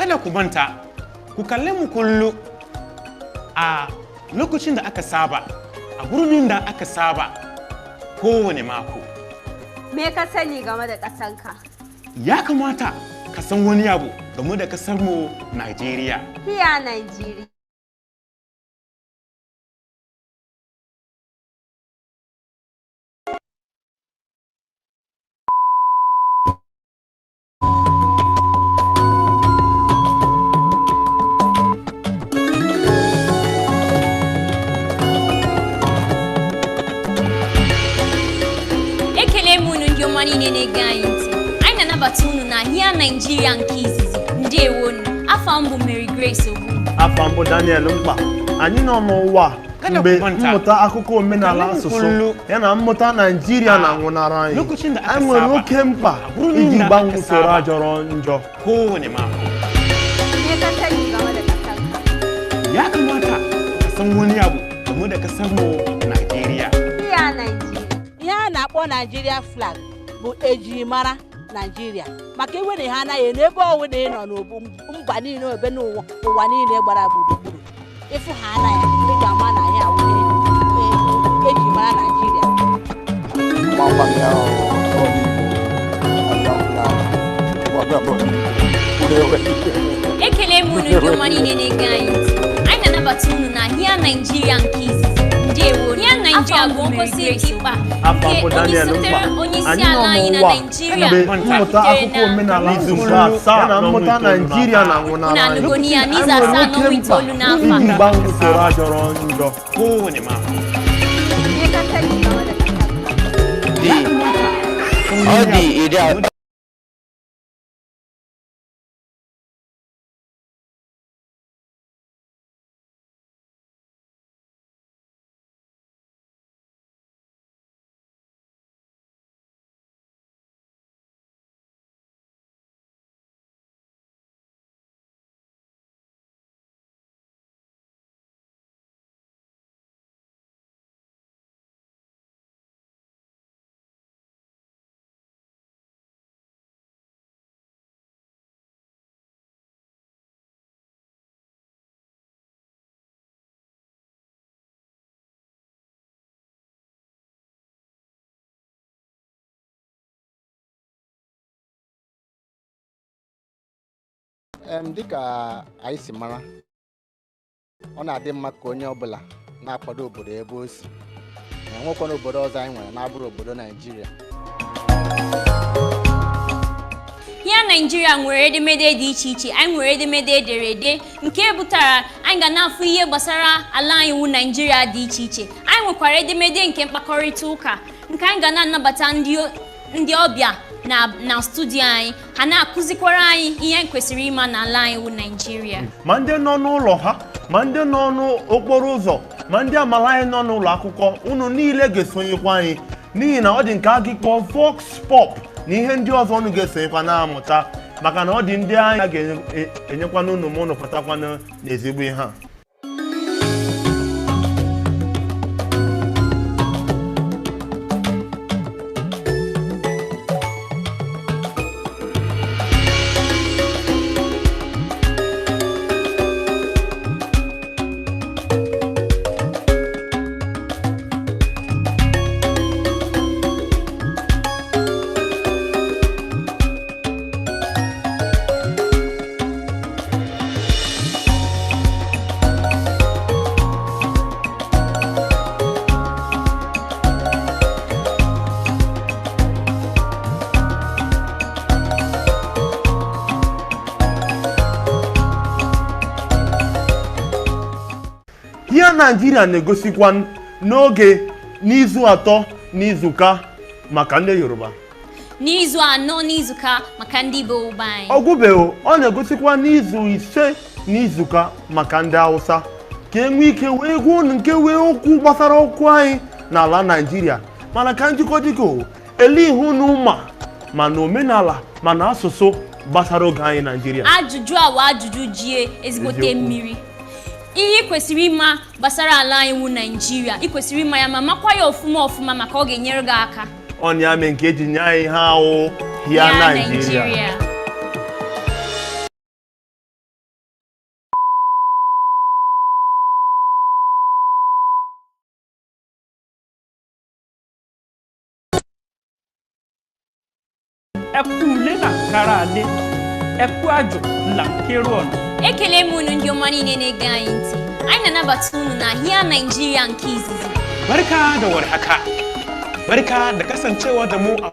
kada ku manta ku kalle mu kullu a lokacin da aka saba a gurbin da aka saba kowane mako. Me ka sani game da ƙasarka? Ya kamata ka san wani abu game da ƙasar mu Najeriya. Hiya Najeriya. Mani nene gainti. Aina na batunu na HIYA Nigeria nkizizi. Ndewonu. Afambu Mary Grace Ogu. Afambu Daniel Mkpa. Anyị nọ n'ụwa mgbe mmụta akụkọ omenala asụsụ ya na mmụta Nigeria na nwụnara anyị. Anyị nwere oke mkpa iji gbanwe usoro a jọrọ njọ. Kowane mako. Me ka sani game da ƙasarka? Ya kamata ka san wani abu game da ƙasar mu Najeriya. Hiya Najeriya. Ya na-akpọ Nigeria flag bụ ejimara Nigeria maka iwere ha anaghị n'ebe ọwụ na ịnọ n'mba niile ebe n'ụwa niile gbara gburugburu ịfụ ha anaghị ị ga-ama na ya ejimara Nigeria. Ekele munu ndị ọma niile na-ege anyị ntị. Anyị na-anabata unu na HIYA Nigeria nke izizi. Ndewo. HIYA Nigeria bụ nkwụsị ikpa nke onye isi ala anyị na Nigeria. Mmụta akụkọ omenala asụsụ ya na mmụta Nigeria na nwụnara anyị. Unanugoni ya n'izu asaa n'ọnwa itoolu n'afọ. Iji gbanwe usoro a jọrọ njọ. Kowane mako. Me ka sani game da ƙasarka? Dịka anyị si mara ọ na-adị mma ka onye ọbụla na-akwado obodo ebe o si na nwekwana obodo ọzọ anyị nwere na-abụrụ obodo Nigeria. HIYA Nigeria nwere edemede dị iche iche. Anyị nwere edemede ederede nke butere anyị ga na-afụ ihe gbasara ala anyị wu Nigeria dị iche iche. Anyị nwekwara edemede nke mkpakọrịta ụka nke anyị ga na-anabata ndị ọbịa na studio anyị ha na-akụzikwara anyị ihe kwesịrị ịma n'ala anyị wu Nigeria. Ma ndị nọ n'ụlọ ha ma ndị nọ n'okporo ụzọ ma ndị amala anyị nọ n'ụlọ akwụkwọ unu niile ga-esonyekwa anyị n'ihi na ọ dị nke a gị kpọọ Vox Pop na ihe ndị ọzọ unu ga-esonyekwa na-amụta maka na ọ dị ndị anyị ga-enyekwana unu ma unu pụtakwana n'ezigbo ihe a. HIYA Nigeria na-egosikwa n'oge n'izu atọ n'izuka maka ndị Yoruba, n'izu anọ n'izuka maka ndị Igbo ụba anyị. Ọgwụbeghị ọ na-egosikwa n'izu ise n'izuka maka ndị Hausa ka enwe ike wee gwa unu nke wee okwu gbasara okwu anyị n'ala Nigeria mana ka njikọ dịka ele ihe unu ma na omenala ma na asụsụ gbasara oge anyị Nigeria. Ajụjụ a bụ ajụjụ jie ezigbote mmiri. Ihe kwesịrị ịma gbasara ala anyị wu Nigeria, ị kwesịrị ịma ya ma makwa ya ọfụma maka ọ ga-enyere gị aka. Ọ na-ame nke eji nye anyị ha ahụ HIYA Nigeria. ẹ kú ilé là ń kára alé ẹ kú àjò là ń kérò ọ̀nà. Ekele m unu ndị ọma niile na-ege anyị ntị. Anyị na-anabata unu na HIYA Nigeria nke izizi. Barka da warhaka. Barka da kasancewa da mu a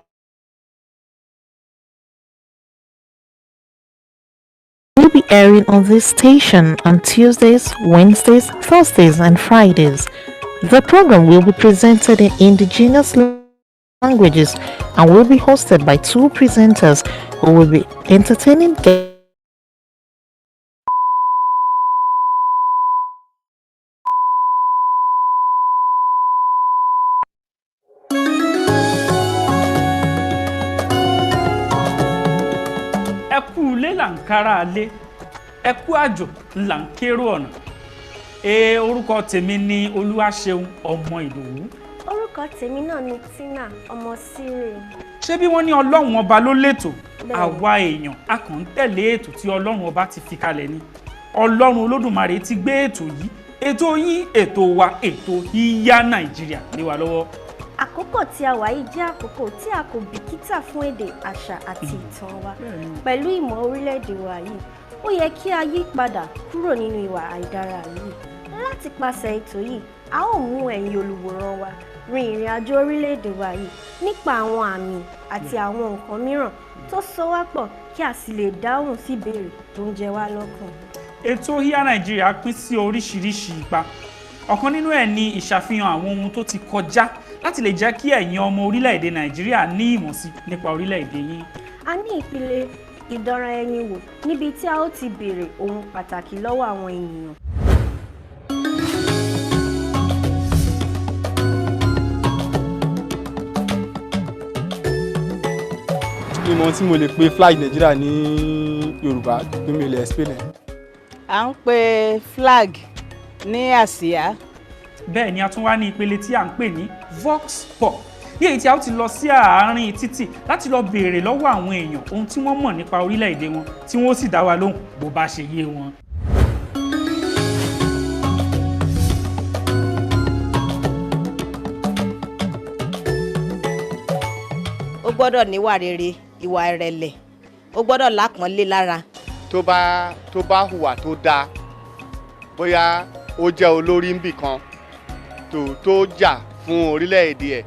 will be airing on this station on Tuesdays, Wednesdays, Thursdays, and Fridays. The program will be presented in indigenous languages and will be hosted by two presenters who will be entertaining guests. ẹ kú ilé là ń kára alé ẹ kú àjò là ń kérò ọ̀nà. Orúkọ tèmi ni Olúwaṣeun ọmọ Ìdòwú. Orúkọ tèmi náà ni Tina ọmọ Síre. Ṣé bí wọ́n ní Ọlọ́run ọba ló létò, àwa èèyàn a kàn ń tẹ̀lé ètò tí Ọlọ́run ọba ti fi kalẹ̀ ni. Ọlọ́run Olódùmarè ti gbé ètò yìí, ètò yín, ètò wa, ètò HIYA Nàìjíríà lé wa lọ́wọ́. Àkókò tí a wà yìí jẹ́ àkókò tí a kò bìkítà fún èdè, àṣà àti ìtàn wa. Pẹ̀lú ìmọ̀ orílẹ̀-èdè wa yìí, ó yẹ kí a yí padà kúrò nínú ìwà àìdára yìí. Láti pàṣẹ ètò yìí, a ó mú ẹ̀yin olùwòran wa rin ìrìn àjò orílẹ̀-èdè wa yìí nípa àwọn àmì àti àwọn nǹkan mìíràn tó so wá pọ̀ kí a sì lè dáhùn sí ìbéèrè tó ń jẹ wá lọ́kàn. Ètò HIYA Nàìjíríà pín sí oríṣiríṣi ipa. Ọ̀kan nínú ẹ̀ ni ìṣàfihàn àwọn ohun tó ti kọjá láti lè jẹ́ kí ẹ̀yin ọmọ orílẹ̀-èdè Nàìjíríà ní ìmọ̀ sí nípa orílẹ̀-èdè yín. A ní ìpele ìdánra ẹni wò níbi tí a ó ti béèrè ohun pàtàkì lọ́wọ́ àwọn ènìyàn. Ìmọ̀ tí mo lè pe flag Nàìjíríà ní Yorùbá tó mi lè explain ẹ̀. À ń pe flag ní àsíá. Bẹ́ẹ̀ ni a tún wá ní ìpele tí à ń pè ní Vox Pop. Ní èyí tí a ó ti lọ sí àárín títì láti lọ béèrè lọ́wọ́ àwọn èèyàn ohun tí wọ́n mọ̀ nípa orílẹ̀-èdè wọn tí wọ́n sì dá wa lóhùn bó bá ṣe yé wọn. Ó gbọ́dọ̀ níwà rere, ìwà ìrẹ̀lẹ̀, ó gbọ́dọ̀ lápọ́nlé lára. tó bá hùwà tó dáa, bóyá ó jẹ́ olórí níbì kan tó jà fún orílẹ̀-èdè ẹ̀.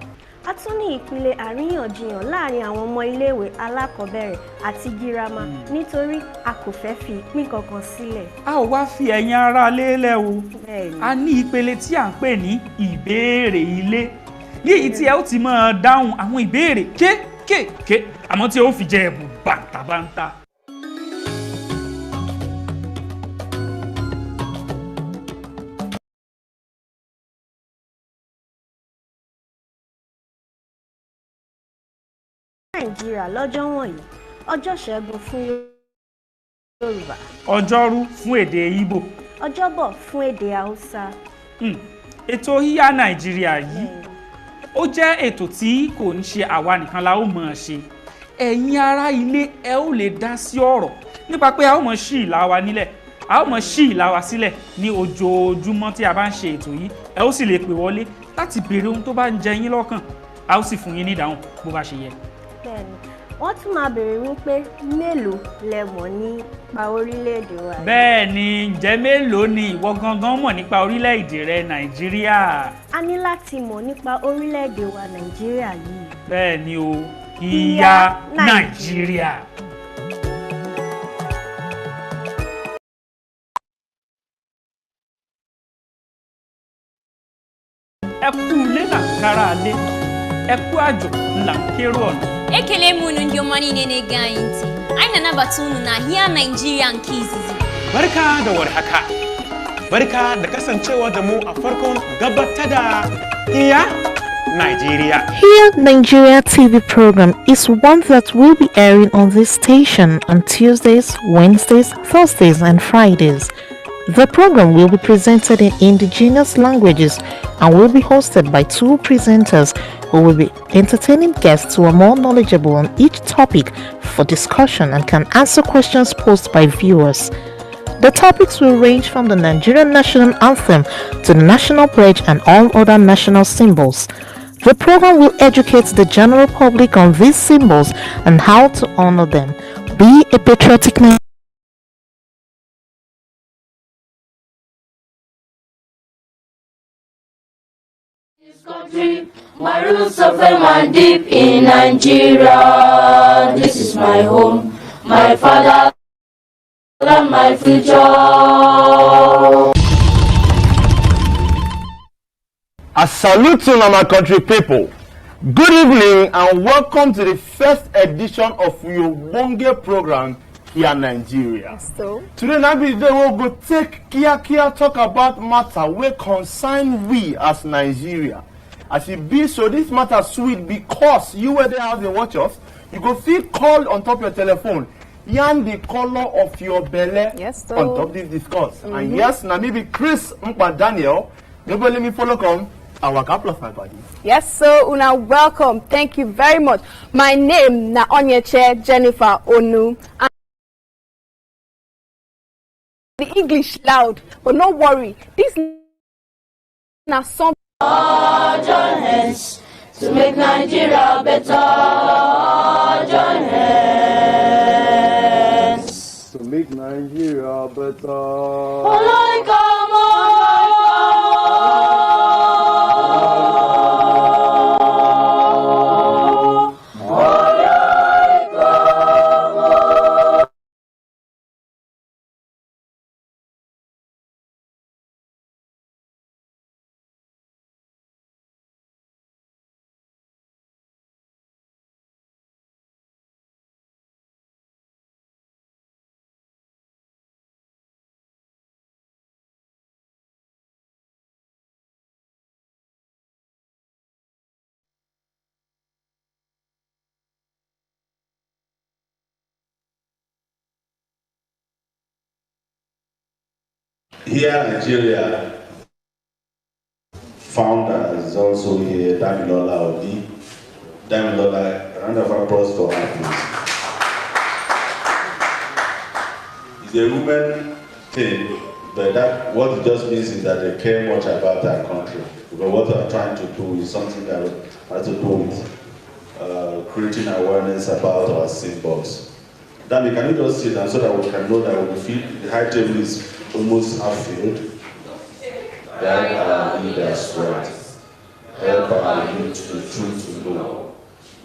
A tún ní ìpele àríyànjiyàn láàrin àwọn ọmọ iléèwé alákọ̀ọ́bẹ̀rẹ̀ àti girama nítorí a kò fẹ́ fi ìpín kankan sílẹ̀. A ò wá fi ẹ̀yin ará lélẹ̀ o. Bẹ́ẹ̀ni. A ní ìpele tí à ń pè ní ìbéèrè ilé. Ní èyí tí ẹ ó ti máa dáhùn àwọn ìbéèrè kéékèèké àmọ́ tí ó fi jẹ ẹ̀bùn bàǹtàbàǹtà. Nàìjíríà lọ́jọ́ wọ̀nyí, ọjọ́ Ṣẹ́gun fún Yorùbá, Ọjọ́rú fún èdè Ìgbò, Ọjọ́bọ̀ fún èdè Haúsá. Ètò HIYA Nàìjíríà yìí ó jẹ́ ètò tí kò ń ṣe àwa nìkan la ó mọ̀ ṣe. Ẹ̀yin ará ilé ẹ ó lè dá sí ọ̀rọ̀ nípa pé a ó mọ̀ ṣí ìlà wa nílẹ̀, a ó mọ̀ ṣí ìlà wa sílẹ̀ ní ojoojúmọ́ tí a bá ń ṣe ètò yìí. Ẹ ó sì lè pè wọlé láti béèrè ohun tó bá ń jẹ yín lọ́kàn, a ó sì fún yín ní ìdáhùn bó bá ṣe yẹ. Bẹ́ẹ̀ni, wọ́n tún máa béèrè wípé mélòó lẹ mọ̀ nípa orílẹ̀-èdè wa. Bẹ́ẹ̀ni, ǹjẹ́ mélòó ni ìwọ gangan mọ̀ nípa orílẹ̀-èdè rẹ Nàìjíríà? A ní láti mọ̀ nípa orílẹ̀-èdè wa Nàìjíríà yìí. Bẹ́ẹ̀ni o, HIYA Nàìjíríà. Ẹ kú ilé là ń kára alé, ẹ kú àjò là ń kérò ọ̀nà. Ekele m unu ndị ọma niile na-ege anyị ntị. Anyị na-anabata unu na HIYA Nigeria nke izizi. barka da warhaka. Barka da kasancewa da mu a farkon gabatar da HIYA Nigeria. HIYA Nigeria TV program is one that will be airing on this station on Tuesdays, Wednesdays, Thursdays, and Fridays. The program will be presented in indigenous languages and will be hosted by two presenters who will be entertaining guests who are more knowledgeable on each topic for discussion and can answer questions posed by viewers. The topics will range from the Nigerian national anthem to the national pledge and all other national symbols. The program will educate the general public on these symbols and how to honor them. Be a patriotic man. My roots are firm and deep in Nigeria. This is my home, my father, and my future. I salute you, my country people. Good evening and welcome to the first edition of your Bonge program here in Nigeria. So, Today, now be the day we'll go take care talk about matter we concern we as Nigeria. As it be so, this matter sweet because you were there as they watch us. You go feel call on top your telephone. Yarn the color of your belly yes, so. on top this discourse. And yes, now maybe Chris Daniel. Nobody let me follow come. Our couple of my body. Yes, so Una, welcome. Thank you very much. My name na Onyeche Jennifer Onu. And the English loud, but no worry. This na some. Join hands to make Nigeria better. Join hands to make Nigeria better. Here, Nigeria, founder is also here, Damilola Odi. Damilola, a round of applause for her, please. It's a woman thing, but that what it just means is that they care much about our country. Because what we're trying to do is something that has to do with creating awareness about our symbols. Dami, can you just sit down so that we can know that when we feel the high table is almost half filled? That our leaders right. Help our youth the truth to know,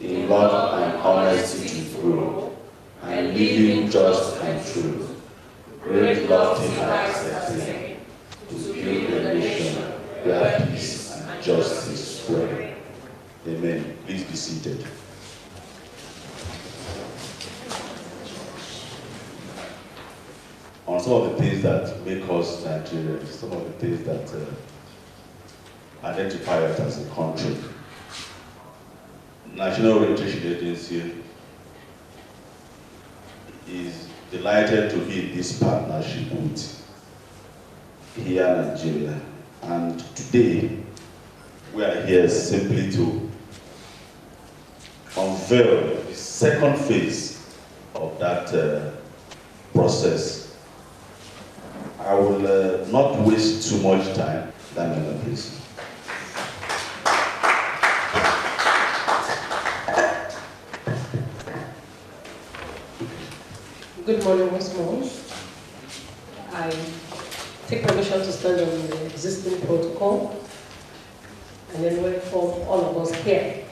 in love and honesty to grow, and living just and true. Great lofty heights attain, to build a nation where peace and justice reign. Amen. Please be seated. On some of the things that make us Nigerians, some of the things that identify us as a country. National Orientation Agency is delighted to be in this partnership with HIYA Nigeria. And today, we are here simply to unveil the second phase of that process. I will not waste too much time. Daniela, please. Good morning once more. I take permission to stand on the existing protocol and then welcome all of us here.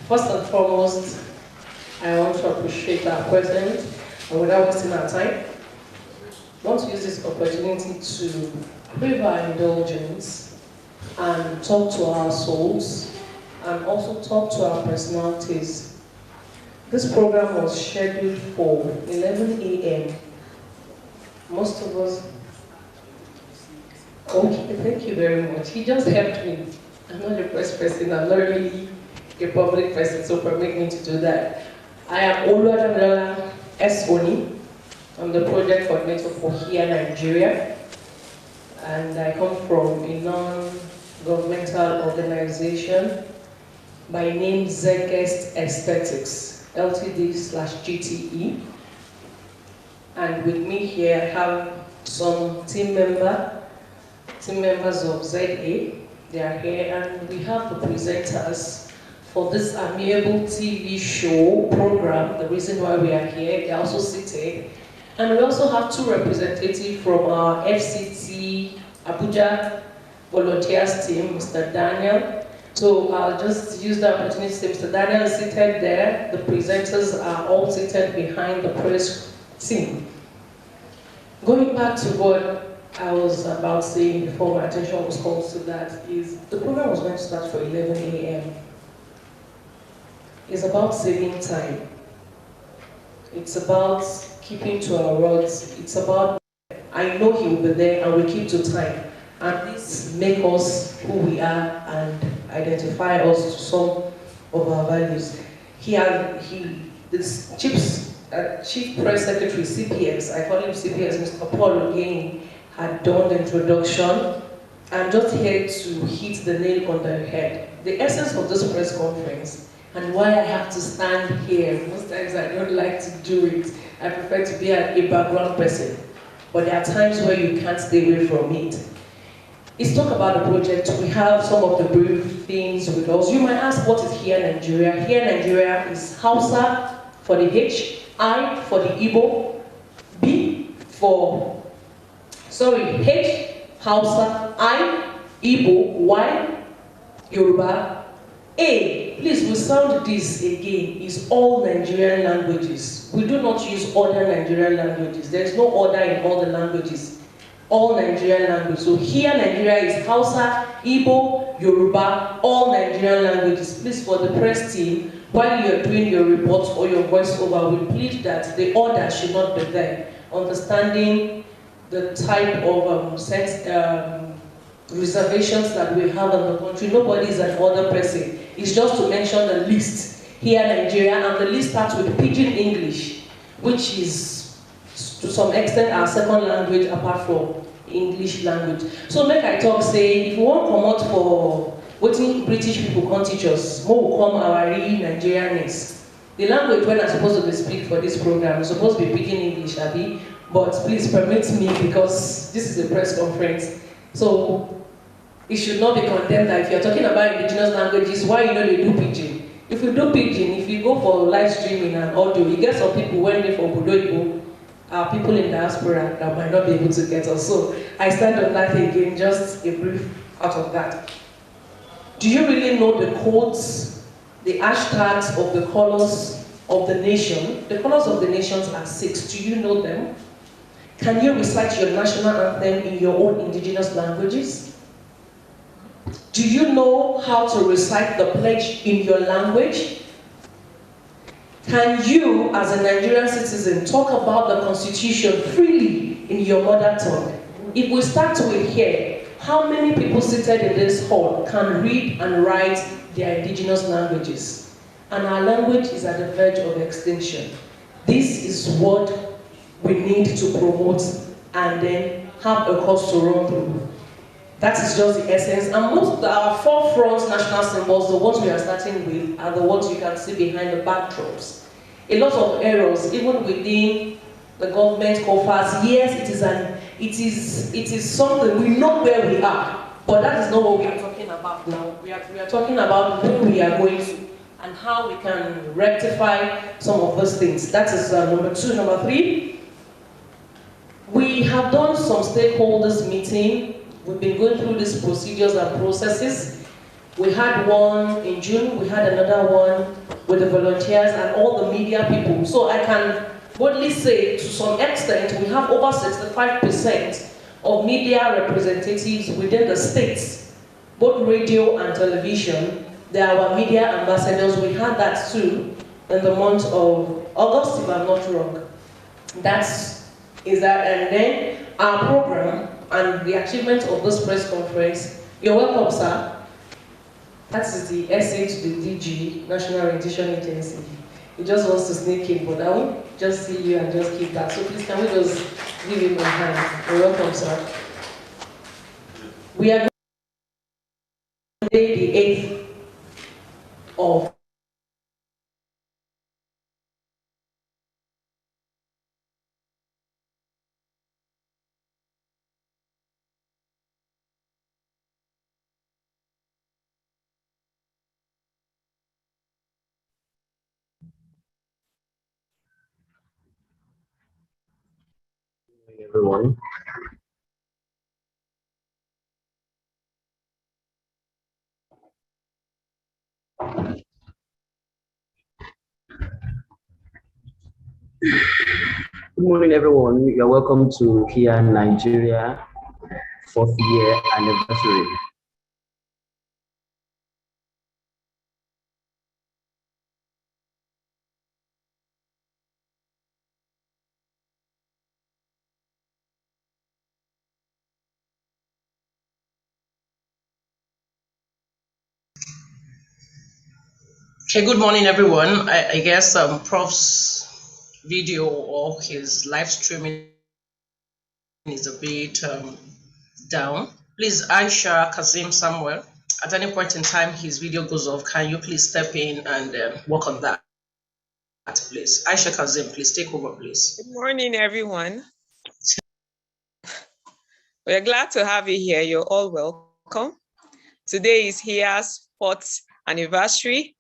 First and foremost, I want to appreciate our president, and without wasting our time, I want to use this opportunity to crave our indulgence and talk to our souls and also talk to our personalities. This program was scheduled for 11 a.m. Most of us, okay, thank you very much. He just helped me. I'm not a press person, I'm not really a public person, so permit me to do that. I am Oluwadamilola S. Oni. I'm the project coordinator for HIYA Nigeria, and I come from a non-governmental organization by name Zeitgeist Aesthetics, Ltd/GTE. And with me here I have some team members of ZA, They are here, and we have the presenters for this amiable TV show program. The reason why we are here, they're also seated. And we also have two representatives from our FCT Abuja volunteers team, Mr. Daniel. So I'll just use the opportunity to say Mr. Daniel is seated there. The presenters are all seated behind the press team. Going back to what I was about saying before my attention was called to that is the program was going to start for 11 a.m. It's about saving time. It's about keeping to our words. It's about, I know he will be there and we keep to time. And this makes us who we are and identify us to some of our values. This Chief Press Secretary, CPS, I call him CPS, Mr. Paul again, had done the introduction. I'm just here to hit the nail on the head. The essence of this press conference and why I have to stand here, most times I don't like to do it. I prefer to be a background person. But there are times where you can't stay away from it. Let's talk about the project. We have some of the brief things with us. You might ask, what is HIYA Nigeria? HIYA Nigeria is Hausa for the H, I for the Igbo, H, Hausa, I, Igbo, Y, Yoruba, A. Please, we sound this again, is all Nigerian languages. We do not use other Nigerian languages. There is no order in all the languages. All Nigerian languages. So here Nigeria is Hausa, Igbo, Yoruba, all Nigerian languages. Please, for the press team, while you're doing your reports or your voiceover, we plead that the order should not be there. Understanding the type of reservations that we have in the country. Nobody is an order person. It's just to mention the list here in Nigeria, and the list starts with Pidgin English, which is to some extent our second language apart from English language. So make I talk say, if you want to come out for what British people can't teach us, more will come our Nigerianness. The language when I'm supposed to speak for this program is supposed to be Pidgin English, Abby, but please permit me because this is a press conference. So it should not be condemned that if you're talking about indigenous languages, why you know they do Pidgin? If you do Pidgin, if you go for live streaming and audio, you get some people when they for Budo people in diaspora that might not be able to get us. So I stand on that again, just a brief out of that. Do you really know the codes, the hashtags of the colors of the nation? The colors of the nations are 6. Do you know them? Can you recite your national anthem in your own indigenous languages? Do you know how to recite the pledge in your language? Can you, as a Nigerian citizen, talk about the Constitution freely in your mother tongue? If we start with here, how many people seated in this hall can read and write their indigenous languages? And our language is at the verge of extinction. This is what we need to promote and then have a cause to run through. That is just the essence. And most of our forefront national symbols, the ones we are starting with, are the ones you can see behind the backdrops. A lot of errors, even within the government coffers. Yes, it is something, we know where we are, but that is not what we are talking about now. We are talking about where we are going to and how we can rectify some of those things. That is number 2. Number 3, we have done some stakeholders meeting. We've been going through these procedures and processes. We had one in June, we had another one with the volunteers and all the media people. So I can boldly say, to some extent, we have over 65% of media representatives within the states, both radio and television. They are our media ambassadors. We had that too in the month of August, if I'm not wrong. And then our program and the achievement of this press conference. You're welcome, sir. That is the essay to the DG, National Orientation Agency. He just wants to sneak in, but I won't just see you and just keep that. So please, can we just give him a hand? You're welcome, sir. We are going to the 8th of everyone. Good morning, everyone. You're welcome to HIYA Nigeria 4th year anniversary. Okay, good morning, everyone. I guess Prof's video or his live streaming is a bit down. Please, Aisha, Kazim, Samuel, at any point in time his video goes off, can you please step in and work on that, please? Aisha, Kazim, please take over, please. Good morning, everyone. We're glad to have you here. You're all welcome. Today is HIYA's 4th anniversary,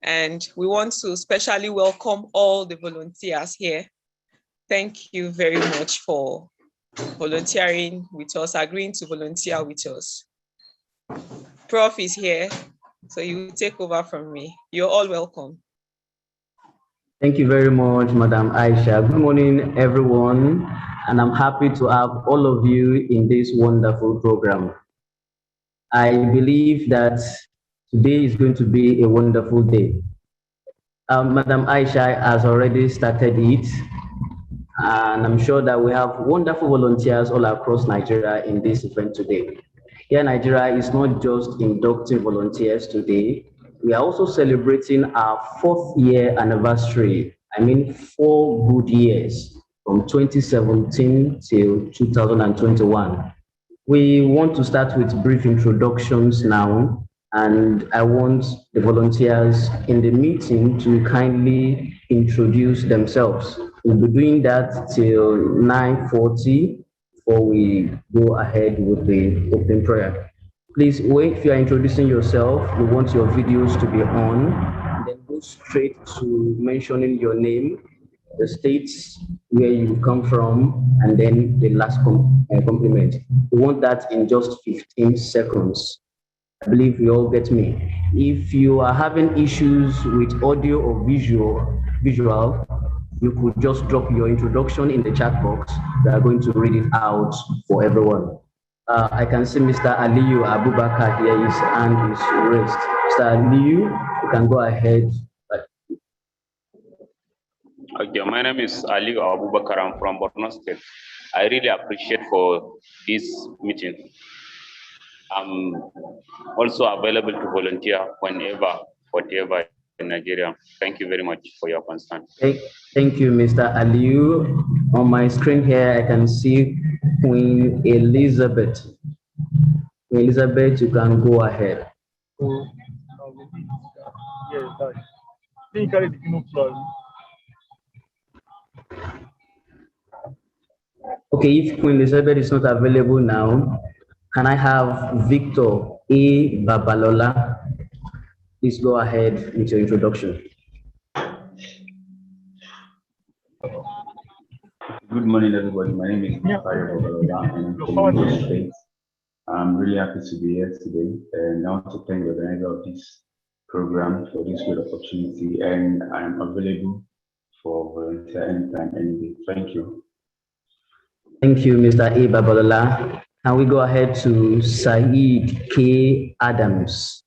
and we want to especially welcome all the volunteers here. Thank you very much for volunteering with us, agreeing to volunteer with us. Prof is here, so you take over from me. You're all welcome. Thank you very much, Madam Aisha. Good morning, everyone, and I'm happy to have all of you in this wonderful program. I believe that today is going to be a wonderful day. Madam Aisha has already started it, and I'm sure that we have wonderful volunteers all across Nigeria in this event today. Here in Nigeria is not just inducting volunteers today, we are also celebrating our 4th year anniversary. I mean, 4 good years from 2017 till 2021. We want to start with brief introductions now, and I want the volunteers in the meeting to kindly introduce themselves. We'll be doing that till 9:40 before we go ahead with the opening prayer. Please wait. If you are introducing yourself, we want your videos to be on, and then go straight to mentioning your name, the states where you come from, and then the last compliment. We want that in just 15 seconds. I believe you all get me. If you are having issues with audio or visual, you could just drop your introduction in the chat box. We are going to read it out for everyone. I can see Mr. Aliyu Abubakar here, his hand is raised. Mr. Aliyu, you can go ahead. Okay, my name is Ali Abubakar. I'm from Borno State. I really appreciate for this meeting. I'm also available to volunteer whenever, whatever in Nigeria. Thank you very much for your concern. Thank you, Mr. Aliyu. On my screen here, I can see Queen Elizabeth. Queen Elizabeth, you can go ahead. Okay, if Queen Elizabeth is not available now, can I have Victor A. Babalola? Please go ahead with your introduction. Good morning, everybody. My name is Victor Babalola, and I'm from the States. I'm really happy to be here today, and I want to thank the organizer of this program for this great opportunity, and I'm available for volunteer anytime, any day. Thank you. Thank you, Mr. A. Babalola. Can we go ahead to Saeed K. Adams?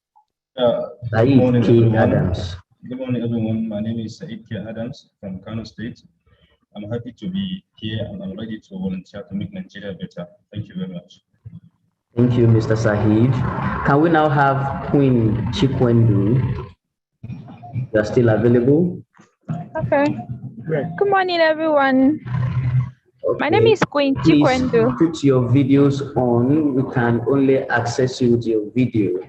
Good morning, everyone. Adams. Good morning, everyone. My name is Saeed K. Adams from Kano State. I'm happy to be here, and I'm ready to volunteer to make Nigeria better. Thank you very much. Thank you, Mr. Saeed. Can we now have Queen Chikwendu? You are still available? Okay. Good morning, everyone. Okay. My name is Queen Chikwendu. Please put your videos on. We can only access you with your video.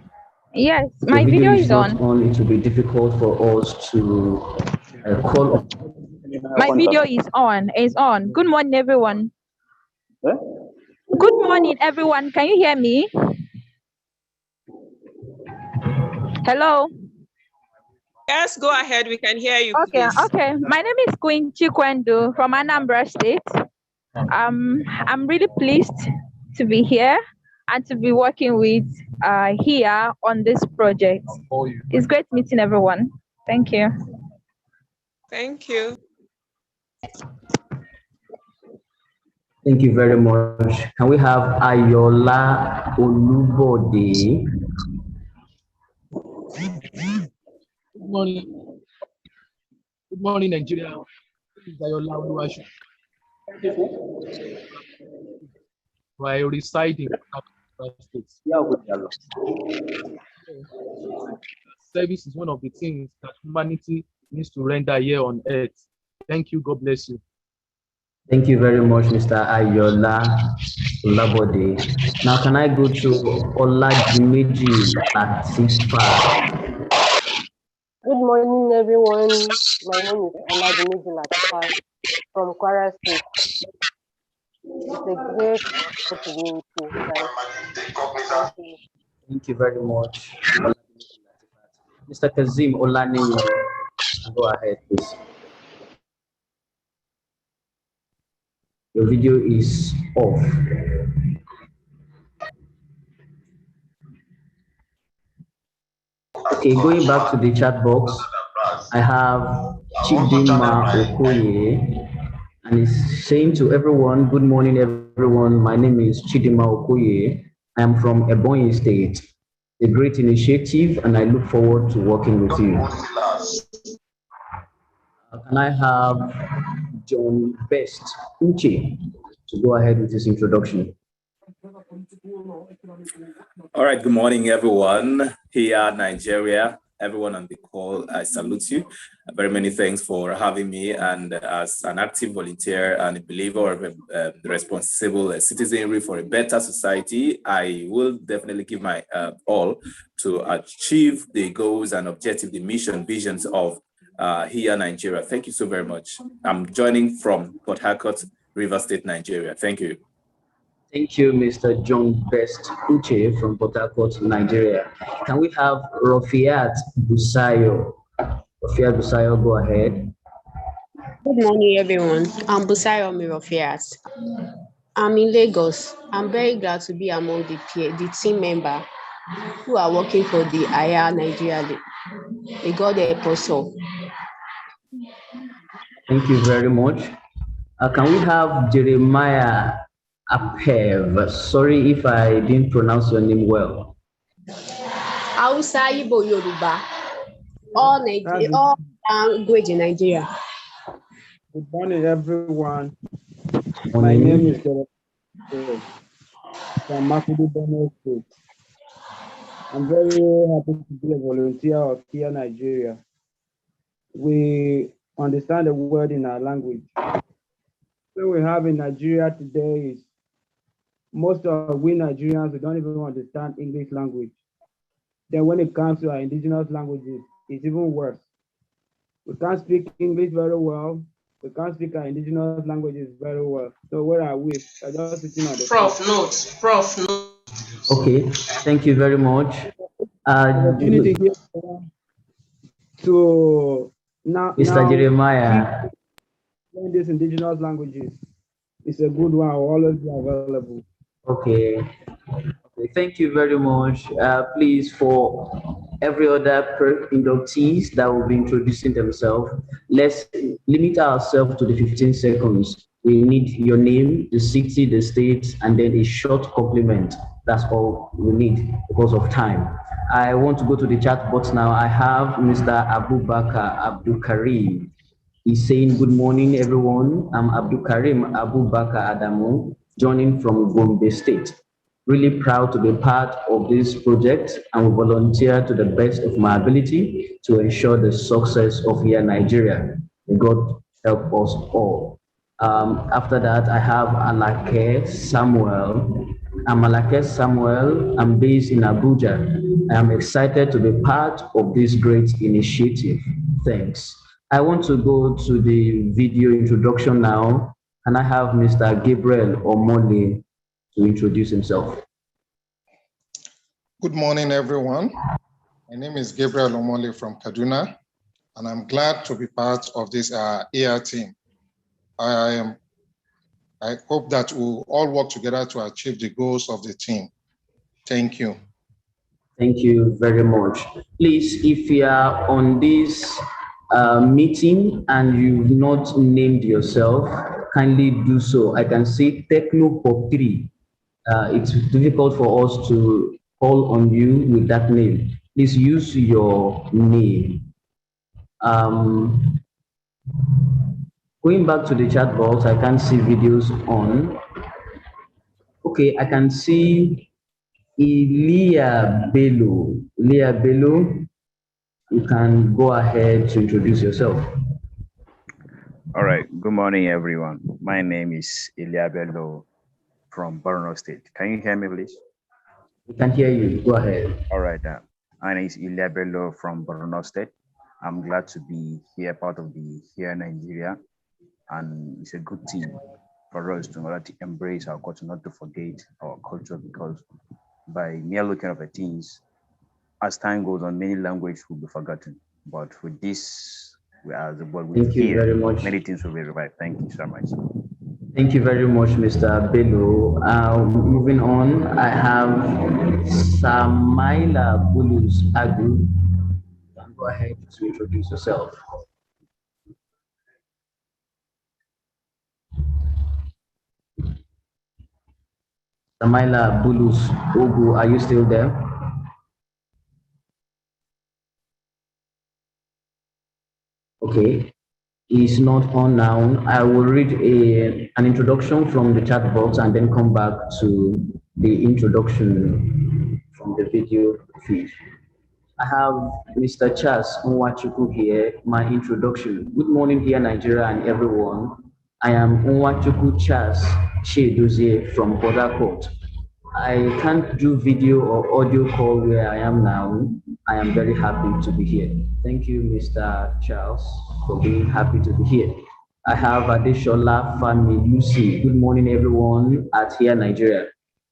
Yes, if my video is not on. It will be difficult for us to call up. My video is on. It's on. Good morning, everyone. Good morning, everyone. Can you hear me? Hello? Yes, go ahead. We can hear you. Okay, please. okay. My name is Queen Chikwendu from Anambra State. I'm really pleased to be here and to be working with HIYA on this project. It's great meeting everyone. Thank you. Thank you. Thank you very much. Can we have Ayola Olubode? Good morning. Good morning, Nigeria. This is Ayola Oluwaseun. I reside in States. Service is one of the things that humanity needs to render here on earth. Thank you. God bless you. Thank you very much, Mr. Ayola Olubode. Now, can I go to Oladimeji Latifa? Good morning, everyone. My name is Oladimeji Latifa from Kwara State. It's a great to be with you guys. Thank you. Thank you very much, Mr. Kazim Olani. Go ahead, please. Your video is off. Okay, going back to the chat box, I have Chidima Okoye, and it's saying to everyone, good morning, everyone. My name is Chidima Okoye. I am from Ebonyi State. A great initiative, and I look forward to working with you. Can I have John Best Uche to go ahead with his introduction? All right, good morning, everyone. Here, Nigeria, everyone on the call, I salute you. Very many thanks for having me. And as an active volunteer and a believer of the responsible citizenry for a better society, I will definitely give my all to achieve the goals and objectives, the mission, visions of HIYA Nigeria. Thank you so very much. I'm joining from Port Harcourt, River State, Nigeria. Thank you. Thank you, Mr. John Best Uche from Port Harcourt, Nigeria. Can we have Rofiat Busayo? Rofiat Busayo, go ahead. Good morning, everyone. I'm Busayo Rofiat. I'm in Lagos. I'm very glad to be among the team member who are working for the HIYA Nigeria. May God help us all. Thank you very much. Can we have Jeremiah Apev? Sorry if I didn't pronounce your name well. Hausa, Igbo, Yoruba, all language in Nigeria. Good morning, everyone. My name is Jeremiah from Makudu, Benue State. I'm very happy to be a volunteer of HIYA Nigeria. We understand the word in our language. What we have in Nigeria today is most of we Nigerians, we don't even understand English language. Then when it comes to our indigenous languages, it's even worse. We can't speak English very well. We can't speak our indigenous languages very well. So where are we? We're just sitting on the Prof, note. Prof, note. Okay, thank you very much. Opportunity here to Mr. Jeremiah. Learn these indigenous languages. It's a good one. I'll always be available. Okay. Thank you very much. Please, for every other inductees that will be introducing themselves, let's limit ourselves to the 15 seconds. We need your name, the city, the state, and then a short compliment. That's all we need because of time. I want to go to the chat box now. I have Mr. Abubakar Abdul Karim. He's saying, good morning, everyone. I'm Abdul Karim Abubakar Adamu, joining from Gombe State. Really proud to be part of this project and will volunteer to the best of my ability to ensure the success of HIYA Nigeria. May God help us all. After that, I have Alake Samuel. I'm Alake Samuel. I'm based in Abuja. I am excited to be part of this great initiative. Thanks. I want to go to the video introduction now. And I have Mr. Gabriel Omole to introduce himself. Good morning, everyone. My name is Gabriel Omole from Kaduna, and I'm glad to be part of this HIYA team. I am I hope that we'll all work together to achieve the goals of the team. Thank you. Thank you very much. Please, if you are on this meeting and you've not named yourself, kindly do so. I can see Techno Pop 3. It's difficult for us to call on you with that name. Please use your name. Going back to the chat box, I can't see videos on. Okay, I can see Ilia Bello. Ilia Bello, you can go ahead to introduce yourself. All right, good morning, everyone. My name is Ilia Bello from Borno State. Can you hear me, please? We can hear you. Go ahead. All right. My name is Ilia Bello from Borno State. I'm glad to be here, part of the HIYA Nigeria, and it's a good thing for us to embrace our culture, not to forget our culture, because by mere looking at things, as time goes on, many languages will be forgotten. But with this, we are the world with here, many things will be revived. Thank you so much. Thank you very much, Mr. Bello. Moving on, I have Samaila Bulus Agu. Go ahead to introduce yourself. Samaila Bulus Ogu, are you still there? Okay, he's not on now. I will read an introduction from the chat box and then come back to the introduction from the video feed. I have Mr. Charles Nwachuku here, my introduction. Good morning here, Nigeria and everyone. I am Nwachuku Charles Shedozie from Port Harcourt. I can't do video or audio call where I am now. I am very happy to be here. Thank you, Mr. Charles, for being happy to be here. I have Adeshola Familusi. Good morning, everyone at HIYA Nigeria.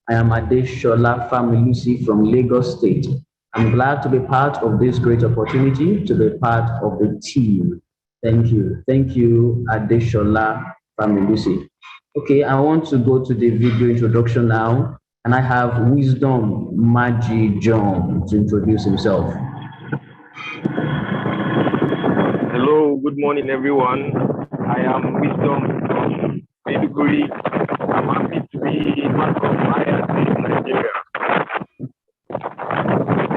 I am Adeshola Familusi from Lagos State. I'm glad to be part of this great opportunity to be part of the team. Thank you. Thank you, Adeshola Familusi. Okay, I want to go to the video introduction now, and I have Wisdom Maji John to introduce himself. Hello, good morning, everyone. I am Wisdom from Maiduguri. I'm happy to be part of HIYA Nigeria.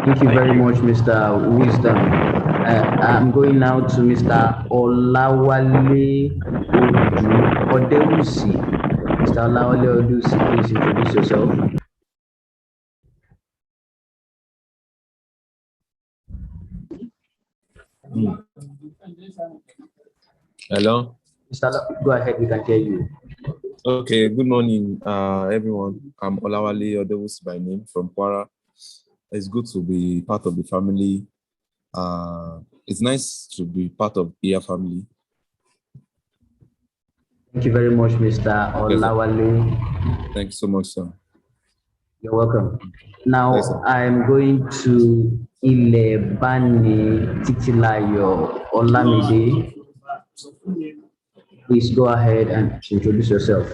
Thank you very much, Mr. Wisdom. I'm going now to Mr. Olawale Odewusi. Mr. Olawale Odewusi, please introduce yourself. Hello. Go ahead, we can hear you. Okay, good morning, everyone. I'm Olawale Odewusi by name from Kwara. It's good to be part of the family. It's nice to be part of HIYA family. Thank you very much, Mr. Olawale. Thank you so much, sir. You're welcome. Now, yes, I'm going to Ilebani Titilayo Olamide. Please go ahead and introduce yourself.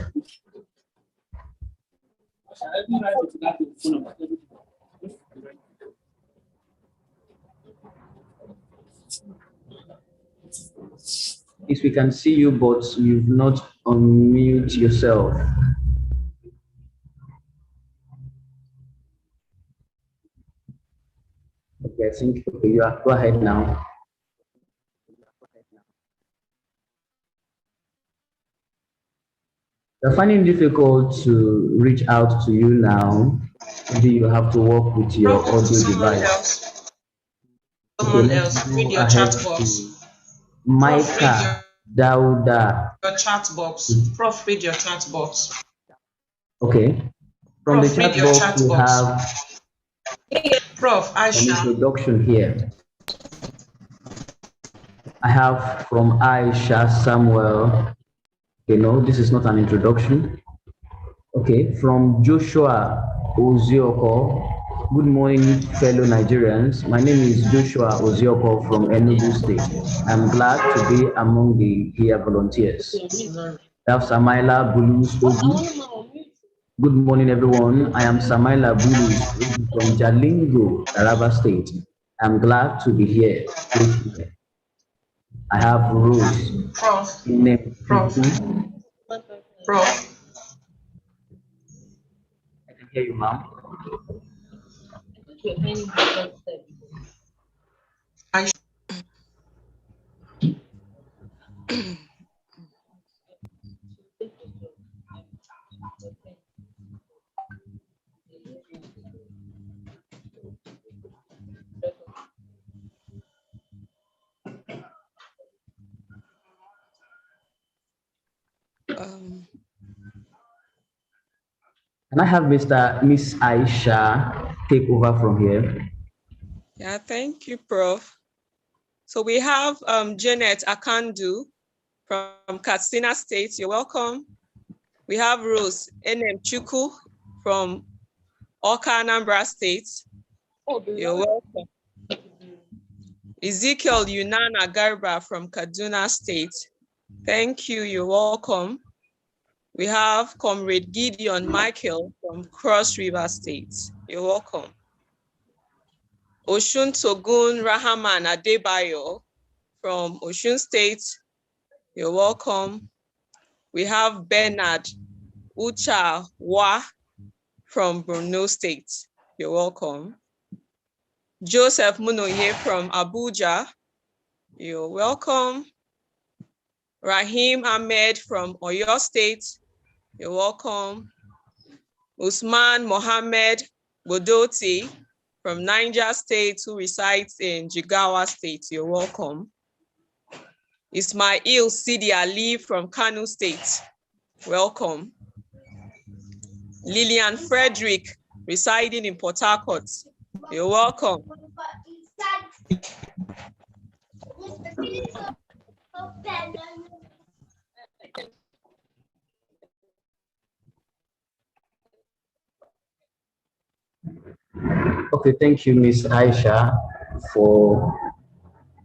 Yes, we can see you, but you've not unmute yourself. Okay, I think you are. Go ahead now. You're finding it difficult to reach out to you now. Maybe you have to work with your audio device. Someone else, read your chat box. Micah Dauda. Your chat box. Prof, read your chat box. Okay. From Prof, the chat box, we have Prof, Aisha. An introduction here. I have from Aisha Samuel. Okay, no, this is not an introduction. Okay, from Joshua Ozioko. Good morning, fellow Nigerians. My name is Joshua Ozioko from Enugu State. I'm glad to be among the HIYA volunteers. I have Samaila Bulus Ogu. Good morning, everyone. I am Samaila Bulus Ogu from Jalingo, Taraba State. I'm glad to be here. I have Rose. Prof. Prof. Prof. I can hear you, ma'am. Can I have Miss Aisha take over from here? Yeah, thank you, Prof. So we have Janet Akandu from Katsina State. You're welcome. We have Rose Enem Chuku from Oka, Anambra State. You're welcome. Ezekiel Yunana Garba from Kaduna State. Thank you, you're welcome. We have Comrade Gideon Michael from Cross River State. You're welcome. Oshun Togun Rahaman Adebayo from Oshun State. You're welcome. We have Bernard Ucha Wa from Borno State. You're welcome. Joseph Munoye from Abuja. You're welcome. Rahim Ahmed from Oyo State. You're welcome. Usman Mohammed Bodoti from Niger State, who resides in Jigawa State. You're welcome. Ismail Sidi Ali from Kano State. Welcome. Lillian Frederick, residing in Port Harcourt. You're welcome. Okay, thank you, Miss Aisha, for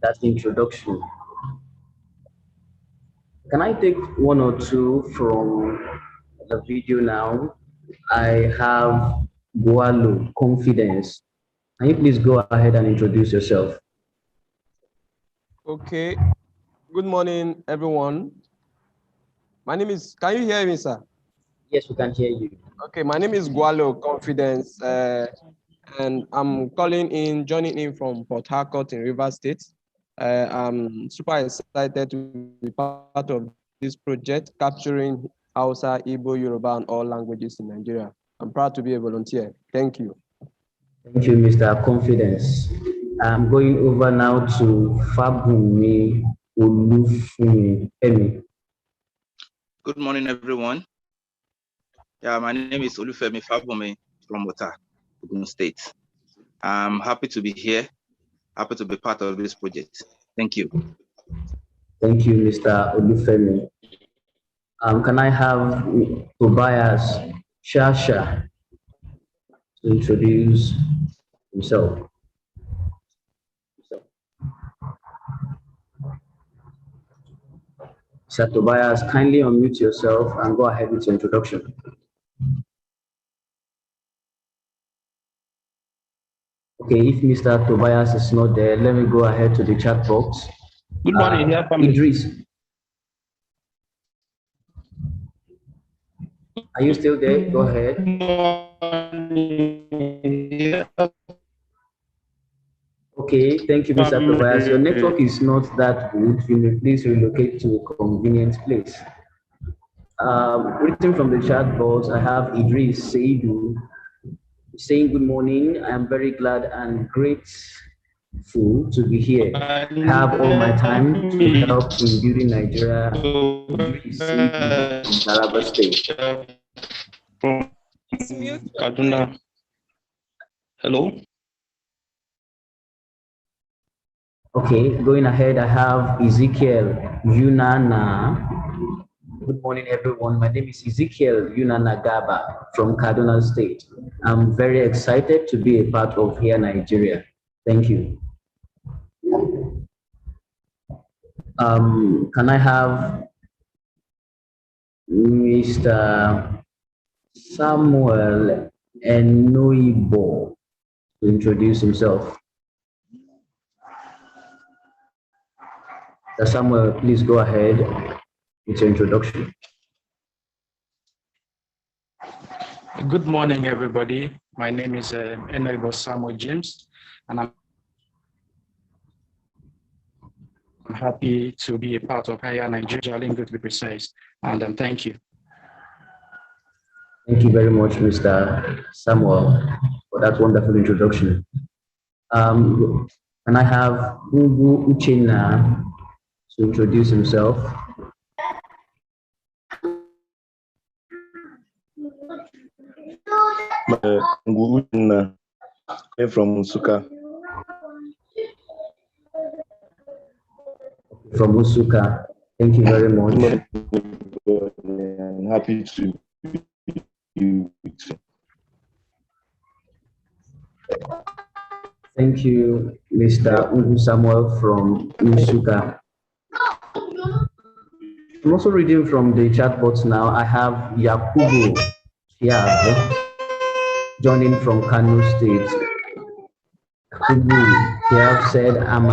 that introduction. Can I take one or two from the video now? I have Gualo Confidence. Can you please go ahead and introduce yourself? Okay. Good morning, everyone. My name is, can you hear me, sir? Yes, we can hear you. Okay, my name is Gualo Confidence, and I'm joining in from Port Harcourt in Rivers State. I'm super excited to be part of this project, capturing Hausa, Igbo, Yoruba, and all languages in Nigeria. I'm proud to be a volunteer. Thank you. Thank you, Mr. Confidence. I'm going over now to Fabumi Olufumi. Good morning, everyone. Yeah, my name is Olufemi Fabumi from Ota, Ogun State. I'm happy to be here, happy to be part of this project. Thank you. Thank you, Mr. Olufemi. Can I have Tobias Shasha to introduce himself? Sir Tobias, kindly unmute yourself and go ahead with your introduction. Okay, if Mr. Tobias is not there, let me go ahead to the chat box. Good morning, Idris. Are you still there? Go ahead. Okay, thank you, Mr. Tobias. Your network is not that good. You may please relocate to a convenient place. Written from the chat box, I have Idris Seidu saying good morning. I am very glad and grateful to be here. I have all my time to help in building Nigeria. Idris Seidu from Taraba State. Kaduna. Hello. Okay, going ahead, I have Ezekiel Yunana. Good morning, everyone. My name is Ezekiel Yunana Gaba from Kaduna State. I'm very excited to be a part of HIYA Nigeria. Thank you. Can I have Mr. Samuel Enoibo to introduce himself. Samuel, please go ahead with your introduction. Good morning, everybody. My name is Enoibo Samuel James, and I'm happy to be a part of HIYA Nigeria, Lingo to be precise. And thank you. Thank you very much, Mr. Samuel, for that wonderful introduction. Can I have Ubu Uchenna to introduce himself? I'm from Usuka. From Usuka. Thank you very much. I'm happy to be with you. Thank you, Mr. Ubu Samuel from Usuka. I'm also reading from the chat box now. I have Yakubu Kiab joining from Kano State. Yakubu Kiab said, I'm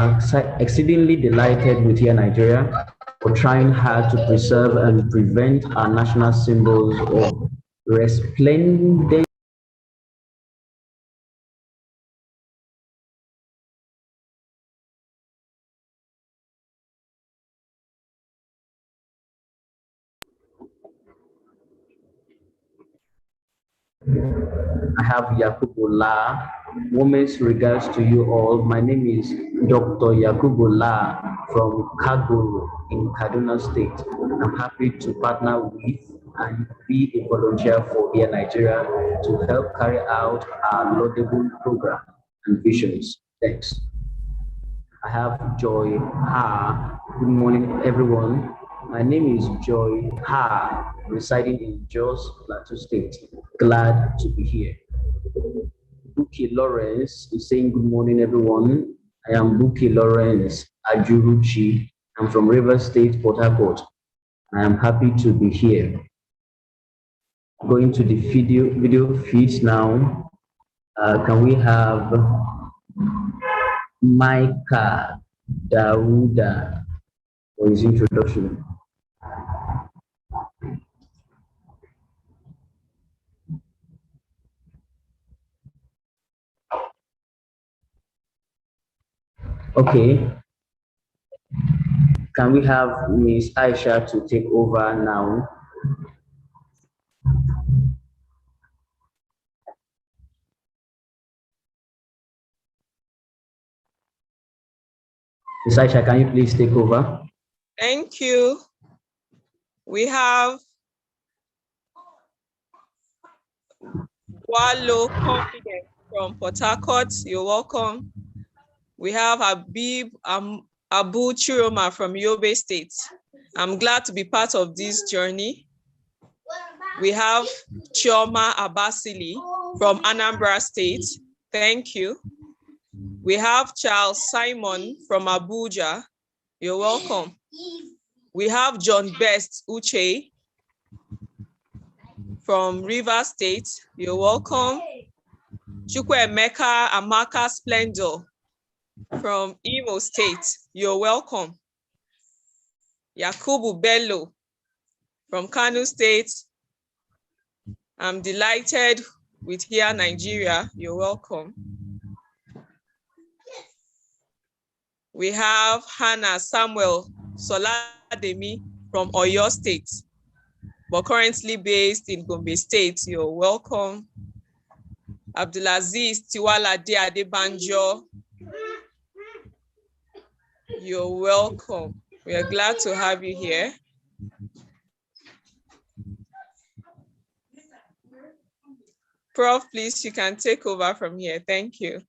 exceedingly delighted with HIYA Nigeria for trying hard to preserve and prevent our national symbols of resplendent I have Yakubullah. Women's regards to you all. My name is Dr. Yakubullah from Kaguru in Kaduna State. I'm happy to partner with and be a volunteer for HIYA Nigeria to help carry out our laudable program and visions. Thanks. I have Joy Ha. Good morning, everyone. My name is Joy Ha, residing in Jos Plateau State. Glad to be here. Buki Lawrence is saying good morning, everyone. I am Buki Lawrence Ajuruchi. I'm from River State, Port Harcourt. I am happy to be here. Going to the video feeds now. Can we have Micah Dauda for his introduction? Okay. Can we have Miss Aisha to take over now? Miss Aisha, can you please take over? Thank you. We have Wallo Confidence from Port Harcourt. You're welcome. We have Habib Abu Chiroma from Yobe State. I'm glad to be part of this journey. We have Chioma Abasili from Anambra State. Thank you. We have Charles Simon from Abuja. You're welcome. We have John Best Uche from River State. You're welcome. Chukwuemeka Amaka Splendor from Imo State. You're welcome. Yakubu Bello from Kano State. I'm delighted with HIYA Nigeria. You're welcome. We have Hannah Samuel Solademi from Oyo State, but currently based in Gombe State. You're welcome. Abdulaziz Tiwalade Adebanjo. You're welcome. We are glad to have you here. Prof, please, you can take over from here. Thank you.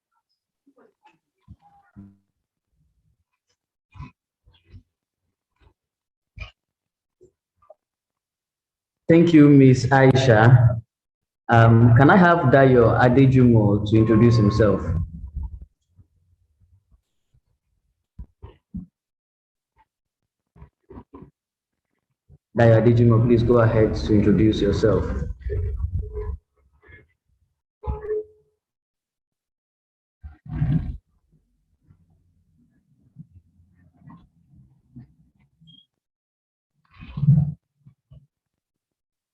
Thank you, Miss Aisha. Can I have Dayo Adejumo to introduce himself? Daya Dijimo, please go ahead to introduce yourself.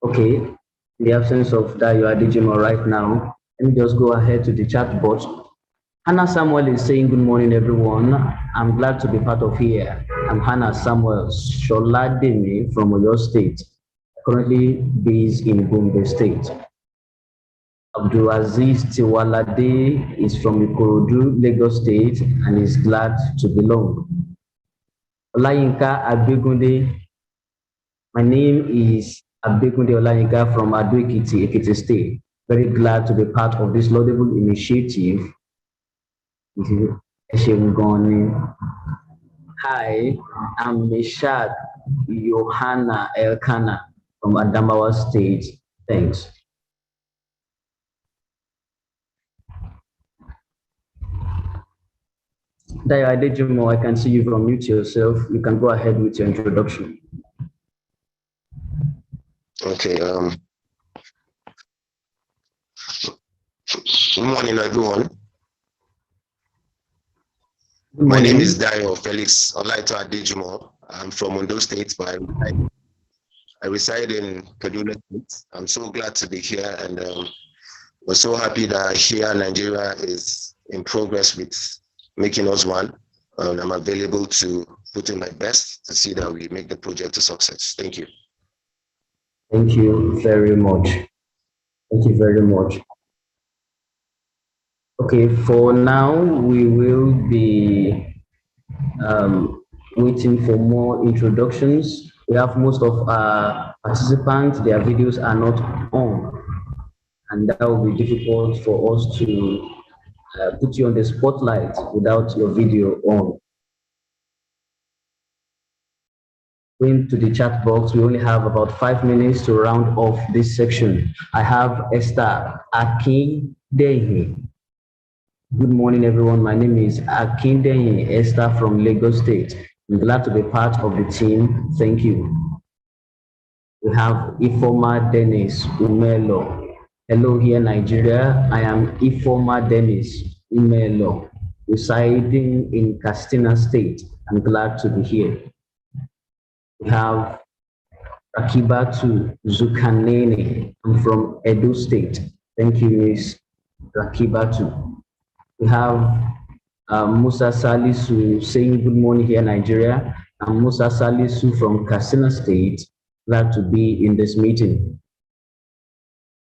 Okay, in the absence of Dayo Adijimo right now, let me just go ahead to the chat box. Hannah Samuel is saying, good morning, everyone. I'm glad to be part of here. I'm Hannah Samuel Sholademi from Oyo State, currently based in Gombe State. Abdulaziz Tiwalade is from Ikorodu, Lagos State, and is glad to belong. Olayinka Abegunde, my name is Abegunde Olayinka from Ado-Ekiti, Ekiti State. Very glad to be part of this laudable initiative. Hi, I'm Mishad Johanna Elkana from Adamawa State. Thanks. Dayo Adejimo, I can see you've unmuted yourself. You can go ahead with your introduction. Okay. Good morning, everyone. Good morning. My name is Dayo Felix Olaito Adejimo. I'm from Ondo State, but I reside in Kaduna State. I'm so glad to be here, and we're so happy that HIYA Nigeria is in progress with making us one. I'm available to put in my best to see that we make the project a success. Thank you. Thank you very much. Thank you very much. Okay, for now, we will be waiting for more introductions. We have most of our participants, their videos are not on, and that will be difficult for us to put you on the spotlight without your video on. Going to the chat box, we only have about 5 minutes to round off this section. I have Esther Akindehi. Good morning, everyone. My name is Akindehi Esther from Lagos State. I'm glad to be part of the team. Thank you. We have Ifoma Dennis Umelo. Hello here, Nigeria. I am Ifoma Dennis Umelo, residing in Katsina State. I'm glad to be here. We have Rakibatu Zukanene. I'm from Edo State. Thank you, Miss Rakibatu. We have Musa Salisu saying good morning here, Nigeria. I'm Musa Salisu from Katsina State. Glad to be in this meeting.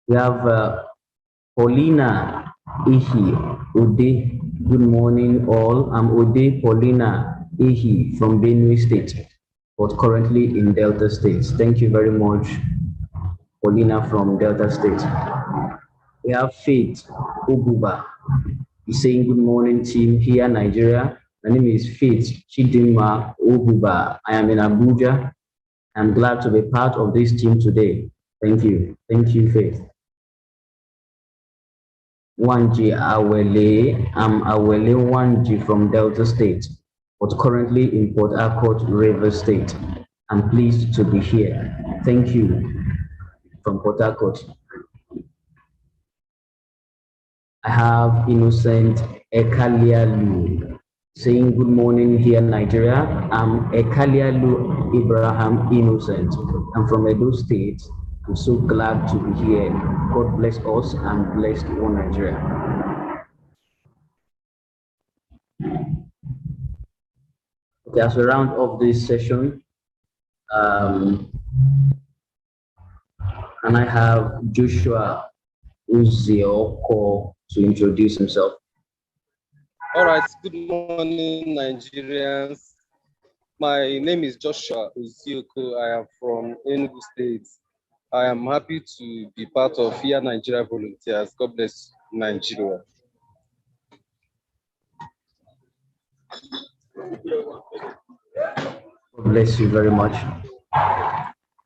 We have Paulina Ihi Ode. Good morning, all. I'm Ode Paulina Ihi from Benue State, but currently in Delta State. Thank you very much, Paulina from Delta State. We have Faith Obuba. He's saying good morning, team here, Nigeria. My name is Faith Chidima Obuba. I am in Abuja. I'm glad to be part of this team today. Thank you. Thank you, Faith. Wanji Awele. I'm Awele Wanji from Delta State, but currently in Port Harcourt, Rivers State. I'm pleased to be here. Thank you from Port Harcourt. I have Innocent Ekalialu saying good morning here, Nigeria. I'm Ekalialu Ibrahim Innocent. I'm from Edo State. I'm so glad to be here. God bless us and bless one Nigeria. Okay, as we round off this session, and I have Joshua Uzioko to introduce himself. All right, good morning, Nigerians. My name is Joshua Uzioko. I am from Enugu State. I am happy to be part of HIYA Nigeria Volunteers. God bless Nigeria. God bless you very much.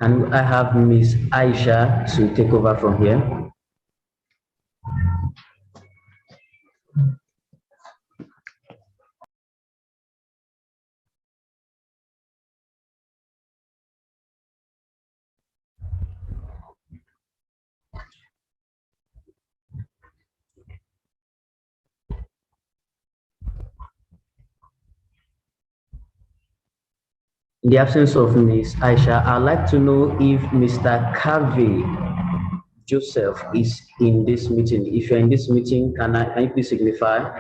And I have Miss Aisha to take over from here. In the absence of Ms. Aisha, I'd like to know if Mr. Kavi Joseph is in this meeting. If you're in this meeting, can you please signify?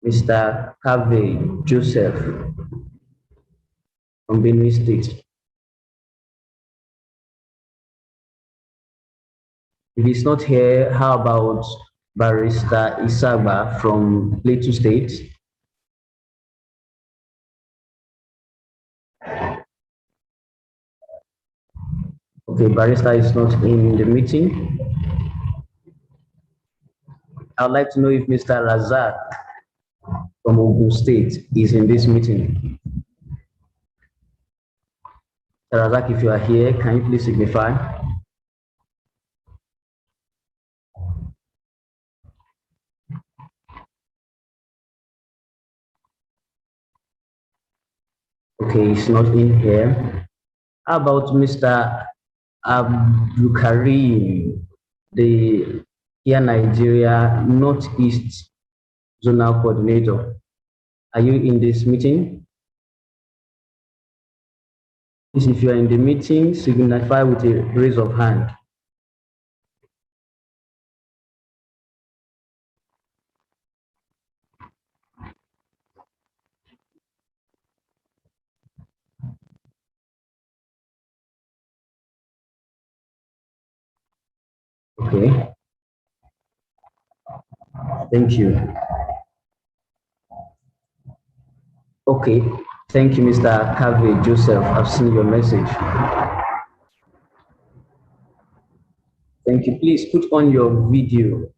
Mr. Kavi Joseph from Benue State. If he's not here, how about Barrister Isagba from Plateau State? Okay, Barrister is not in the meeting. I'd like to know if Mr. Razak from Ogun State is in this meeting. Mr. Razak, if you are here, can you please signify? Okay, he's not in here. How about Mr. Abdul Karim, the HIYA Nigeria Northeast Zonal Coordinator? Are you in this meeting? Please, if you are in the meeting, signify with a raise of hand. Okay. Thank you. Okay. Thank you, Mr. Kave Joseph. I've seen your message. Thank you. Please put on your video.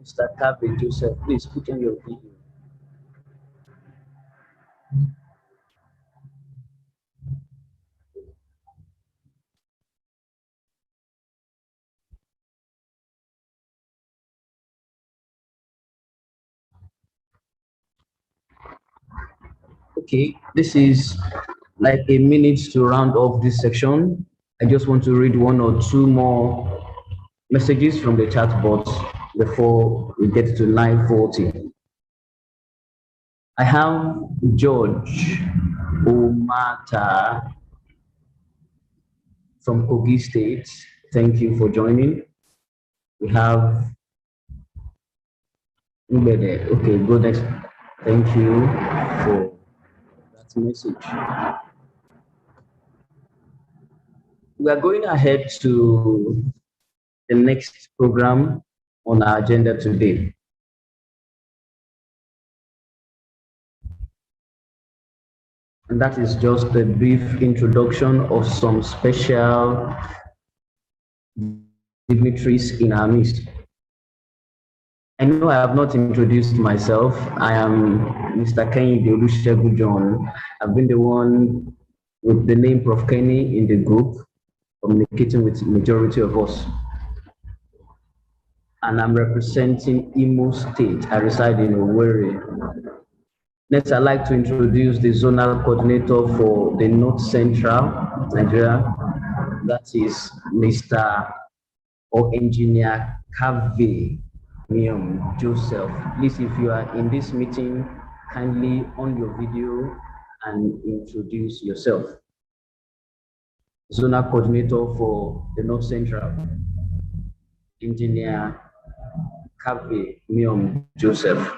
Mr. Kave Joseph, please put on your video. Okay, this is like a minute to round off this section. I just want to read one or two more messages from the chat box before we get to 9:40. I have George Omata from Kogi State. Thank you for joining. We have Ubede. Okay, go next. Thank you for that message. We are going ahead to the next program on our agenda today. And that is just a brief introduction of some special dignitaries in our midst. I know I have not introduced myself. I am Mr. Kenny Deolusegun John. I've been the one with the name Prof. Kenny in the group, communicating with the majority of us. And I'm representing Imo State. I reside in Owerri. Next, I'd like to introduce the zonal coordinator for the North Central Nigeria. That is Mr. or Engineer Kave Joseph. Please, if you are in this meeting, kindly on your video and introduce yourself. Zonal coordinator for the North Central, Engineer Kave Joseph.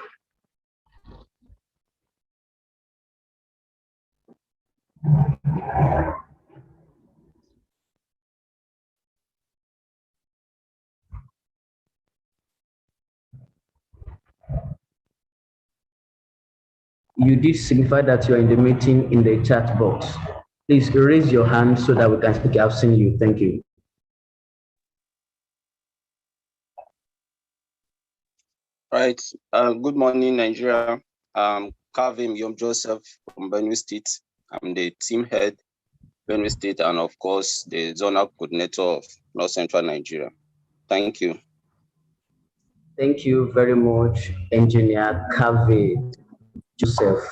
You did signify that you are in the meeting in the chat box. Please raise your hand so that we can speak. I've seen you. Thank you. Right. Good morning, Nigeria. Kavim Yom Joseph from Benue State. I'm the team head, Benue State, and of course, the zonal coordinator of North Central Nigeria. Thank you. Thank you very much, Engineer Kave Joseph.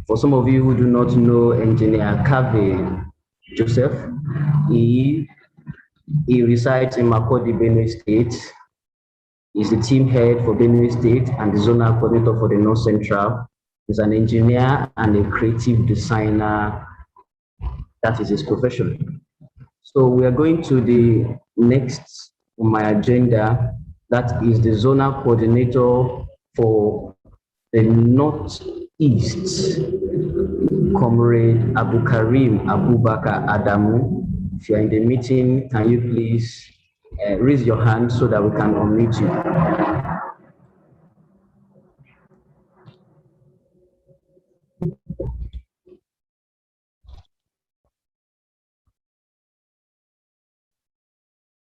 For some of you who do not know Engineer Kave Joseph. He, he resides in Makurdi, Benue State. He's the team head for Benue State and the zonal coordinator for the North Central. He's an engineer and a creative designer. That is his profession. So we are going to the next on my agenda. That is the zonal coordinator for the Northeast, Comrade Abu Karim Abubakar Adamu. If you are in the meeting, can you please raise your hand so that we can unmute you?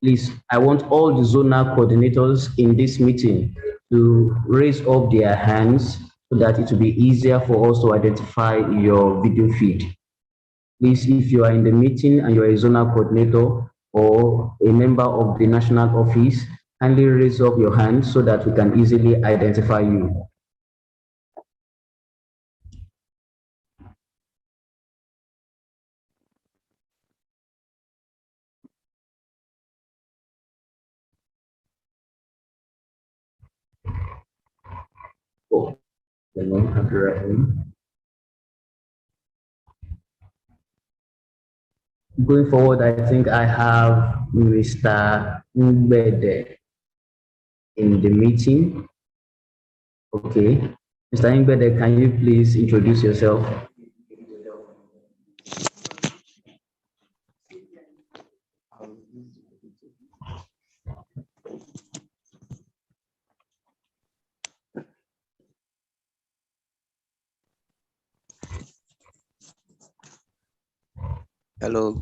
Please, I want all the zonal coordinators in this meeting to raise up their hands so that it will be easier for us to identify your video feed. Please, if you are in the meeting and you are a zonal coordinator or a member of the national office, kindly raise up your hand so that we can easily identify you. Oh, going forward, I think I have Mr. Mbede in the meeting. Okay. Mr. Mbede, can you please introduce yourself? Hello,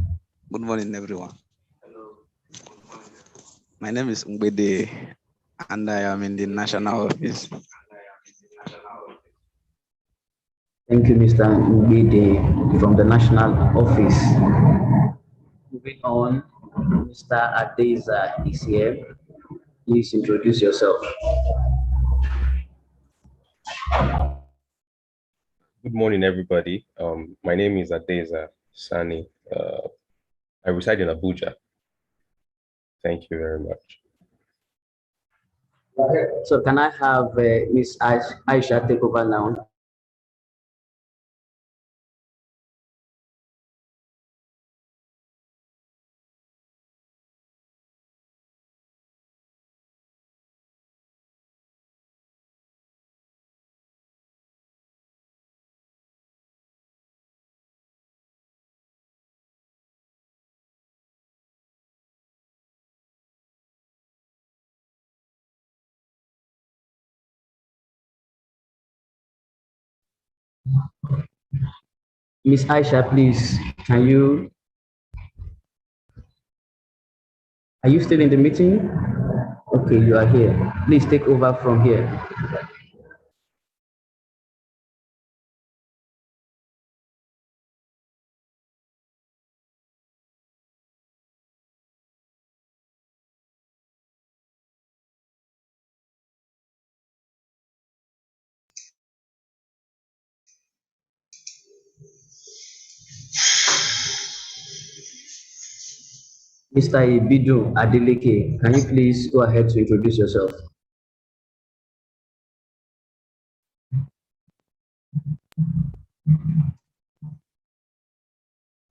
good morning, everyone. My name is Mbede, and I am in the national office. Thank you, Mr. Mbede from the national office. Moving on, Mr. Adeza is here. Please introduce yourself. Good morning, everybody. My name is Adeza Sani. I reside in Abuja. Thank you very much. So can I have Ms. Aisha take over now? Ms. Aisha, please, are you still in the meeting? Okay, you are here. Please take over from here. Mr. Ibidu Adeleke, can you please go ahead to introduce yourself?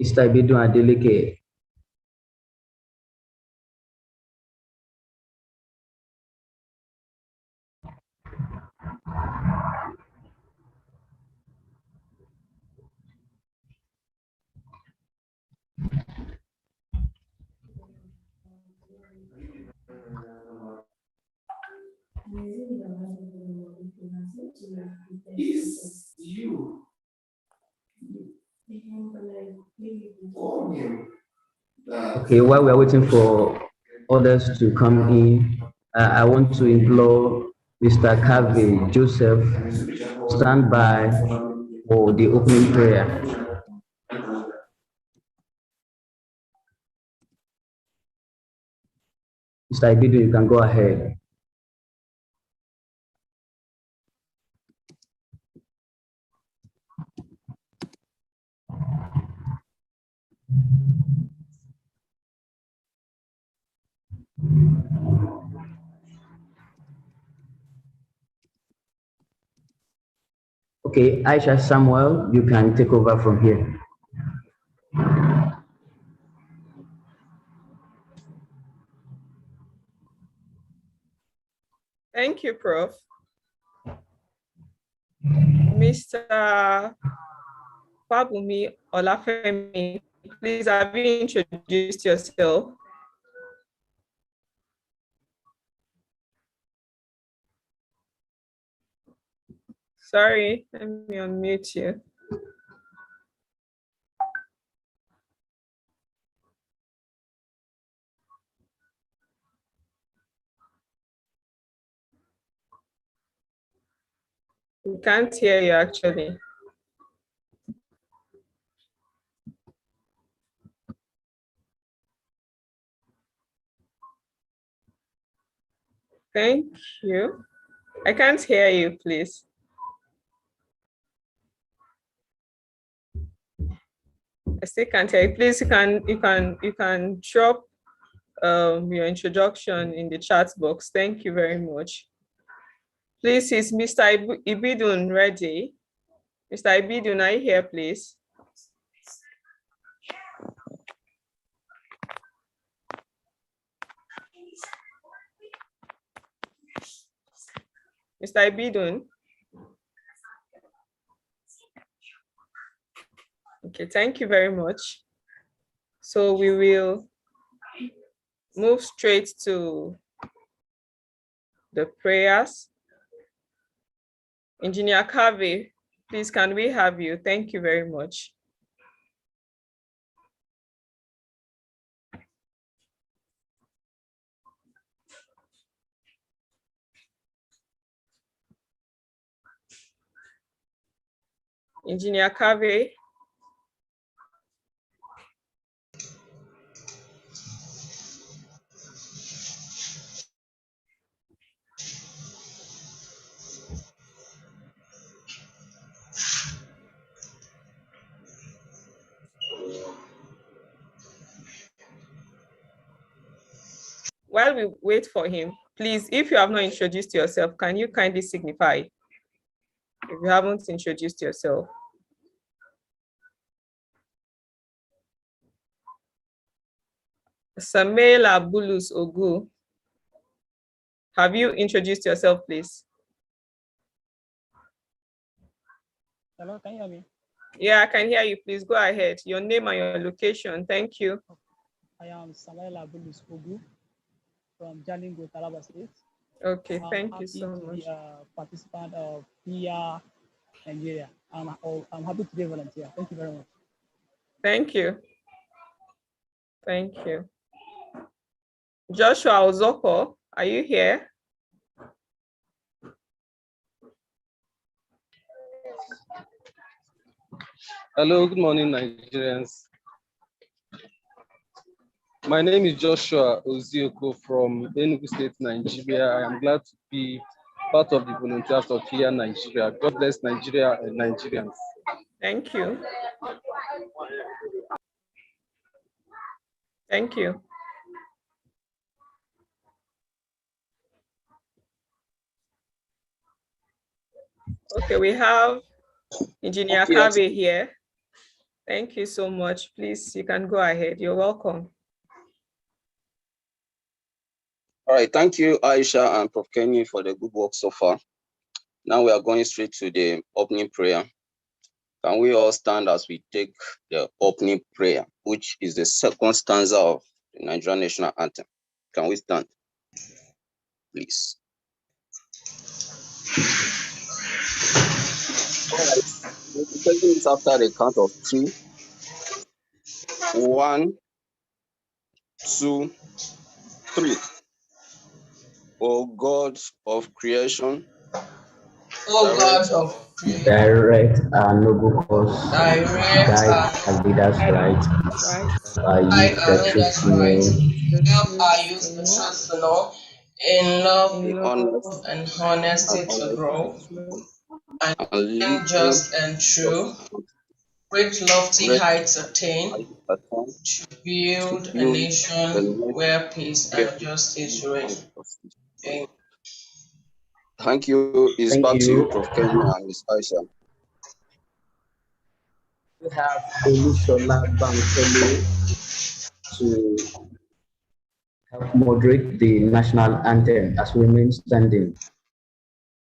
Mr. Ibidu Adeleke. Okay, while we are waiting for others to come in, I want to implore Mr. Kave Joseph, stand by for the opening prayer. Mr. Ibidu, you can go ahead. Okay, Aisha Samuel, you can take over from here. Thank you, Prof. Mr. Fabumi Olafemi, please have you introduced yourself? Sorry, let me unmute you. We can't hear you actually. Thank you. I can't hear you, please. I still can't hear you. Please, you can drop your introduction in the chat box. Thank you very much. Please, is Mr. Ibidun ready? Mr. Ibidun, are you here, please? Mr. Ibidun? Okay, thank you very much. So we will move straight to the prayers. Engineer Kavi, please, can we have you? Thank you very much. Engineer Kavi. While we wait for him, please, if you have not introduced yourself, can you kindly signify if you haven't introduced yourself? Samela Bulus Ogu, have you introduced yourself, please? Hello, can you hear me? Yeah, I can hear you. Please go ahead. Your name and your location. Thank you. I am Samela Bulus Ogu from Jalingo, Taraba State. Okay, thank you so I'm happy to much. be a participant of HIYA Nigeria. I'm happy to be a volunteer. Thank you very much. Thank you. Thank you. Joshua Ozoko, are you here? Hello, good morning, Nigerians. My name is Joshua Ozioko from Enugu State, Nigeria. I am glad to be part of the volunteers of HIYA Nigeria. God bless Nigeria and Nigerians. Thank you. Thank you. Okay, we have Engineer Kavi here. Thank you so much. Please, you can go ahead. You're welcome. All right, thank you, Aisha and Prof. Kenny, for the good work so far. Now we are going straight to the opening prayer. Can we all stand as we take the opening prayer, which is the second stanza of the Nigerian national anthem? Can we stand, please? All right, we'll be taking this after the count of 3. 1, 2, 3. O God of creation, O God of creation, Direct our noble cause, direct guide our leaders right, our guide youth our the truth leaders to right, know. help our youth the truth to know, in love be honest and and honesty to honest, grow, and and living just and true, great lofty great heights attain, attempt to to build a build the nation nation where peace where and justice reign. Amen. Thank you. It's Thank back to you, you. Prof. Kenny and Ms. Aisha. have Olushola Bankole to help moderate the national anthem as we remain standing.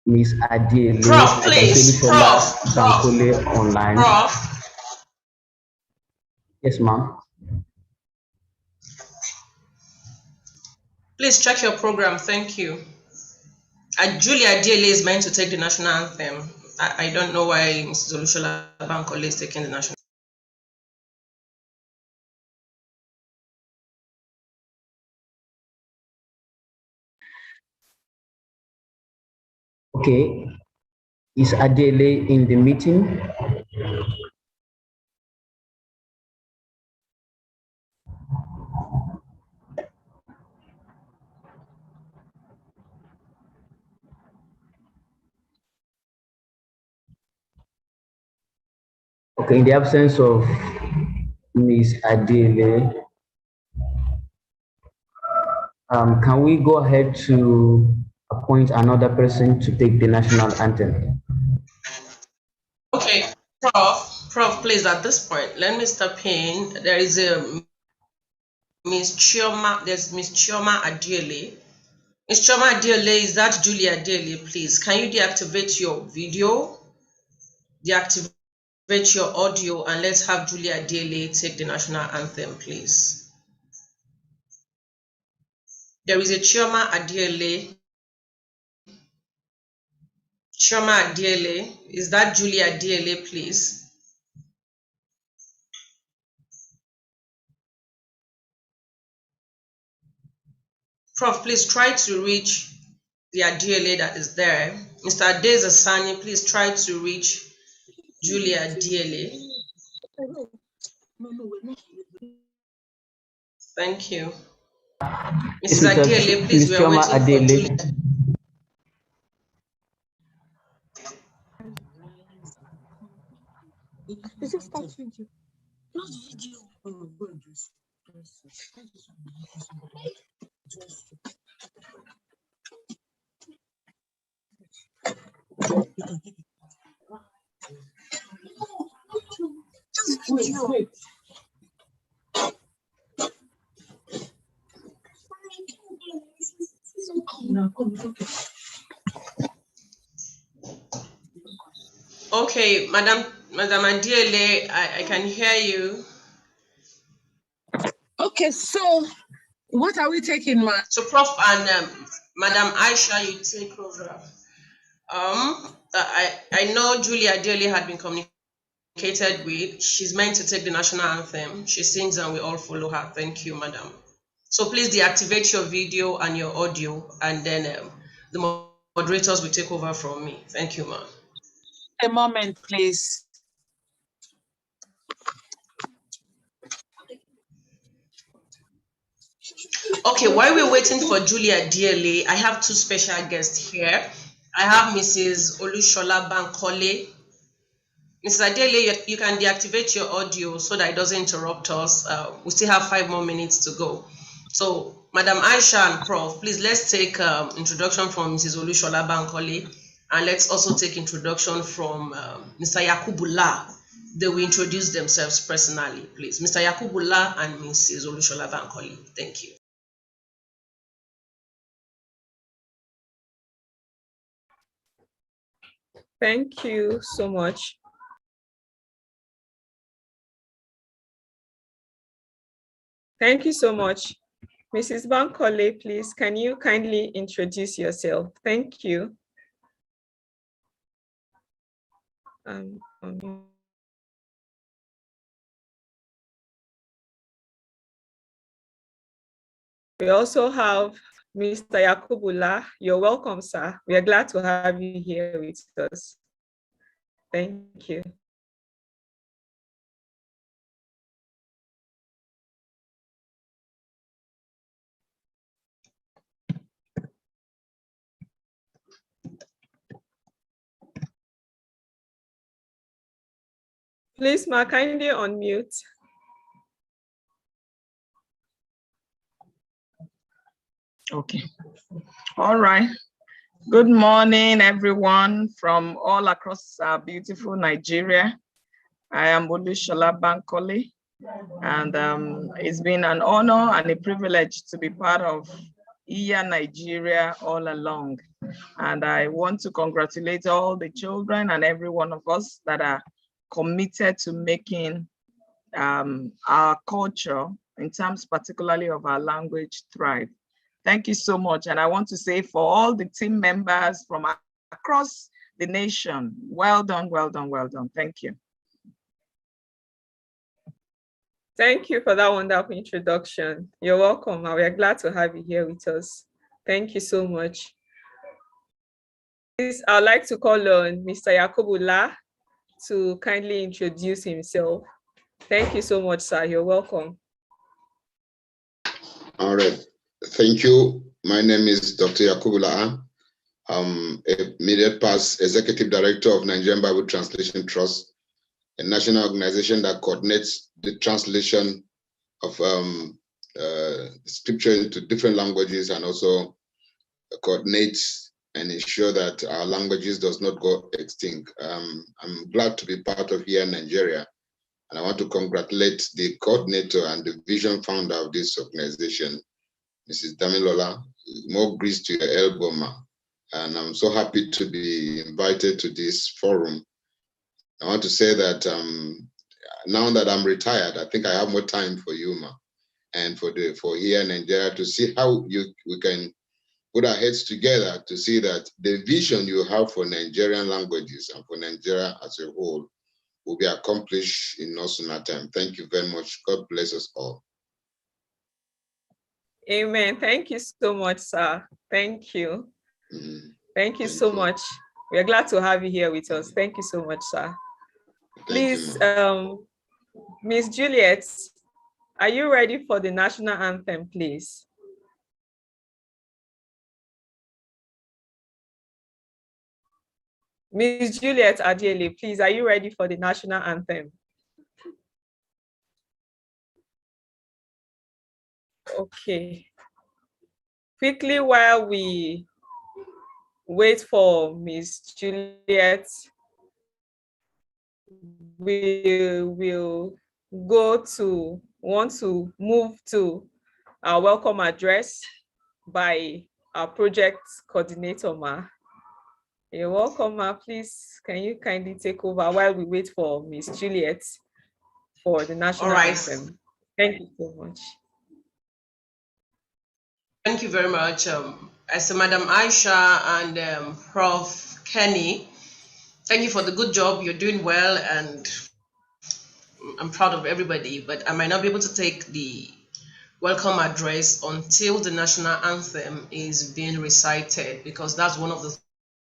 Miss Adiele, Prof, I can see please. Olushola Bankole online. Prof. Yes, ma'am. Please check your program. Thank you. Julia Adiele is meant to take the national anthem. I don't know why Mrs. Olushola Bankole is taking the national. Okay. Is Adele in the meeting? Okay, in the absence of Miss Adele, can we go ahead to appoint another person to take the national anthem? Okay, Prof, please, at this point, let me step in. There is a Miss Chioma, there's Miss Chioma Adiele. Miss Chioma Adiele, is that Julia Adiele, please? Can you deactivate your video, deactivate your audio, and let's have Julia Adiele take the national anthem, please? There is a Chioma Adiele. Chioma Adiele, is that Julia Adiele, please? Prof, please try to reach the Adiele that is there. Mr. Adeza Sani, please try to reach Julia Adiele. Thank you. Mrs. Adiele, please, we are waiting for Julia. Okay, Madam Adiele, I can hear you. Okay, so what are we taking, ma? So Prof and Madam Aisha, you take over. I know Julia Adiele had been communicated with. She's meant to take the national anthem. She sings and we all follow her. Thank you, Madam. So please deactivate your video and your audio, and then the moderators will take over from me. Thank you, ma'am. A moment, please. Okay, while we're waiting for Julia Adiele, I have two special guests here. I have Mrs. Olushola Bankole. Mrs. Adiele, you can deactivate your audio so that it doesn't interrupt us. We still have 5 more minutes to go. So, Madam Aisha and Prof, please let's take introduction from Mrs. Olushola Bankole, and let's also take introduction from Mr. Yakubullah. They will introduce themselves personally, please. Mr. Yakubullah and Mrs. Olushola Bankole. Thank you. Thank you so much. Thank you so much. Mrs. Bankole, please, can you kindly introduce yourself? Thank you. We also have Mr. Yakubullah. You're welcome, sir. We are glad to have you here with us. Thank you. Please, ma, kindly unmute. Okay. All right. Good morning, everyone from all across beautiful Nigeria. I am Olushola Bankole, and it's been an honor and a privilege to be part of HIYA Nigeria all along. And I want to congratulate all the children and every one of us that are committed to making our culture, in terms particularly of our language, thrive. Thank you so much. And I want to say for all the team members from across the nation, well done, well done, well done. Thank you. Thank you for that wonderful introduction. You're welcome, and we're glad to have you here with us. Thank you so much. Please, I'd like to call on Mr. Yakubula to kindly introduce himself. Thank you so much, sir. You're welcome. All right. Thank you. My name is Dr. Yakubula. I'm a immediate past Executive Director of Nigerian Bible Translation Trust, a national organization that coordinates the translation of scripture into different languages and also coordinates and ensure that our languages does not go extinct. I'm glad to be part of HIYA Nigeria, and I want to congratulate the coordinator and the vision founder of this organization, Mrs. Damilola. More grace to your elbow, ma. And I'm so happy to be invited to this forum. I want to say that now that I'm retired, I think I have more time for you, ma, and for HIYA Nigeria to see how we can put our heads together to see that the vision you have for Nigerian languages and for Nigeria as a whole will be accomplished in no sooner time. Thank you very much. God bless us all. Amen. Thank you so much, sir. Thank you. Thank you so much. We are glad to have you here with us. Thank you so much, sir. Please, Miss Juliet, are you ready for the national anthem, please? Miss Juliet Adiele, please, are you ready for the national anthem? Okay. Quickly, while we wait for Miss Juliet, we will want to move to our welcome address by our project coordinator, ma. You're welcome, ma. Please, can you kindly take over while we wait for Miss Juliet for the national anthem? Thank you so much. Thank you very much. As Madam Aisha and Prof. Kenny, thank you for the good job. You're doing well, and I'm proud of everybody, but I might not be able to take the welcome address until the national anthem is being recited, because that's one of the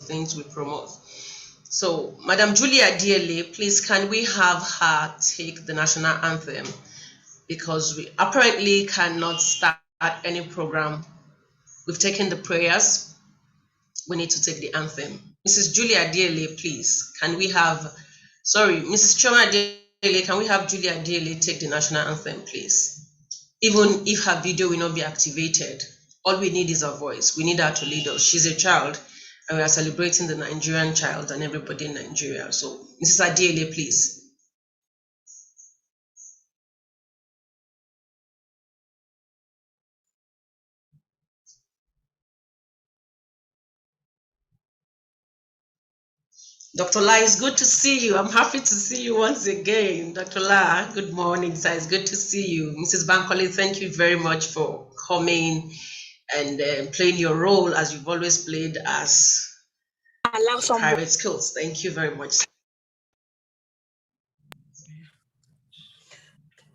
things we promote. So, Madam Julia Diele, please, can we have her take the national anthem? Because we apparently cannot start any program. We've taken the prayers. We need to take the anthem. Mrs. Julia Diele, please, can we have, sorry, Mrs. Choma Diele, can we have Julia Diele take the national anthem, please? Even if her video will not be activated, all we need is her voice. We need her to lead us. She's a child, and we are celebrating the Nigerian child and everybody in Nigeria. So, Mrs. Adiele, please. Dr. La, it's good to see you. I'm happy to see you once again. Dr. La, good morning, sir. It's good to see you. Mrs. Bankole, thank you very much for coming and playing your role as you've always played as private schools. Thank you very much.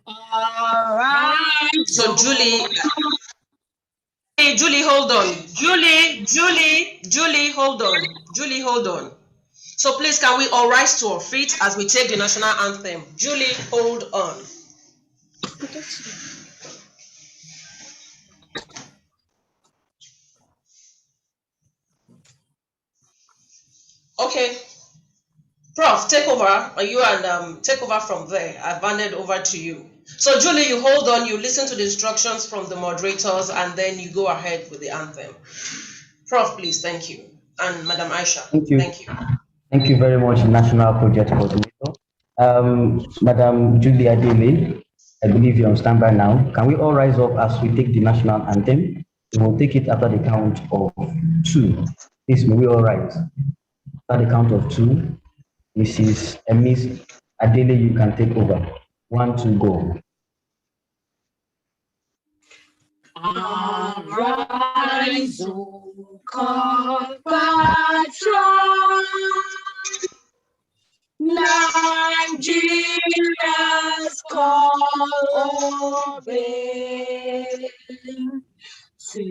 All right. So, Julie, hold on. Julie, hold on. Julie, hold on. So please, can we all rise to our feet as we take the national anthem? Julie, hold on. Okay. Prof, take over. You and take over from there. I've handed over to you. So Julie, you hold on, you listen to the instructions from the moderators, and then you go ahead with the anthem. Prof, please, thank you. And Madam Aisha, thank you. Thank you very much, National Project Coordinator. Madam Julia Dele, I believe you're on standby now. Can we all rise up as we take the national anthem? We will take it after the count of 2. Please, may we all rise? After the count of 2, Mrs. Miss Adele, you can take over. 1, 2, go. Arise, O compatriot, Nigeria's call obey to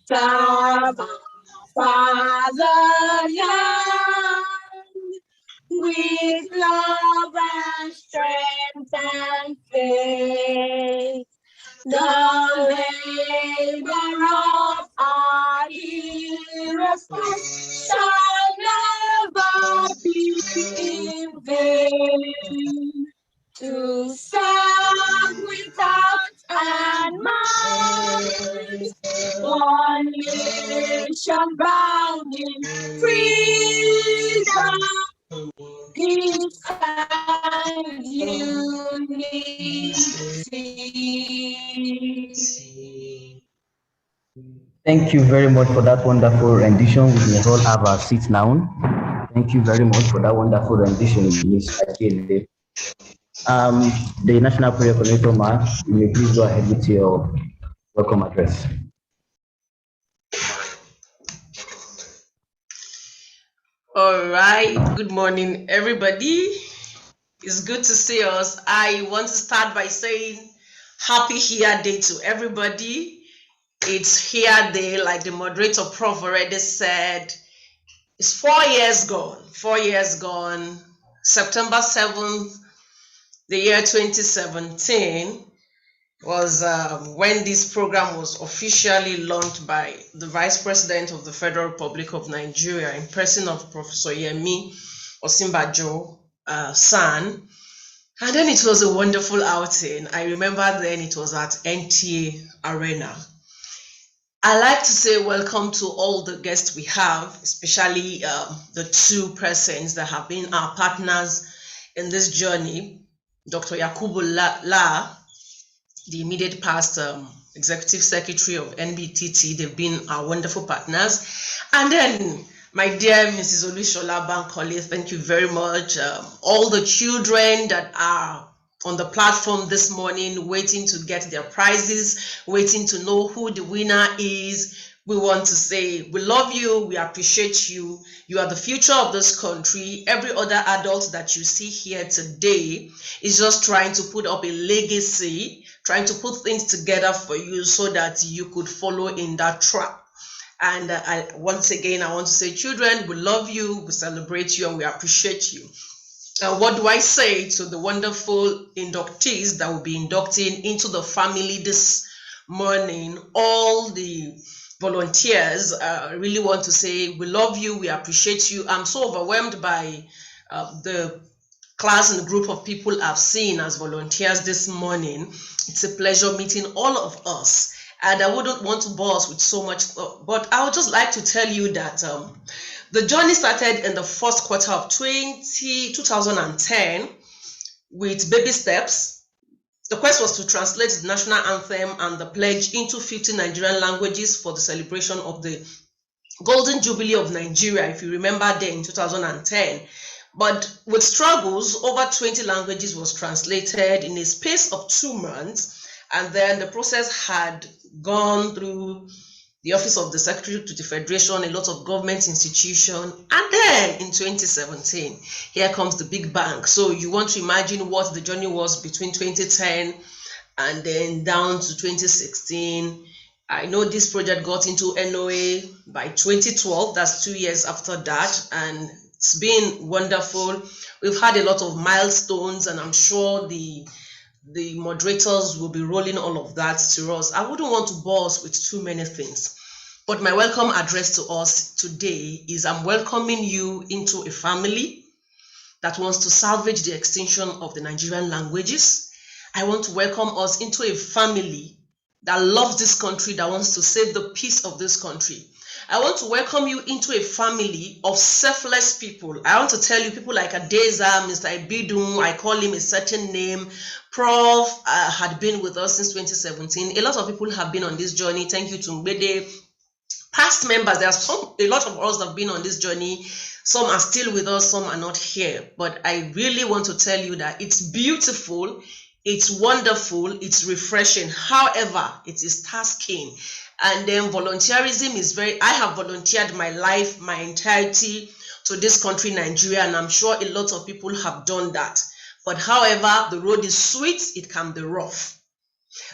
serve our fatherland with love and strength and faith. The labor of our heroes shall never be in vain. To serve without and might, one nation bound in freedom, peace and unity. Thank you very much for that wonderful rendition. We may all have our seats now. Thank you very much for that wonderful rendition, Ms. Adele. The National Prayer Coordinator, Ma, you may please go ahead with your welcome address. All right, good morning, everybody. It's good to see us. I want to start by saying Happy HIYA Day to everybody. It's HIYA Day, like the moderator Prof already said. It's 4 years gone, 4 years gone. September 7th, the year 2017 was when this program was officially launched by the Vice President of the Federal Republic of Nigeria in person of Professor Yemi Osinbajo San. And then it was a wonderful outing. I remember then it was at NTA Arena. I like to say welcome to all the guests we have, especially the 2 persons that have been our partners in this journey. Dr. Yakubu La, the immediate past Executive Secretary of NBTT, they've been our wonderful partners. And then my dear Mrs. Olushola Bankole, thank you very much. All the children that are on the platform this morning, waiting to get their prizes, waiting to know who the winner is. We want to say, we love you, we appreciate you. You are the future of this country. Every other adult that you see here today is just trying to put up a legacy, trying to put things together for you so that you could follow in that track. And once again, I want to say, children, we love you, we celebrate you, and we appreciate you. What do I say to the wonderful inductees that will be inducting into the family this morning? All the volunteers, really want to say, we love you, we appreciate you. I'm so overwhelmed by the class and group of people I've seen as volunteers this morning. It's a pleasure meeting all of us. And I wouldn't want to bore us with so much, but I would just like to tell you that the journey started in the first quarter of 2010 with baby steps. The quest was to translate the national anthem and the pledge into 50 Nigerian languages for the celebration of the Golden Jubilee of Nigeria, if you remember then in 2010. But with struggles, over 20 languages was translated in a space of 2 months. And then the process had gone through the Office of the Secretary to the Federation, a lot of government institutions. And then in 2017, here comes the big bang. So you want to imagine what the journey was between 2010 and then down to 2016. I know this project got into NOA by 2012. That's 2 years after that. And it's been wonderful. We've had a lot of milestones, and I'm sure the moderators will be rolling all of that to us. I wouldn't want to bore us with too many things, but my welcome address to us today is I'm welcoming you into a family that wants to salvage the extinction of the Nigerian languages. I want to welcome us into a family that loves this country, that wants to save the peace of this country. I want to welcome you into a family of selfless people. I want to tell you, people like Adeza, Mr. Ibidum, I call him a certain name. Prof had been with us since 2017. A lot of people have been on this journey. Thank you to Mbede. Past members, there are a lot of us that have been on this journey. Some are still with us, some are not here. But I really want to tell you that it's beautiful, it's wonderful, it's refreshing. However, it is tasking. And then volunteerism is I have volunteered my life, my entirety to this country, Nigeria, and I'm sure a lot of people have done that. But however, the road is sweet, it can be rough.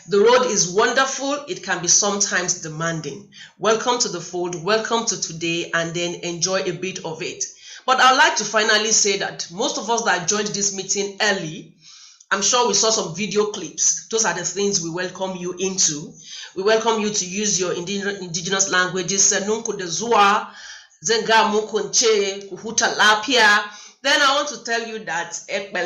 The road is wonderful, it can be sometimes demanding. Welcome to the fold, welcome to today, and then enjoy a bit of it. But I'd like to finally say that most of us that joined this meeting early, I'm sure we saw some video clips. Those are the things we welcome you into. We welcome you to use your indigenous languages. Then I want to tell you that and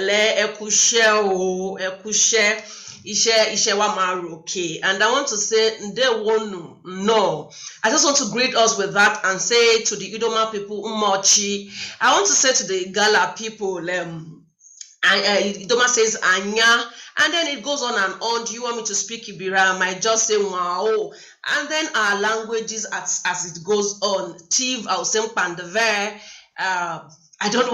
I want to say no. I just want to greet us with that and say to the Idoma people, Umochi. I want to say to the Igala people, Idoma says Anya, and then it goes on and on. Do you want me to speak Ibira? I might just say wow. And then our languages as it goes on. Tiv, I'll say Pandave. I just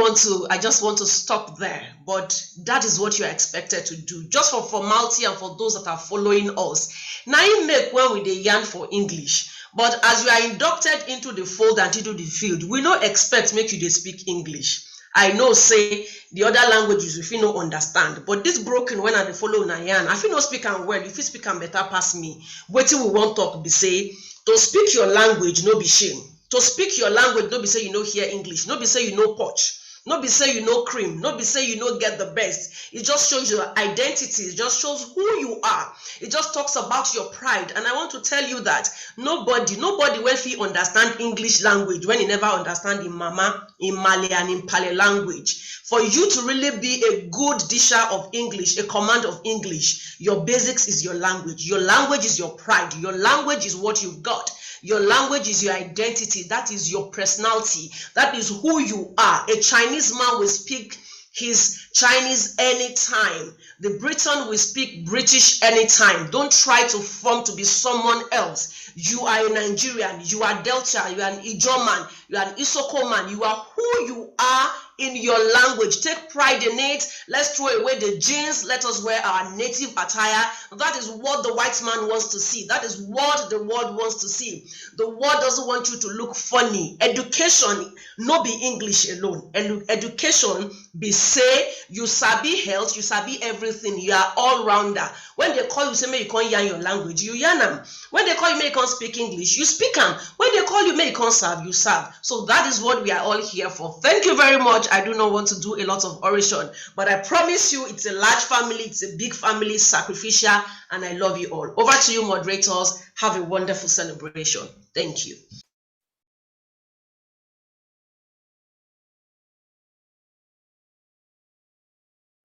want to stop there, but that is what you are expected to do, just for formality and for those that are following us. Now you make when we dey yarn for English, but as you are inducted into the fold and into the field, we no expect make you dey speak English. I know say the other languages you fit no understand, but this broken when I dey follow una yarn, I fit no speak am well, you fit speak am better pass me. Wetin we wan talk be say, to speak your language no be shame. To speak your language, no be say you know hear English, no be say you know poach, no be say you know cream, no be say you know get the best. It just shows your identity, it just shows who you are. It just talks about your pride. And I want to tell you that nobody will fit understand English language when he never understand in Mama, in Malay, and in Pale language. For you to really be a good disher of English, a command of English, your basics is your language. Your language is your pride. Your language is what you've got. Your language is your identity. That is your personality. That is who you are. A Chinese man will speak his Chinese anytime. The Briton will speak British anytime. Don't try to form to be someone else. You are a Nigerian. You are Delta. You are an Ijo man. You are an Isoko man. You are who you are in your language. Take pride in it. Let's throw away the jeans. Let us wear our native attire. That is what the white man wants to see. That is what the world wants to see. The world doesn't want you to look funny. Education, no be English alone. Education be say you sabi health, you sabi everything. You are all rounder. When they call you, say may you can't yarn your language, you yarn them. When they call you, may you can't speak English, you speak them. When they call you, may you can't serve, you serve. So that is what we are all here for. Thank you very much. I do not want to do a lot of oration, but I promise you it's a large family, it's a big family, sacrificial, and I love you all. Over to you, moderators. Have a wonderful celebration. Thank you.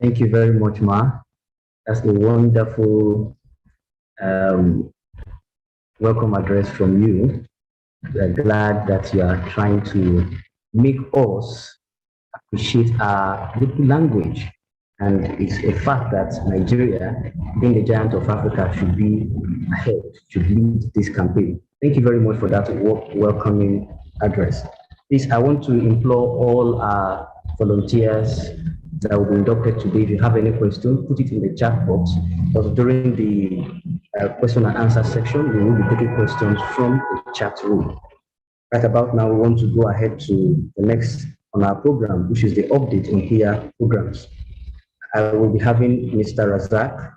Thank you very much, Ma. That's a wonderful welcome address from you. We are glad that you are trying to make us appreciate our local language. And it's a fact that Nigeria, being the giant of Africa, should be ahead, should lead this campaign. Thank you very much for that welcoming address. Please, I want to implore all our volunteers that will be inducted today. If you have any question, put it in the chat box. Because during the question and answer section, we will be taking questions from the chat room. Right about now, we want to go ahead to the next on our program, which is the update on HIYA programs. I will be having Mr. Razak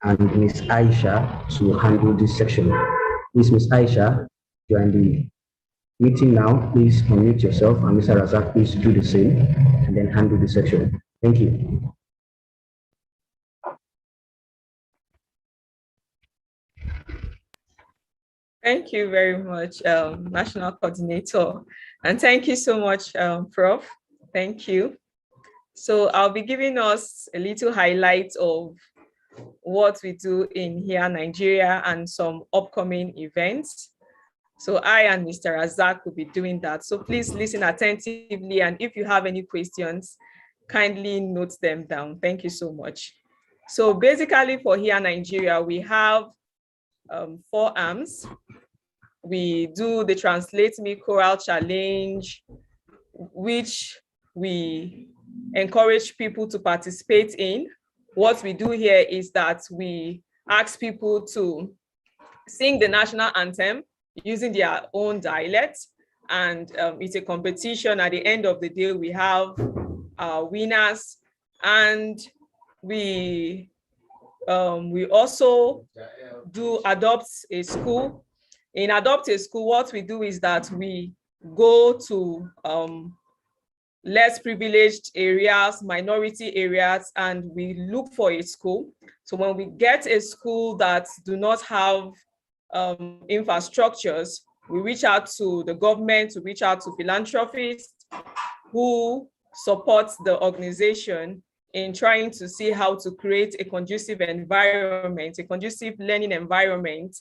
and Ms. Aisha to handle this section. Please, Ms. Aisha, you are in the meeting now. Please unmute yourself, and Mr. Razak, please do the same, and then handle the section. Thank you. Thank you very much, National Coordinator. And thank you so much, Prof. Thank you. So I'll be giving us a little highlight of what we do in HIYA Nigeria and some upcoming events. So I and Mr. Razak will be doing that. So please listen attentively. And if you have any questions, kindly note them down. Thank you so much. So basically for HIYA Nigeria, we have 4 arms. We do the Translate Me Choral Challenge, which we encourage people to participate in. What we do here is that we ask people to sing the national anthem using their own dialect. And it's a competition. At the end of the day, we have winners. And we also do adopt a school. In adopt a school, what we do is that we go to less privileged areas, minority areas, and we look for a school. So when we get a school that do not have infrastructures, we reach out to the government, we reach out to philanthropists who support the organization in trying to see how to create a conducive environment, a conducive learning environment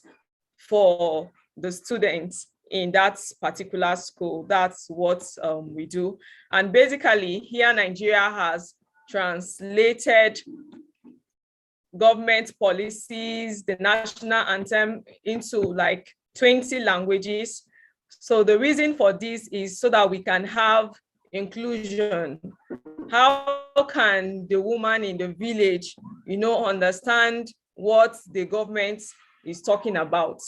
for the students in that particular school. That's what we do. And basically, HIYA Nigeria has translated government policies, the national anthem into like 20 languages. So the reason for this is so that we can have inclusion. How can the woman in the village, understand what the government is talking about?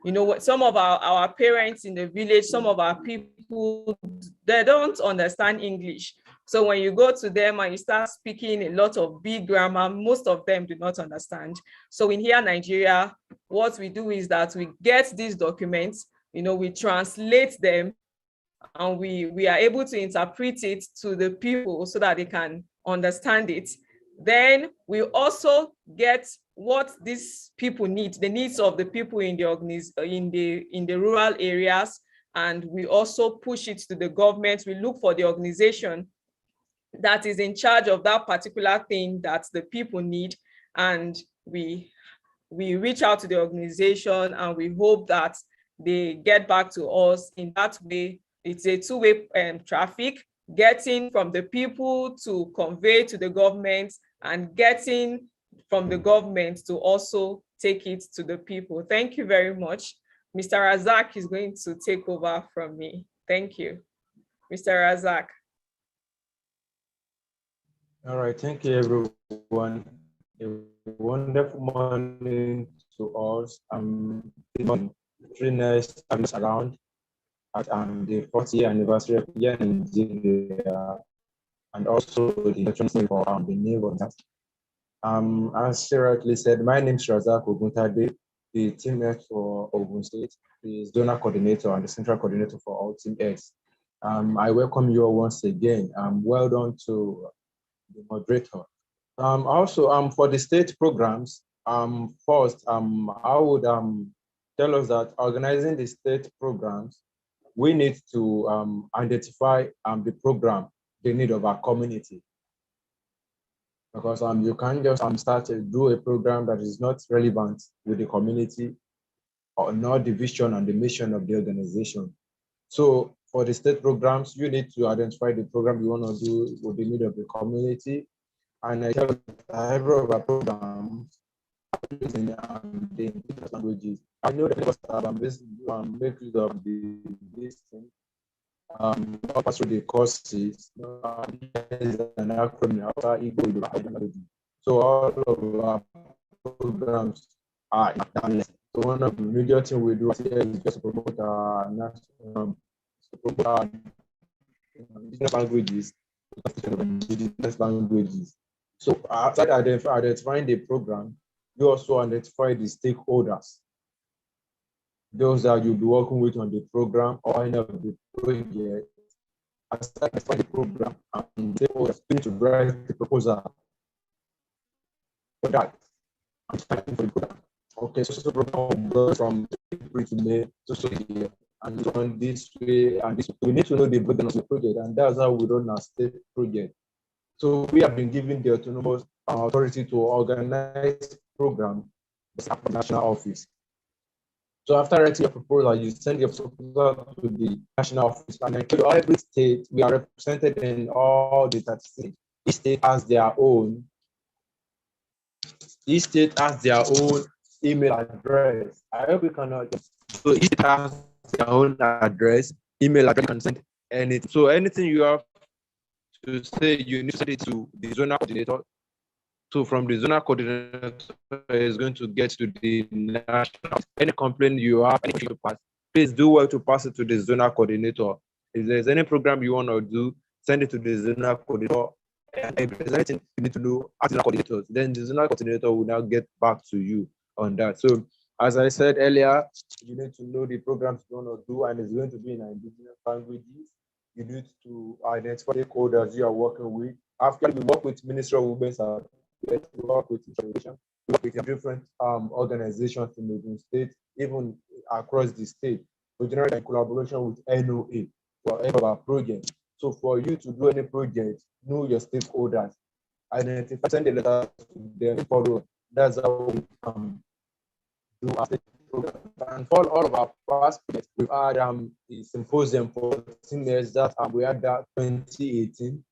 What some of our parents in the village, some of our people, they don't understand English. So when you go to them and you start speaking a lot of big grammar, most of them do not understand. So in HIYA Nigeria, what we do is that we get these documents, we translate them, and we are able to interpret it to the people so that they can understand it. Then we also get what these people need, the needs of the people in the rural areas, and we also push it to the government. We look for the organization that is in charge of that particular thing that the people need, and we reach out to the organization and we hope that they get back to us. In that way, it's a two-way traffic, getting from the people to convey to the government and getting from the government to also take it to the people. Thank you very much. Mr. Razak is going to take over from me. Thank you. Mr. Razak. All right, thank you everyone. A wonderful morning to us. Very nice having us around at the 40th anniversary of HIYA Nigeria, and also the Induction for the name of that. As she rightly said, my name is Razak Oguntade, the team head for Ogun State, the zonal coordinator and the central coordinator for all team heads. I welcome you all once again. Well done to the moderator. Also, for the state programs, first, I would tell us that organizing the state programs, we need to identify the program, the need of our community. Because you can't just start to do a program that is not relevant with the community or not the vision and the mission of the organization. So for the state programs, you need to identify the program you want to do with the need of the community. And I tell every of our programs in the languages. I know that make use of this thing. Pass through the courses. Is an acronym after Igbo. So all of our programs are in. So one of the major things we do here is just to promote our national, indigenous languages, indigenous languages. So outside identifying the program, you also identify the stakeholders, those that you'll be working with on the program or any of the project. Identify the program and stakeholders need to write the proposal for that. Okay, so program goes from April to May to here, and on this way, and this we need to know the burden of the project, and that's how we run our state project. So we have been given the autonomous authority to organize program at the national office. So after writing your proposal, you send your proposal to the national office, and then every state, we are represented in all the 36. Each state has their own. Each state has their own email address. I hope you cannot. So each state has their own address, email address, and send anything. So anything you have to say, you need to send it to the zonal coordinator. So from the zonal coordinator is going to get to the national. Any complaint you have, anything you pass, please do well to pass it to the zonal coordinator. If there's any program you want to do, send it to the zonal coordinator. And if there's anything you need to know, ask the coordinators. Then the zonal coordinator will now get back to you on that. So as I said earlier, you need to know the programs you want to do, and it's going to be in indigenous languages. You need to identify the stakeholders you are working with. After we work with Ministry of Women's Affairs, we work with education, we work with different organizations in the state, even across the state. We generate a collaboration with NOA for any of our projects. So for you to do any project, know your stakeholders, identify, send a letter to them, follow. That's how we do our state program. And for all of our past projects, we've had a symposium for seniors that we had that 2018.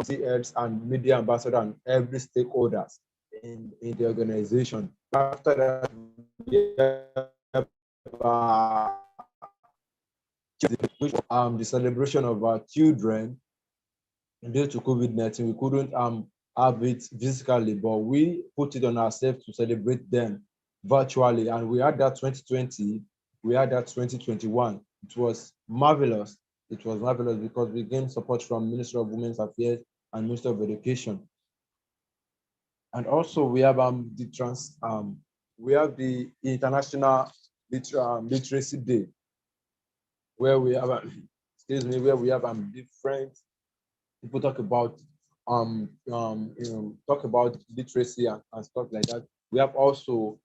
Heads and media ambassador and every stakeholders in the organization. After that, we have the celebration of our children. Due to COVID-19, we couldn't have it physically, but we put it on ourselves to celebrate them virtually. And we had that 2020, we had that 2021. It was marvelous. It was marvelous because we gained support from Ministry of Women's Affairs and Ministry of Education. And also we have the International Literacy Day, where we have different people talk about literacy and stuff like that. We have also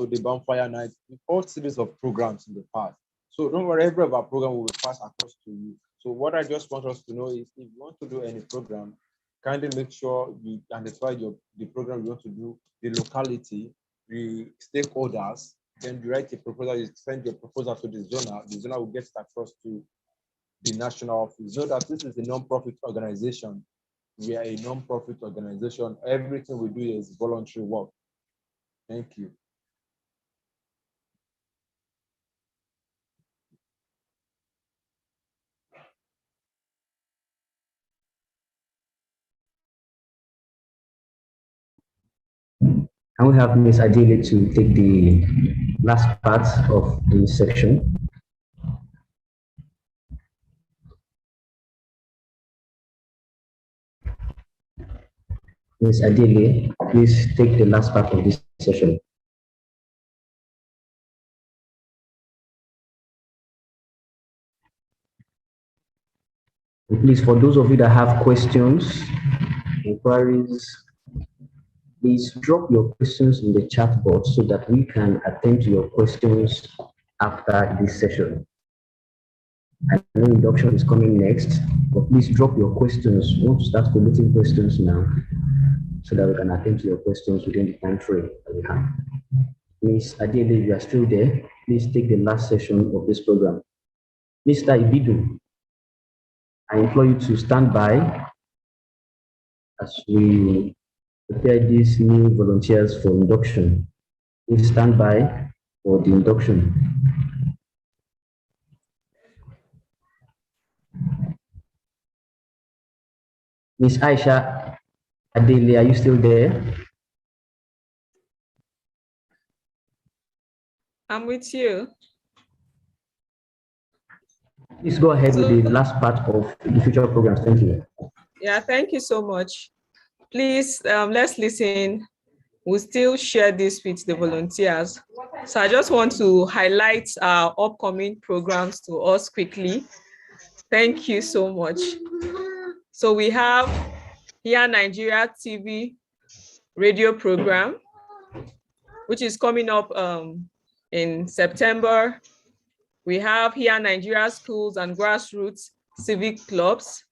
the bonfire night, all series of programs in the past. So don't worry, every of our program will be passed across to you. So what I just want us to know is, if you want to do any program, kindly make sure you identify the program you want to do, the locality, the stakeholders, then you write a proposal, you send your proposal to the zona will get it across to the national office. So that this is a non-profit organization. We are a non-profit organization. Everything we do is voluntary work. Thank you. Can we have Ms. Adili to take the last part of the section? Ms. Adili, please take the last part of this session. And please, for those of you that have questions, inquiries, please drop your questions in the chat box so that we can attend to your questions after this session. I know induction is coming next, but please drop your questions. We want to start collecting questions now so that we can attend to your questions within the time frame that we have. Ms. Adele, if you are still there, please take the last session of this program. Mr. Ibidu, I implore you to stand by as we prepare these new volunteers for induction. Please stand by for the induction. Ms. Aisha Adele, are you still there? I'm with you. Please go ahead with the last part of the future programs. Thank you. Yeah, thank you so much. Please, let's listen. We'll still share this with the volunteers. So I just want to highlight our upcoming programs to us quickly. Thank you so much. So we have HIYA Nigeria TV radio program, which is coming up in September. We have HIYA Nigeria Schools and Grassroots Civic Clubs.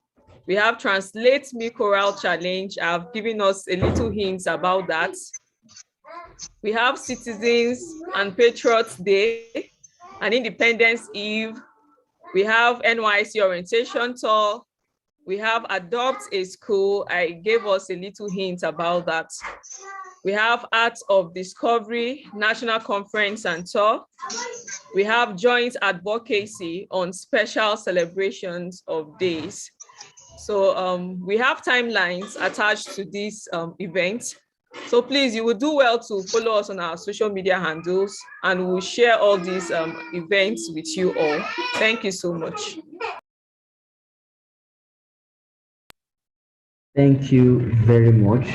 We have Translate Me Choral Challenge. I've given us a little hints about that. We have Citizens and Patriots Day and Independence Eve. We have NYC Orientation Tour. We have Adopt a School. I gave us a little hint about that. We have Arts of Discovery, National Conference and Tour. We have joint advocacy on special celebrations of days. So we have timelines attached to this event. So please, you will do well to follow us on our social media handles, and we'll share all these events with you all. Thank you so much. Thank you very much,